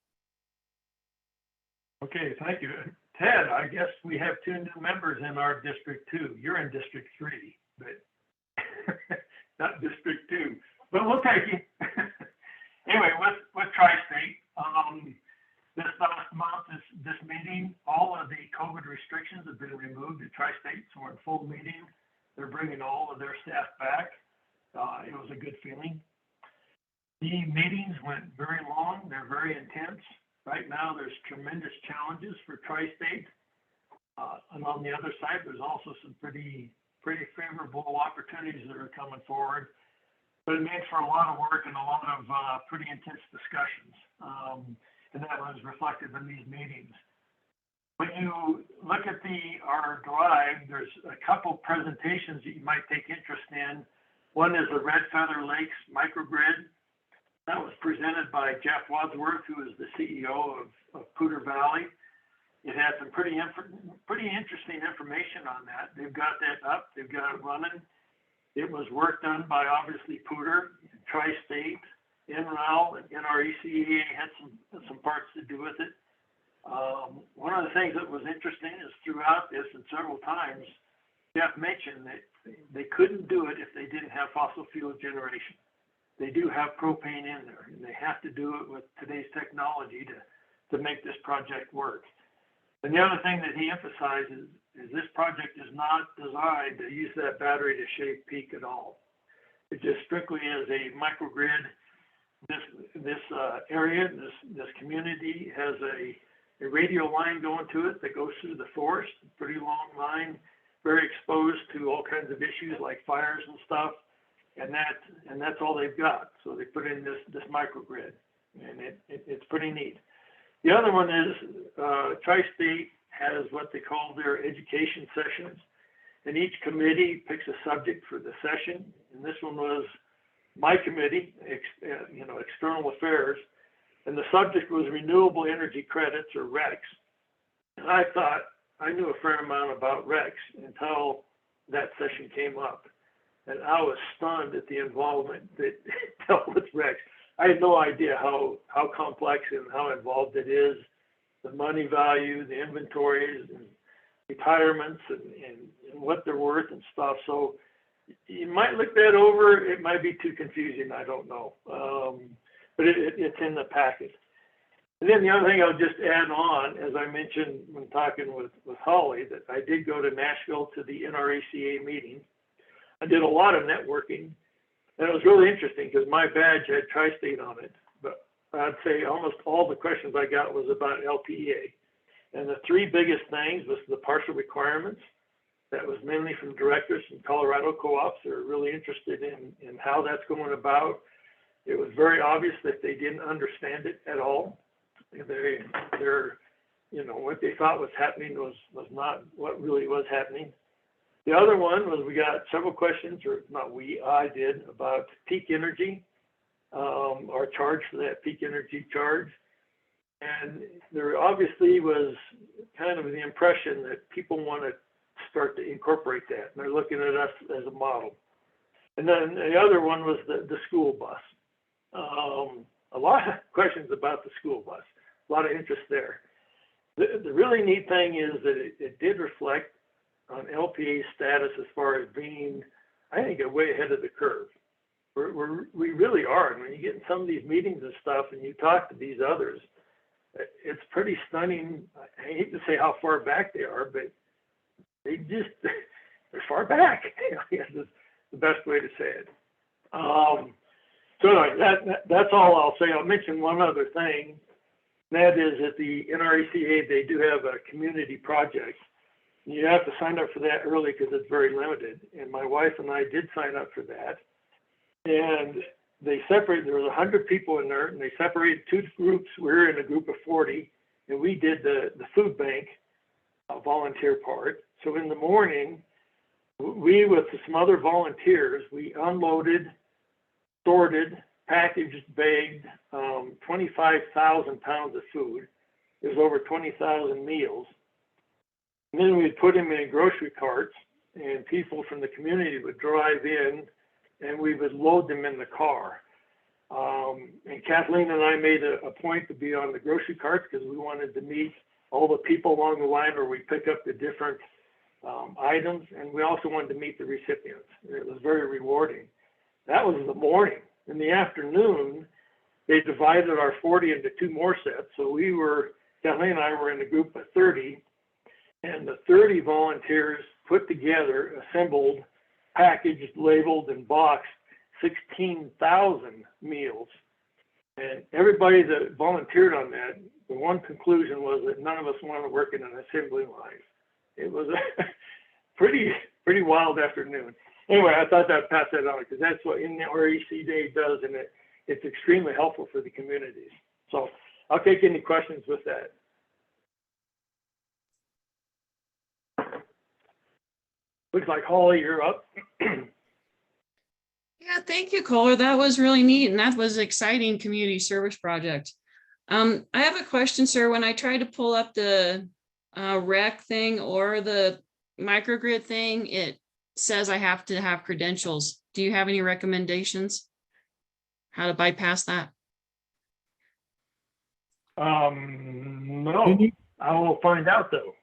Okay, thank you. Ted, I guess we have 2 new members in our district too. You're in District 3, but not District 2, but we'll take you. Anyway, with Tri-State, this last month, this meeting, all of the COVID restrictions have been removed at Tri-State, so we're in full meeting. They're bringing all of their staff back. It was a good feeling. The meetings went very long. They're very intense. Right now, there's tremendous challenges for Tri-State. And on the other side, there's also some pretty favorable opportunities that are coming forward. But it makes for a lot of work and a lot of pretty intense discussions. And that was reflected in these meetings. When you look at our drive, there's a couple presentations that you might take interest in. One is the Red Feather Lakes microgrid. That was presented by Jeff Wadsworth, who is the CEO of Poudre Valley. It had some pretty interesting information on that. They've got that up, they've got it running. It was work done by obviously Poudre, Tri-State, NREL, and NRECA had some parts to do with it. One of the things that was interesting is throughout this and several times, Jeff mentioned that they couldn't do it if they didn't have fossil fuel generation. They do have propane in there, and they have to do it with today's technology to make this project work. And the other thing that he emphasizes is this project is not designed to use that battery to shave peak at all. It just strictly is a microgrid. This area, this community has a radio line going to it that goes through the forest, pretty long line, very exposed to all kinds of issues like fires and stuff. And that's all they've got. So they put in this microgrid, and it's pretty neat. The other one is Tri-State has what they call their education sessions, and each committee picks a subject for the session. And this one was my committee, external affairs, and the subject was renewable energy credits, or RECs. And I thought I knew a fair amount about RECs until that session came up. And I was stunned at the involvement that dealt with RECs. I had no idea how complex and how involved it is, the money value, the inventories, and retirements, and what they're worth and stuff. So you might look that over. It might be too confusing. I don't know. But it's in the packet. And then the other thing I'll just add on, as I mentioned when talking with Holly, that I did go to Nashville to the NRECA meeting. I did a lot of networking, and it was really interesting because my badge had Tri-State on it, but I'd say almost all the questions I got was about LPEA. And the 3 biggest things was the partial requirements. That was mainly from directors from Colorado co-ops that are really interested in how that's going about. It was very obvious that they didn't understand it at all. What they thought was happening was not what really was happening. The other one was we got several questions, or not we, I did, about peak energy, our charge for that peak energy charge. And there obviously was kind of the impression that people want to start to incorporate that, and they're looking at us as a model. And then the other one was the school bus. A lot of questions about the school bus, a lot of interest there. The really neat thing is that it did reflect on LPEA's status as far as being, I think, way ahead of the curve. We really are. And when you get in some of these meetings and stuff and you talk to these others, it's pretty stunning. I hate to say how far back they are, but they're far back. I guess is the best way to say it. So anyway, that's all I'll say. I'll mention one other thing. That is at the NRECA, they do have a community project. You have to sign up for that early because it's very limited. And my wife and I did sign up for that. And they separated, there was 100 people in there, and they separated 2 groups. We were in a group of 40, and we did the food bank volunteer part. So in the morning, we, with some other volunteers, we unloaded, sorted, packaged, bagged 25,000 pounds of food. It was over 20,000 meals. And then we'd put them in grocery carts, and people from the community would drive in, and we would load them in the car. And Kathleen and I made a point to be on the grocery carts because we wanted to meet all the people along the line where we pick up the different items, and we also wanted to meet the recipients. It was very rewarding. That was in the morning. In the afternoon, they divided our 40 into 2 more sets. So Kathleen and I were in a group of 30, and the 30 volunteers put together, assembled, packaged, labeled, and boxed 16,000 meals. And everybody that volunteered on that, the one conclusion was that none of us wanted to work in an assembly line. It was a pretty wild afternoon. Anyway, I thought I'd pass that on because that's what NREC Day does, and it's extremely helpful for the communities. So I'll take any questions with that. Looks like Holly, you're up. Yeah, thank you, Kohler. That was really neat, and that was an exciting community service project. I have a question, sir. When I tried to pull up the rec thing or the microgrid thing, it says I have to have credentials. Do you have any recommendations how to bypass that? No, I will find out though.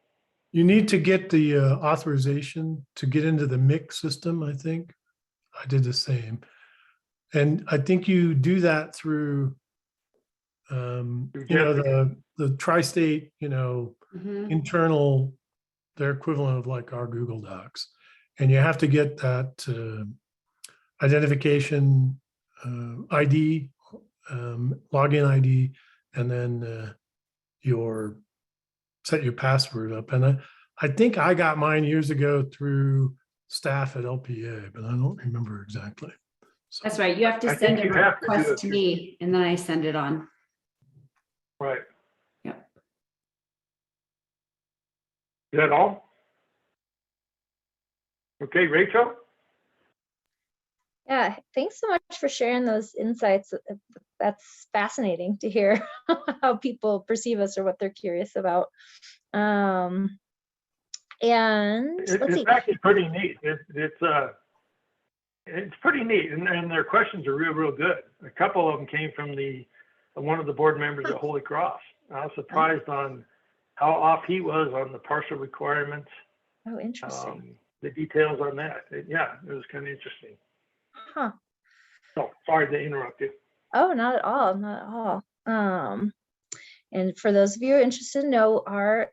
You need to get the authorization to get into the mix system, I think. I did the same. And I think you do that through, the tri-state, internal, their equivalent of like our Google Docs. And you have to get that identification ID, login ID, and then set your password up. And I think I got mine years ago through staff at LPEA, but I don't remember exactly. So, That's right. You have to send a request to me and then I send it on. Right. Yep. Is that all? Okay, Rachel? Yeah, thanks so much for sharing those insights. That's fascinating to hear how people perceive us or what they're curious about. And It's actually pretty neat. It's pretty neat, and their questions are real good. A couple of them came from one of the board members at Holy Cross. I was surprised on how off he was on the partial requirements. Oh, interesting. The details on that. It was kind of interesting. Huh. So sorry to interrupt you. Oh, not at all. Not at all. And for those of you interested to know, our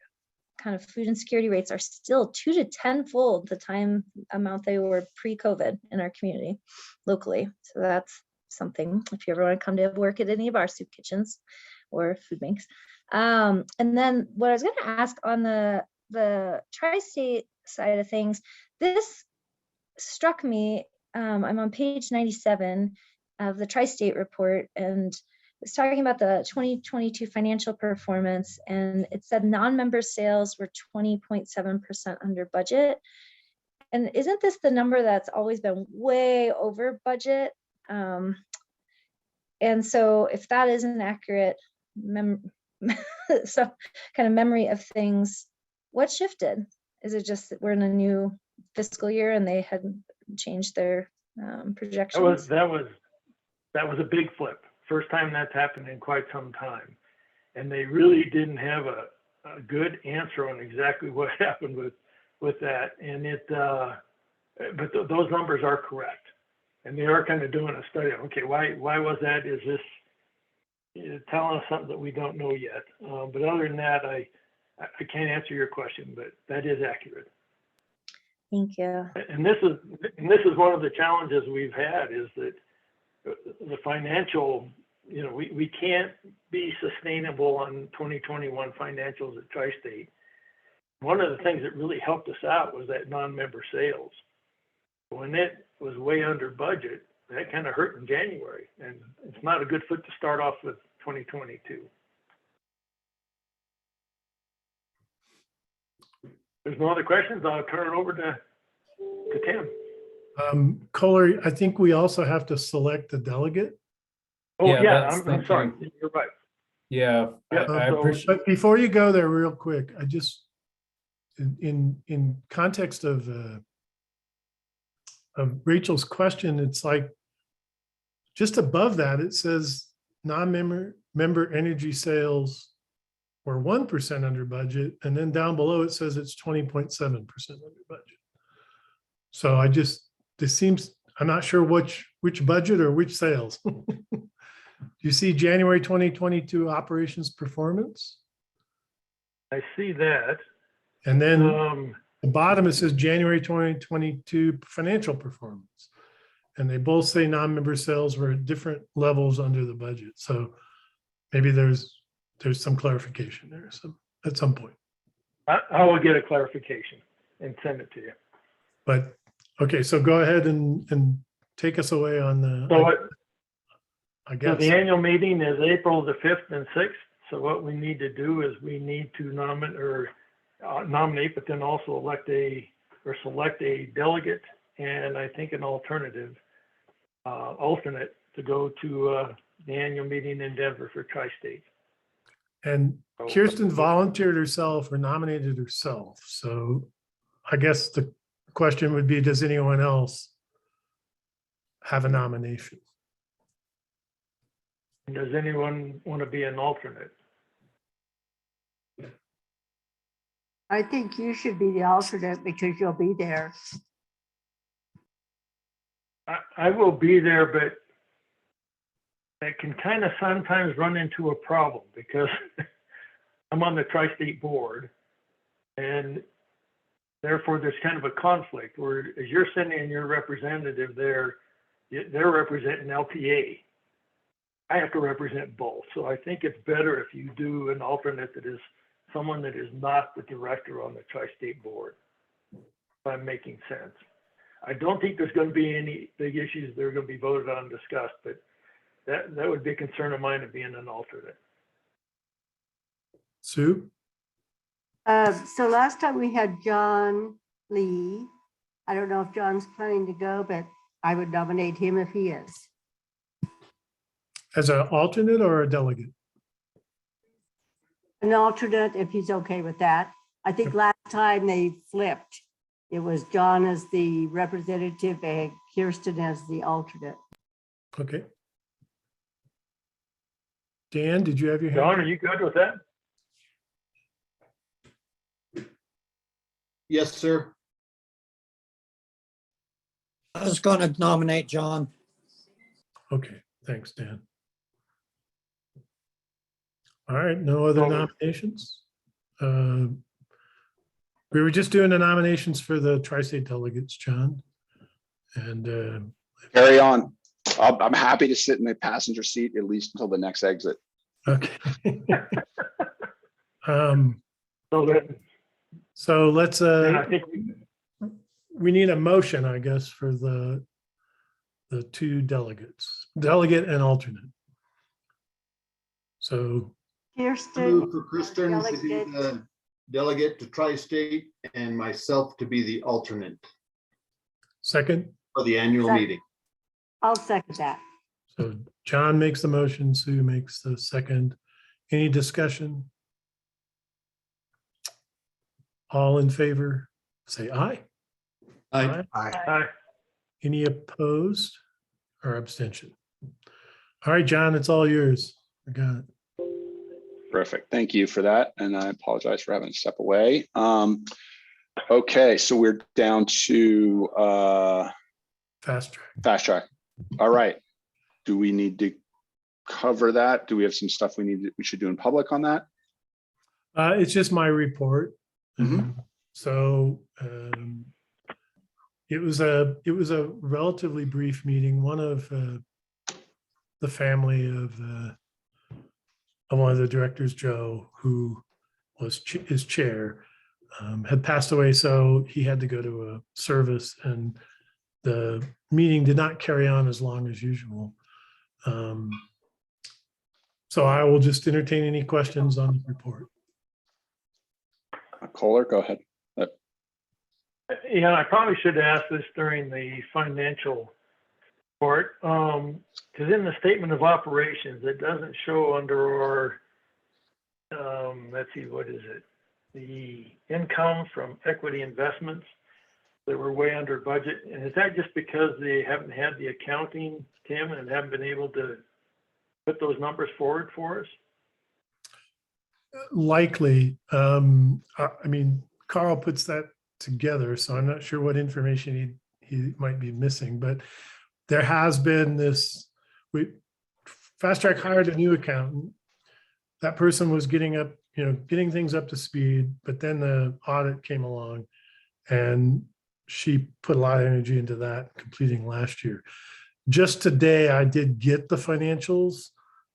kind of food insecurity rates are still 2 to 10-fold the time amount they were pre-COVID in our community locally. So that's something if you ever want to come to work at any of our soup kitchens or food banks. And then what I was going to ask on the tri-state side of things, this struck me. I'm on page 97 of the tri-state report, and it's talking about the 2022 financial performance, and it said non-member sales were 20.7% under budget. And isn't this the number that's always been way over budget? And so if that is an accurate so kind of memory of things, what shifted? Is it just that we're in a new fiscal year and they had changed their projections? That was a big flip. First time that's happened in quite some time. And they really didn't have a good answer on exactly what happened with that. And but those numbers are correct. And they are kind of doing a study. Okay, why was that? Is this telling us something that we don't know yet? But other than that, I can't answer your question, but that is accurate. Thank you. And this is one of the challenges we've had, is that the financial, we can't be sustainable on 2021 financials at Tri-State. One of the things that really helped us out was that non-member sales. When it was way under budget, that kind of hurt in January, and it's not a good foot to start off with 2022. there's no other questions, I'll turn it over to Tim. Kohler, I think we also have to select the delegate. Oh, Yeah, yeah, that's I'm sorry, thinking- you're right. Yeah, Yeah, I so- appreciate. But before you go there real quick, I just, in context of Rachel's question, it's like, just above that, it says member energy sales were 1% under budget, and then down below it says it's 20.7% under budget. So this seems, I'm not sure which budget or which sales. Do you see January 2022 operations performance? I see that. And then Um, the bottom, it says January 2022 financial performance. And they both say non-member sales were at different levels under the budget. So maybe there's some clarification there, so at some point. I will get a clarification and send it to you. But, okay, so go ahead and take us away on the, So I So guess. the annual meeting is April the 5th and 6th. So what we need to do is we need to nominate, but then also select a delegate and I think an alternate to go to the annual meeting in Denver for Tri-State. And Kirsten volunteered herself or nominated herself. So I guess the question would be, does anyone else have a nomination? Does anyone want to be an alternate? I think you should be the alternate because you'll be there. I will be there, but it can kind of sometimes run into a problem because I'm on the Tri-State board and therefore there's kind of a conflict where as you're sending your representative there, they're representing LPEA. I have to represent both. So I think it's better if you do an alternate that is someone that is not the director on the Tri-State board, if I'm making sense. I don't think there's going to be any big issues that are going to be voted on and discussed, but that would be a concern of mine of being an alternate. Sue? So last time we had John Lee. I don't know if John's planning to go, but I would nominate him if he is. As an alternate or a delegate? An alternate, if he's okay with that. I think last time they flipped. It was John as the representative and Kirsten as the alternate. Okay. Dan, did you have your hand? John, are you good with that? Yes, sir. I was going to nominate John. Okay, thanks, Dan. All right, no other nominations? We were just doing the nominations for the Tri-State delegates, John. And Carry on. I'm happy to sit in the passenger seat at least until the next exit. okay. So So let's, then I think we need a motion, I guess, for the two delegates, delegate and alternate. So Kirsten. Move for Kristen to be delegate. the delegate to Tri-State and myself to be the alternate second, for the annual Second. meeting. I'll second that. so John makes the motion, Sue makes the second. Any discussion? All in favor, say aye. Aye. Aye. Any opposed or abstention? All right, John, it's all yours. I got it. Perfect. Thank you for that. And I apologize for having to step away. Okay, so we're down to Fast track. fast track. All right. Do we need to cover that? Do we have some stuff we should do in public on that? It's just my report. Mhm. So it was a relatively brief meeting. One of the family of one of the directors, Joe, who was his chair, had passed away. So he had to go to a service, and the meeting did not carry on as long as usual. So I will just entertain any questions on the report. Kohler, go ahead. Yeah, I probably should ask this during the financial part, because in the statement of operations, it doesn't show under our, let's see, what is it? The income from equity investments that were way under budget. And is that just because they haven't had the accounting, Tim, and haven't been able to put those numbers forward for us? Likely. I mean, Carl puts that together, so I'm not sure what information he might be missing, but there has been this, Fast Track hired a new accountant. That person was getting things up to speed, but then the audit came along and she put a lot of energy into that, completing last year. Just today, I did get the financials,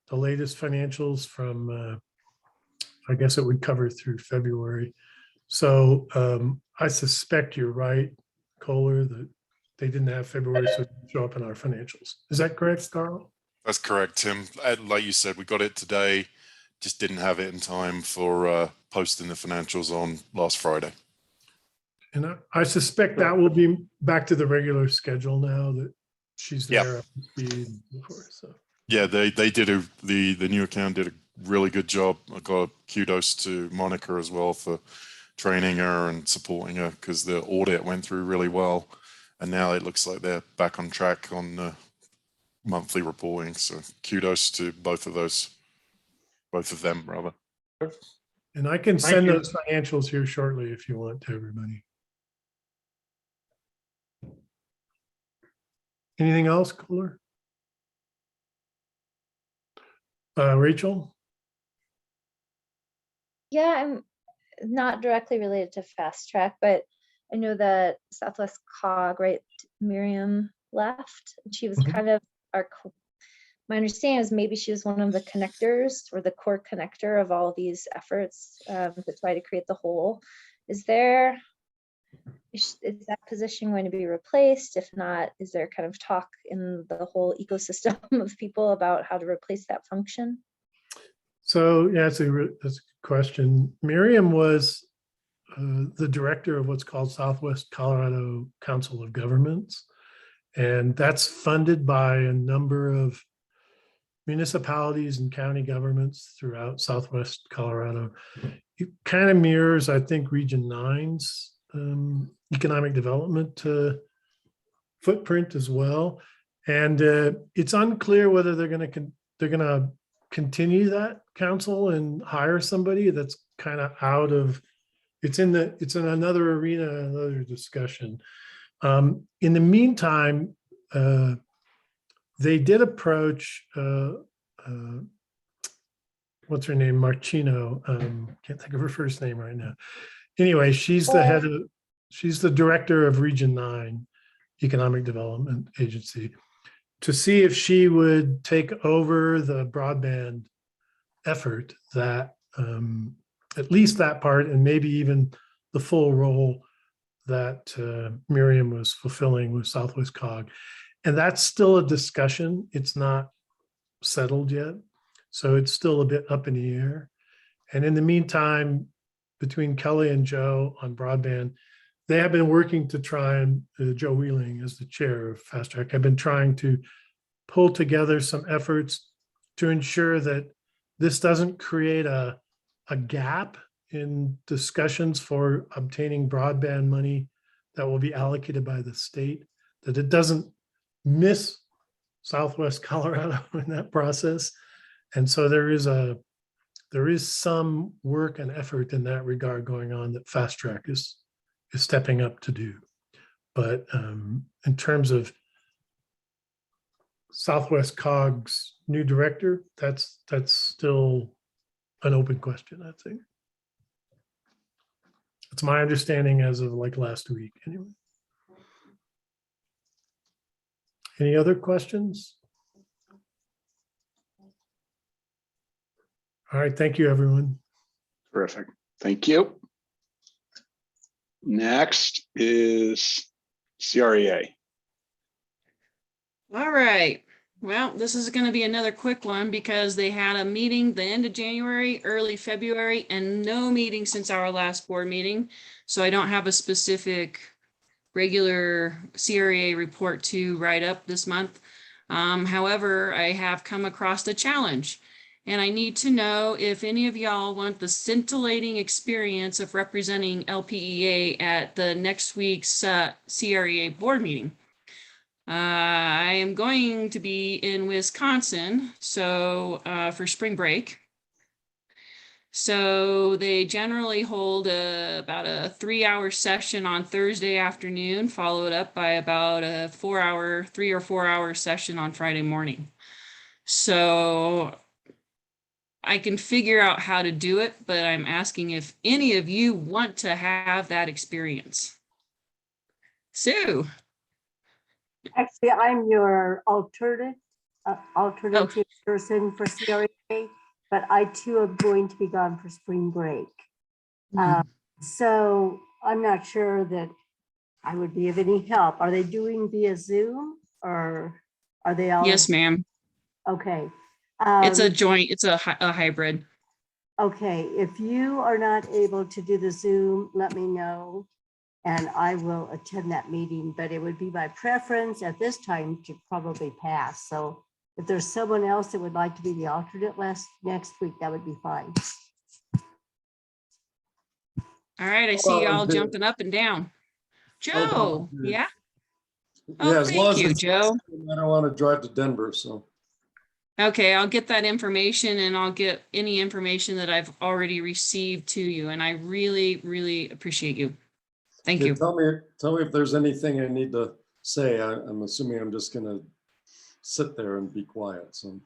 the latest financials from, I guess it would cover through February. So I suspect you're right, Kohler, that they didn't have February, so it didn't show up in our financials. Is that correct, Carl? That's correct, Tim. Like you said, we got it today, just didn't have it in time for posting the financials on last Friday. And I suspect that will be back to the regular schedule now that she's there up to speed before. So yeah, they did the new account did a really good job. I got kudos to Monica as well for training her and supporting her, because the audit went through really well, and now it looks like they're back on track on monthly reporting. So kudos to both of them rather. And I can send those financials here shortly if you want to everybody. Anything else, Kohler? Rachel? Yeah, I'm not directly related to Fast Track, but I know that Southwest COG, right? Miriam left. She was kind of my understanding is maybe she was one of the connectors or the core connector of all these efforts to try to create the whole. Is that position going to be replaced? If not, is there kind of talk in the whole ecosystem of people about how to replace that function? So yeah, that's a good question. Miriam was the director of what's called Southwest Colorado Council of Governments. And that's funded by a number of municipalities and county governments throughout Southwest Colorado. It kind of mirrors, I think, Region 9's economic development footprint as well. And it's unclear whether they're going to continue that council and hire somebody that's kind of out of, it's in another arena, another discussion. In the meantime, they did approach, what's her name, Marchino, can't think of her first name right now. Anyway, she's the director of Region 9 Economic Development Agency, to see if she would take over the broadband effort, that at least that part, and maybe even the full role that Miriam was fulfilling with Southwest COG. And that's still a discussion. It's not settled yet. So it's still a bit up in the air. And in the meantime, between Kelly and Joe on broadband, they have been working to try and, Joe Wheeling as the chair of Fast Track, have been trying to pull together some efforts to ensure that this doesn't create a gap in discussions for obtaining broadband money that will be allocated by the state, that it doesn't miss Southwest Colorado in that process. And so there is some work and effort in that regard going on that Fast Track is stepping up to do. But in terms of Southwest COG's new director, that's still an open question, I think. It's my understanding as of like last week, anyway. Any other questions? All right, thank you, everyone. Terrific. Thank you. Next is CREA. All right. Well, this is going to be another quick one because they had a meeting the end of January, early February, and no meeting since our last board meeting. So I don't have a specific regular CRA report to write up this month. However, I have come across a challenge, and I need to know if any of y'all want the scintillating experience of representing LPEA at the next week's CRA board meeting. I am going to be in Wisconsin, so for spring break. So they generally hold about a 3-hour session on Thursday afternoon, followed up by about a 3 or 4 hour session on Friday morning. So I can figure out how to do it, but I'm asking if any of you want to have that experience. Sue. Actually, I'm your alternative person for CRA, but I too am going to be gone for spring break. So I'm not sure that I would be of any help. Are they doing via Zoom or are they all? Yes, ma'am. Okay. It's a joint, it's a hybrid. Okay, if you are not able to do the Zoom, let me know and I will attend that meeting, but it would be my preference at this time to probably pass. So if there's someone else that would like to be the alternate next week, that would be fine. All right, I see y'all jumping up and down. Joe, yeah? Oh, Yeah, as long thank as you, it's Joe. I don't want to drive to Denver, so. Okay, I'll get that information and I'll get any information that I've already received to you. And I really, really appreciate you. Thank you. Tell me if there's anything I need to say. I'm assuming I'm just gonna sit there and be quiet, so.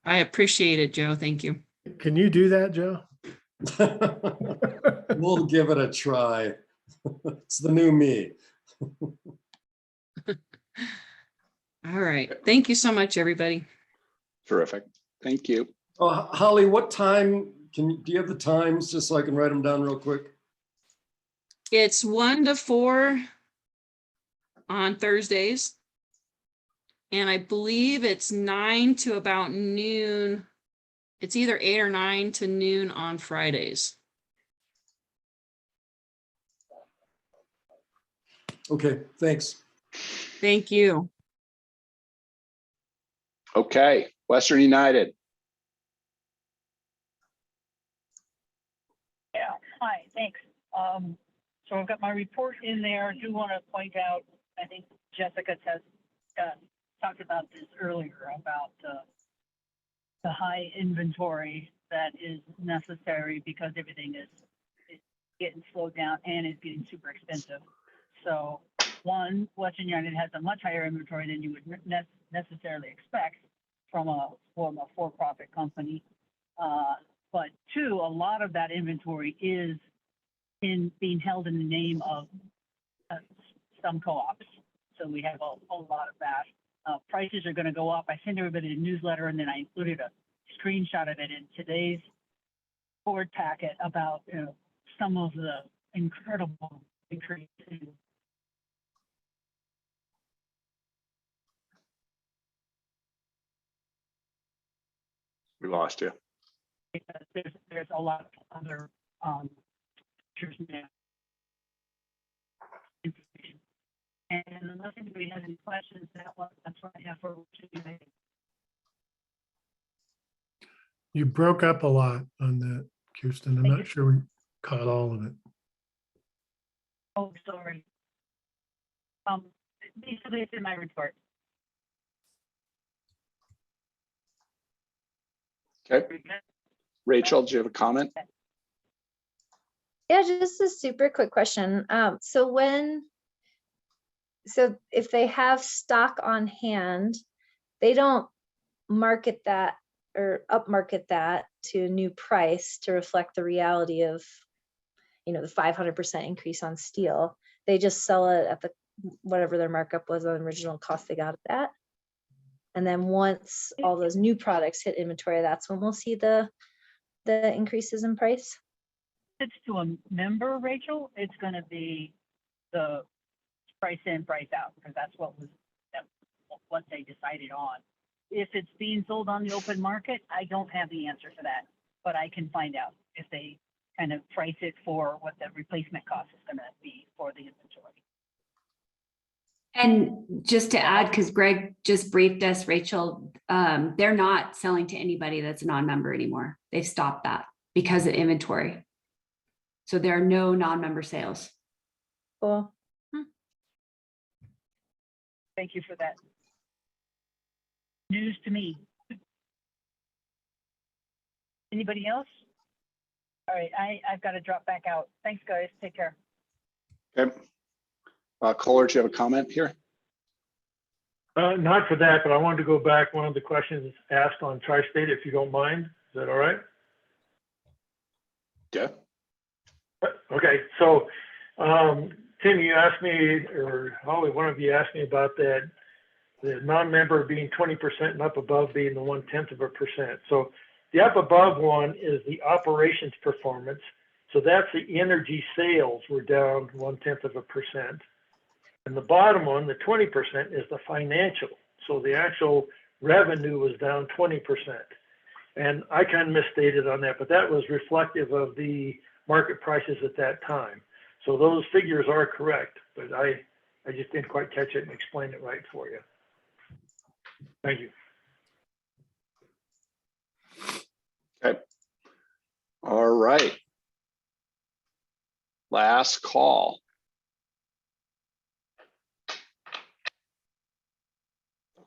I appreciate it, Joe. Thank you. Can you do that, Joe? We'll give it a try. It's the new me. All right. Thank you so much, everybody. Terrific. Thank you. Holly, what time do you have the times just so I can write them down real quick? It's 1 to 4 on Thursdays. And I believe it's 9 to about noon. It's either 8 or 9 to noon on Fridays. Okay, thanks. Thank you. Okay, Western United. Yeah, hi, thanks. So I've got my report in there. I do want to point out, I think Jessica has talked about this earlier about the high inventory that is necessary because everything is getting slowed down and is getting super expensive. So one, Western United has a much higher inventory than you would necessarily expect from a for-profit company. But two, a lot of that inventory is being held in the name of some co-ops. So we have a lot of that. Prices are going to go up. I sent everybody a newsletter and then I included a screenshot of it in today's board packet about some of the incredible increase in We lost you. because there's a lot of other information. And unless anybody has any questions, that's what I have for today. You broke up a lot on that, Kirsten. I'm not sure we caught all of it. Oh, sorry. Basically, it's in my report. Okay. Rachel, do you have a comment? Yeah, just a super quick question. So if they have stock on hand, they don't market that or upmarket that to a new price to reflect the reality of, the 500% increase on steel. They just sell it at whatever their markup was on the original cost they got it at. And then once all those new products hit inventory, that's when we'll see the increases in price. If it's to a member, Rachel, it's going to be the price in, price out, because that's what they decided on. If it's being sold on the open market, I don't have the answer for that, but I can find out if they kind of price it for what the replacement cost is going to be for for the inventory. And just to add, because Greg just briefed us, Rachel, they're not selling to anybody that's a non-member anymore. They've stopped that because of inventory. So there are no non-member sales. Cool. Thank you for that. News to me. Anybody else? All right, I've got to drop back out. Thanks, guys. Take care. Okay. Kohler, do you have a comment here? Not for that, but I wanted to go back. One of the questions asked on Tri-State, if you don't mind. Is that all right? Yeah. Okay, so Tim, you asked me, or Holly, one of you asked me about that, the non-member being 20% and up above being the 0.1%. So the up above one is the operations performance. So that's the energy sales were down 0.1%. And the bottom one, the 20%, is the financial. So the actual revenue was down 20%. And I kind of misstated on that, but that was reflective of the market prices at that time. So those figures are correct, but I just didn't quite catch it and explain it right for you. Thank you. Okay. All right. Last call.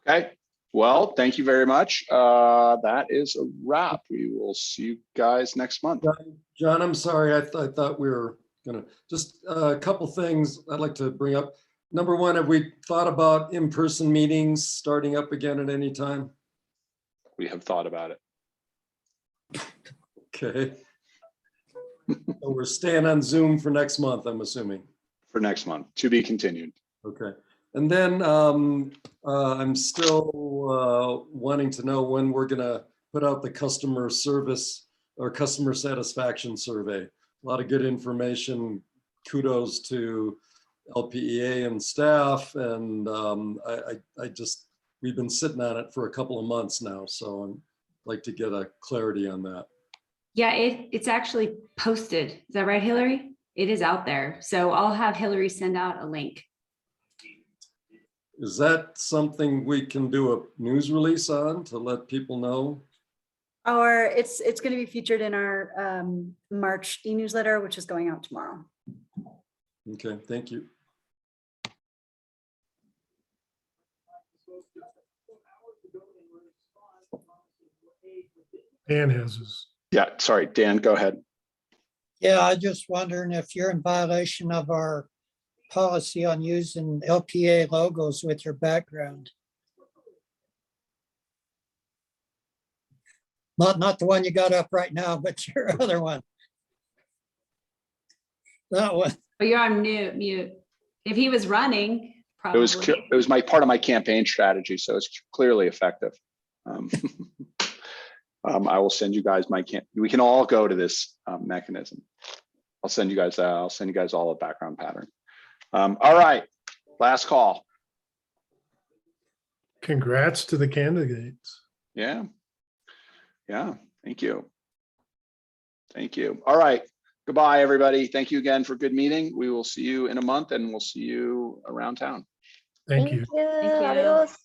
Okay. Well, thank you very much. That is a wrap. We will see you guys next month. John, I'm sorry. I thought we were gonna just a couple things I'd like to bring up. Number one, have we thought about in-person meetings starting up again at any time? We have thought about it. Okay. So we're staying on Zoom for next month, I'm assuming. For next month, to be continued. Okay. And then I'm still wanting to know when we're gonna put out the customer service or customer satisfaction survey. A lot of good information. Kudos to LPEA and staff. And we've been sitting on it for a couple of months now. So I'd like to get a clarity on that. Yeah, it's actually posted. Is that right, Hillary? It is out there. So I'll have Hillary send out a link. Is that something we can do a news release on to let people know? Or it's going to be featured in our March e-newsletter, which is going out tomorrow. Okay, thank you. Dan has his. Yeah, sorry, Dan, go ahead. Yeah, I just wondering if you're in violation of our policy on using LPEA logos with your background. Not the one you got up right now, but your other one. That one. Oh, you're on mute. If he was running, probably. It was my part of my campaign strategy, so it's clearly effective. I will send you guys we can all go to this mechanism. I'll send you guys all a background pattern. All right, last call. Congrats to the candidates. Yeah, thank you. Thank you. All right, goodbye, everybody. Thank you again for a good meeting. We will see you in a month and we'll see you around town. Thank you. Adios.